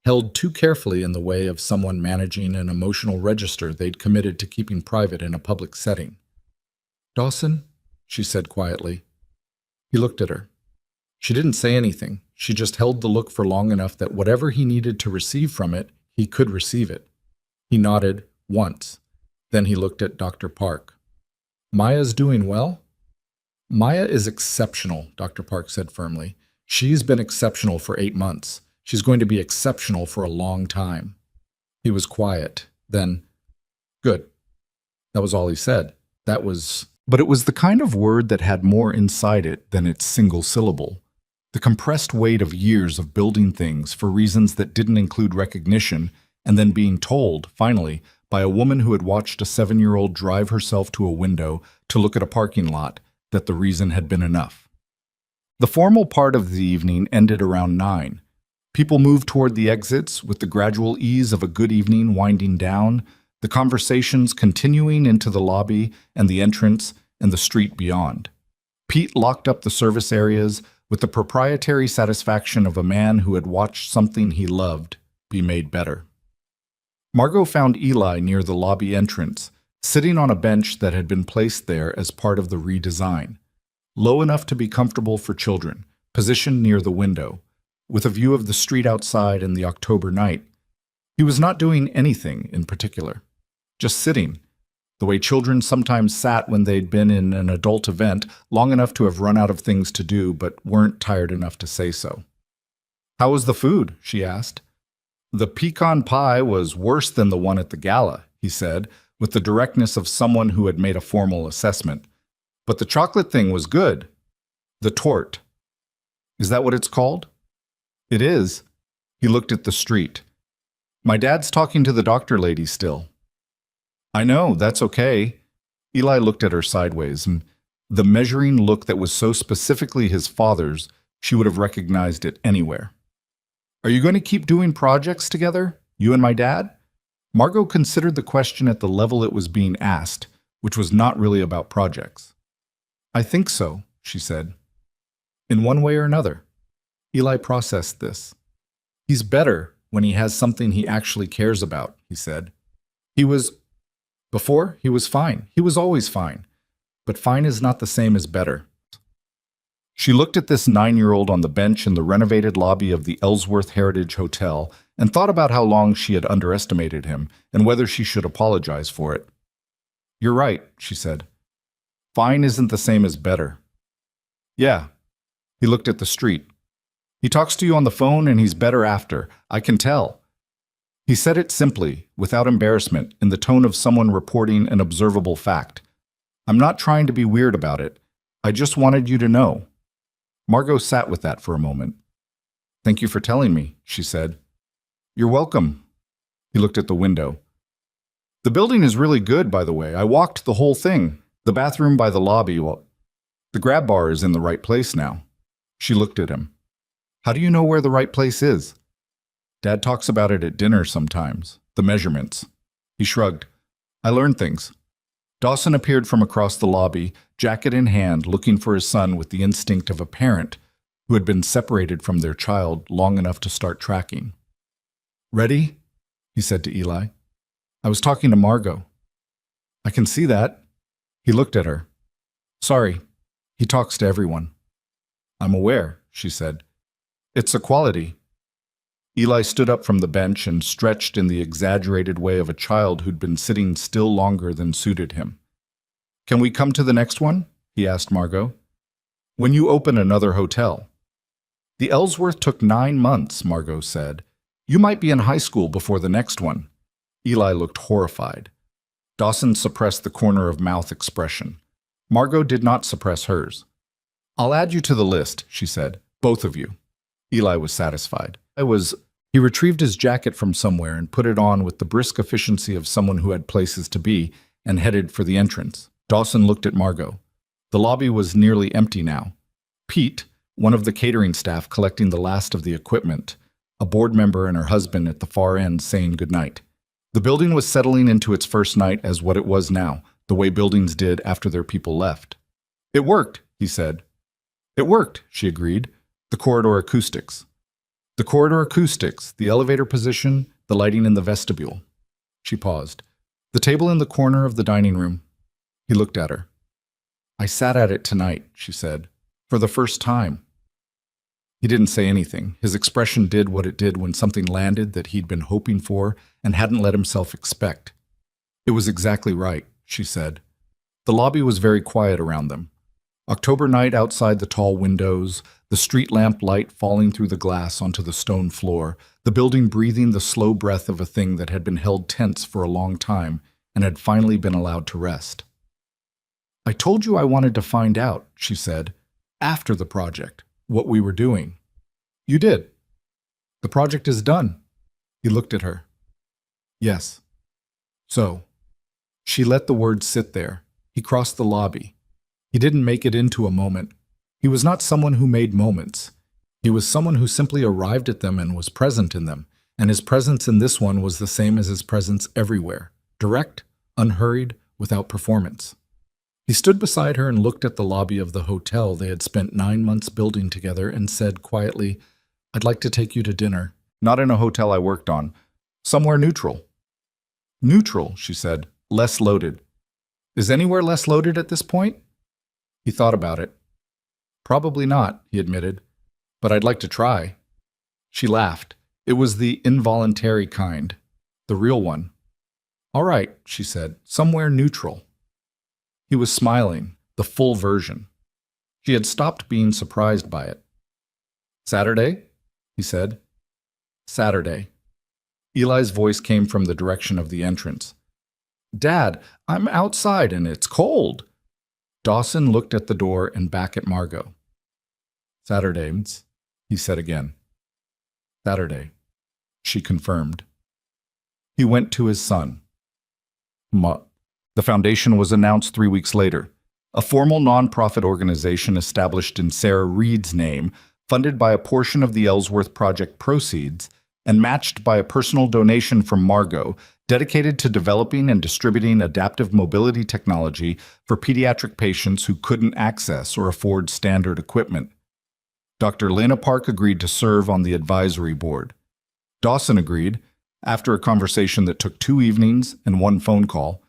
held too carefully in the way of someone managing an emotional register they'd committed to keeping private in a public setting. "Dawson," she said quietly. He looked at her. She didn't say anything. She just held the look for long enough that whatever he needed to receive from it, he could receive it. He nodded once. Then he looked at Dr. Park. "Maya's doing well?" "Maya is exceptional," Dr. Park said firmly. "She's been exceptional for 8 months. She's going to be exceptional for a long time." He was quiet. Then, "Good." That was all he said. But it was the kind of word that had more inside it than its single syllable. The compressed weight of years of building things for reasons that didn't include recognition, and then being told, finally, by a woman who had watched a 7-year-old drive herself to a window to look at a parking lot, that the reason had been enough. The formal part of the evening ended around 9. People moved toward the exits with the gradual ease of a good evening winding down, the conversations continuing into the lobby and the entrance and the street beyond. Pete locked up the service areas with the proprietary satisfaction of a man who had watched something he loved be made better. Margot found Eli near the lobby entrance, sitting on a bench that had been placed there as part of the redesign, low enough to be comfortable for children, positioned near the window, with a view of the street outside in the October night. He was not doing anything in particular, just sitting, the way children sometimes sat when they'd been in an adult event long enough to have run out of things to do but weren't tired enough to say so. "How was the food?" she asked. "The pecan pie was worse than the one at the Gala," he said, with the directness of someone who had made a formal assessment. "But the chocolate thing was good. The tort. Is that what it's called?" "It is." He looked at the street. "My dad's talking to the doctor lady still." "I know, that's okay." Eli looked at her sideways, and the measuring look that was so specifically his father's, she would have recognized it anywhere. "Are you going to keep doing projects together, you and my dad?" Margot considered the question at the level it was being asked, which was not really about projects. "I think so," she said. "In one way or another." Eli processed this. "He's better when he has something he actually cares about," he said. Before, he was fine. He was always fine. but fine is not the same as better. She looked at this 9-year-old on the bench in the renovated lobby of the Ellsworth Heritage Hotel and thought about how long she had underestimated him and whether she should apologize for it. "You're right," she said. "Fine isn't the same as better." "Yeah." He looked at the street. "He talks to you on the phone and he's better after. I can tell." He said it simply, without embarrassment, in the tone of someone reporting an observable fact. "I'm not trying to be weird about it. I just wanted you to know." Margot sat with that for a moment. "Thank you for telling me," she said. "You're welcome." He looked at the window. "The building is really good, by the way. I walked the whole thing. The bathroom by the lobby, well, the grab bar is in the right place now." She looked at him. "How do you know where the right place is?" "Dad talks about it at dinner sometimes. The measurements." He shrugged. "I learned things." Dawson appeared from across the lobby, jacket in hand, looking for his son with the instinct of a parent who had been separated from their child long enough to start tracking. "Ready?" he said to Eli. "I was talking to Margot." "I can see that." He looked at her. "Sorry, he talks to everyone." "I'm aware," she said. "It's a quality." Eli stood up from the bench and stretched in the exaggerated way of a child who'd been sitting still longer than suited him. "Can we come to the next one?" he asked Margot. "When you open another hotel." "The Ellsworth took 9 months," Margot said. "You might be in high school before the next one." Eli looked horrified. Dawson suppressed the corner of mouth expression. Margot did not suppress hers. "I'll add you to the list," she said. "Both of you." Eli was satisfied. He retrieved his jacket from somewhere and put it on with the brisk efficiency of someone who had places to be and headed for the entrance. Dawson looked at Margot. The lobby was nearly empty now. Pete, one of the catering staff collecting the last of the equipment, a board member and her husband at the far end saying goodnight. The building was settling into its first night as what it was now, the way buildings did after their people left. "It worked," he said. "It worked," she agreed. "The corridor acoustics." "The corridor acoustics, the elevator position, the lighting in the vestibule." She paused. "The table in the corner of the dining room." He looked at her. "I sat at it tonight," she said, "for the first time." He didn't say anything. His expression did what it did when something landed that he'd been hoping for and hadn't let himself expect. "It was exactly right," she said. The lobby was very quiet around them. October night outside the tall windows, the street lamp light falling through the glass onto the stone floor, the building breathing the slow breath of a thing that had been held tense for a long time and had finally been allowed to rest. "I told you I wanted to find out," she said, "after the project, what we were doing." "You did." "The project is done." He looked at her. "Yes." "So." She let the words sit there. He crossed the lobby. He didn't make it into a moment. He was not someone who made moments. He was someone who simply arrived at them and was present in them, and his presence in this one was the same as his presence everywhere, direct, unhurried, without performance. He stood beside her and looked at the lobby of the hotel they had spent 9 months building together and said quietly, "I'd like to take you to dinner. Not in a hotel I worked on. Somewhere neutral." "Neutral," she said. "Less loaded." "Is anywhere less loaded at this point?" He thought about it. "Probably not," he admitted. "But I'd like to try." She laughed. It was the involuntary kind, the real one. "All right," she said. "Somewhere neutral." He was smiling, the full version. She had stopped being surprised by it. "Saturday?" he said. "Saturday." Eli's voice came from the direction of the entrance. "Dad, I'm outside and it's cold." Dawson looked at the door and back at Margot. "Saturdays," he said again. "Saturday," she confirmed. He went to his son. The foundation was announced 3 weeks later. A formal nonprofit organization established in Sarah Reed's name, funded by a portion of the Ellsworth Project proceeds, and matched by a personal donation from Margot, dedicated to developing and distributing adaptive mobility technology for pediatric patients who couldn't access or afford standard equipment. Dr. Lena Park agreed to serve on the advisory board. Dawson agreed, after a conversation that took 2 evenings and 1 phone call,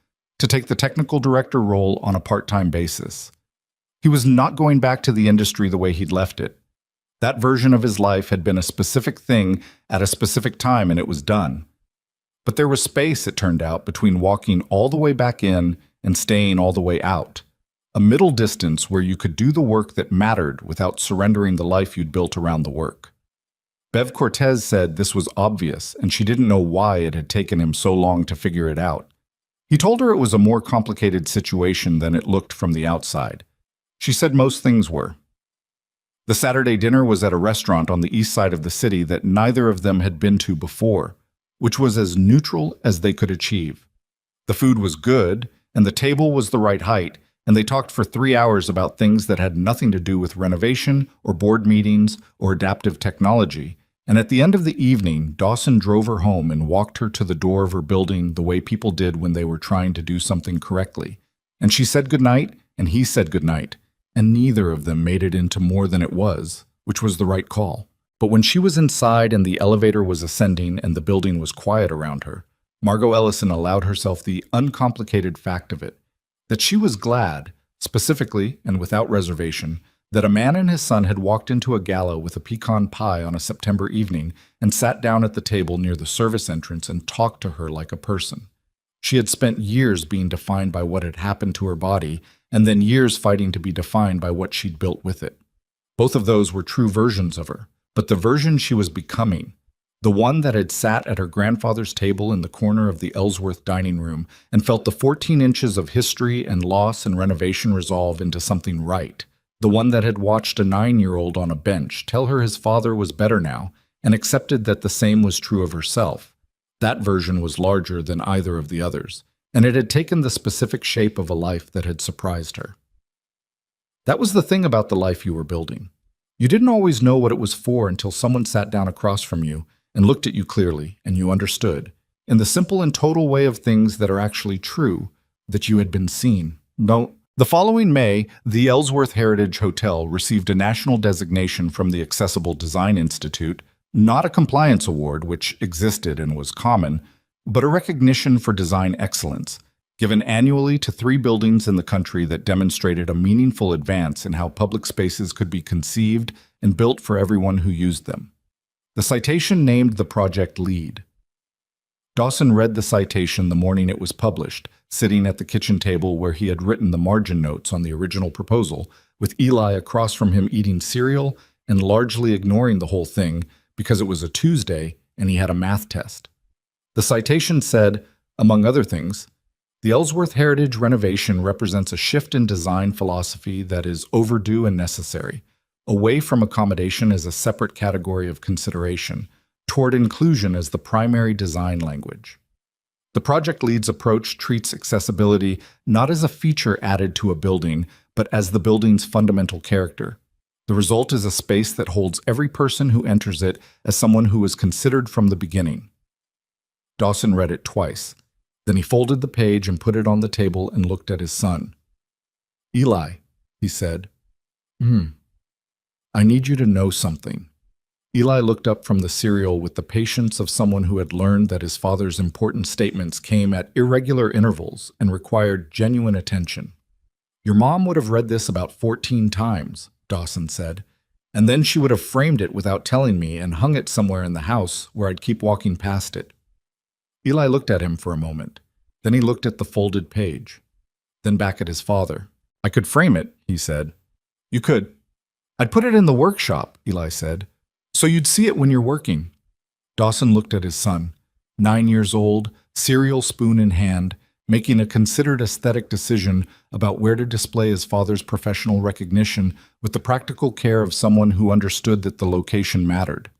to take the technical director role on a part-time basis. He was not going back to the industry the way he'd left it. That version of his life had been a specific thing at a specific time, and it was done. But there was space, it turned out, between walking all the way back in and staying all the way out. A middle distance where you could do the work that mattered without surrendering the life you'd built around the work. Bev Cortez said this was obvious, and she didn't know why it had taken him so long to figure it out. He told her it was a more complicated situation than it looked from the outside. She said most things were. The Saturday dinner was at a restaurant on the east side of the city that neither of them had been to before, which was as neutral as they could achieve. The food was good, and the table was the right height, and they talked for 3 hours about things that had nothing to do with renovation or board meetings or adaptive technology. And at the end of the evening, Dawson drove her home and walked her to the door of her building the way people did when they were trying to do something correctly. And she said goodnight, and he said goodnight, and neither of them made it into more than it was, which was the right call. But when she was inside and the elevator was ascending and the building was quiet around her, Margot Ellison allowed herself the uncomplicated fact of it, that she was glad, specifically and without reservation, that a man and his son had walked into a gala with a pecan pie on a September evening and sat down at the table near the service entrance and talked to her like a person. She had spent years being defined by what had happened to her body, and then years fighting to be defined by what she'd built with it. Both of those were true versions of her, but the version she was becoming, the one that had sat at her grandfather's table in the corner of the Ellsworth dining room and felt the 14 inches of history and loss and renovation resolve into something right, the one that had watched a 9-year-old on a bench tell her his father was better now and accepted that the same was true of herself. That version was larger than either of the others, and it had taken the specific shape of a life that had surprised her. That was the thing about the life you were building. You didn't always know what it was for until someone sat down across from you and looked at you clearly, and you understood, in the simple and total way of things that are actually true, that you had been seen. No. The following May, the Ellsworth Heritage Hotel received a national designation from the Accessible Design Institute, not a compliance award, which existed and was common, but a recognition for design excellence, given annually to 3 buildings in the country that demonstrated a meaningful advance in how public spaces could be conceived and built for everyone who used them. The citation named the project LEED. Dawson read the citation the morning it was published, sitting at the kitchen table where he had written the margin notes on the original proposal, with Eli across from him eating cereal and largely ignoring the whole thing because it was a Tuesday and he had a math test. The citation said, among other things, the Ellsworth Heritage renovation represents a shift in design philosophy that is overdue and necessary, away from accommodation as a separate category of consideration, toward inclusion as the primary design language. The Project LEED's approach treats accessibility not as a feature added to a building, but as the building's fundamental character. The result is a space that holds every person who enters it as someone who was considered from the beginning. Dawson read it twice. Then he folded the page and put it on the table and looked at his son. Eli, he said, I need you to know something. Eli looked up from the cereal with the patience of someone who had learned that his father's important statements came at irregular intervals and required genuine attention. Your mom would have read this about 14 times, Dawson said, and then she would have framed it without telling me and hung it somewhere in the house where I'd keep walking past it. Eli looked at him for a moment. Then he looked at the folded page. Then back at his father. I could frame it, he said. You could. I'd put it in the workshop, Eli said, so you'd see it when you're working. Dawson looked at his son, 9 years old, cereal spoon in hand, making a considered aesthetic decision about where to display his father's professional recognition with the practical care of someone who understood that the location mattered.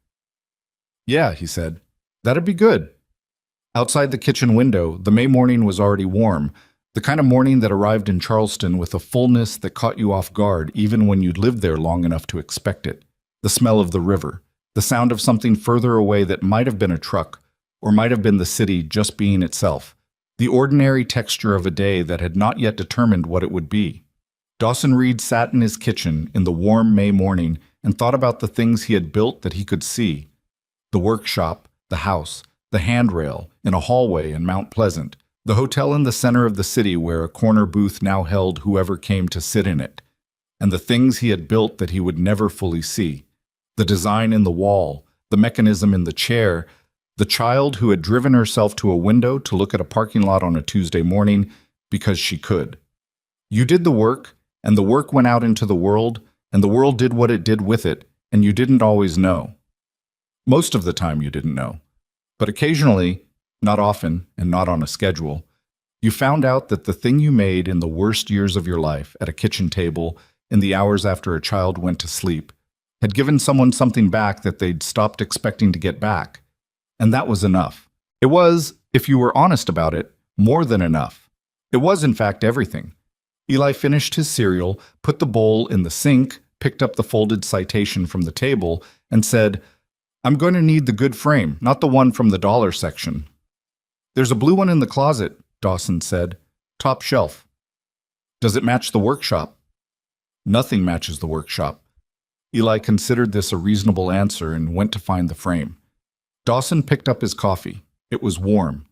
Yeah, he said, that'd be good. Outside the kitchen window, the May morning was already warm, the kind of morning that arrived in Charleston with a fullness that caught you off guard even when you'd lived there long enough to expect it. The smell of the river, the sound of something further away that might have been a truck, or might have been the city just being itself, the ordinary texture of a day that had not yet determined what it would be. Dawson Reed sat in his kitchen in the warm May morning and thought about the things he had built that he could see. The workshop, the house, the handrail in a hallway in Mount Pleasant, The hotel in the center of the city where a corner booth now held whoever came to sit in it, and the things he had built that he would never fully see. The design in the wall, the mechanism in the chair, the child who had driven herself to a window to look at a parking lot on a Tuesday morning because she could. You did the work, and the work went out into the world, and the world did what it did with it, and you didn't always know. Most of the time you didn't know. But occasionally, not often, and not on a schedule, you found out that the thing you made in the worst years of your life, at a kitchen table, in the hours after a child went to sleep, had given someone something back that they'd stopped expecting to get back. And that was enough. It was, if you were honest about it, more than enough. It was, in fact, everything. Eli finished his cereal, put the bowl in the sink, picked up the folded citation from the table, and said, "I'm going to need the good frame, not the one from the dollar section." "There's a blue one in the closet," Dawson said. "Top shelf." "Does it match the workshop?" "Nothing matches the workshop." Eli considered this a reasonable answer and went to find the frame. Dawson picked up his coffee. It was warm.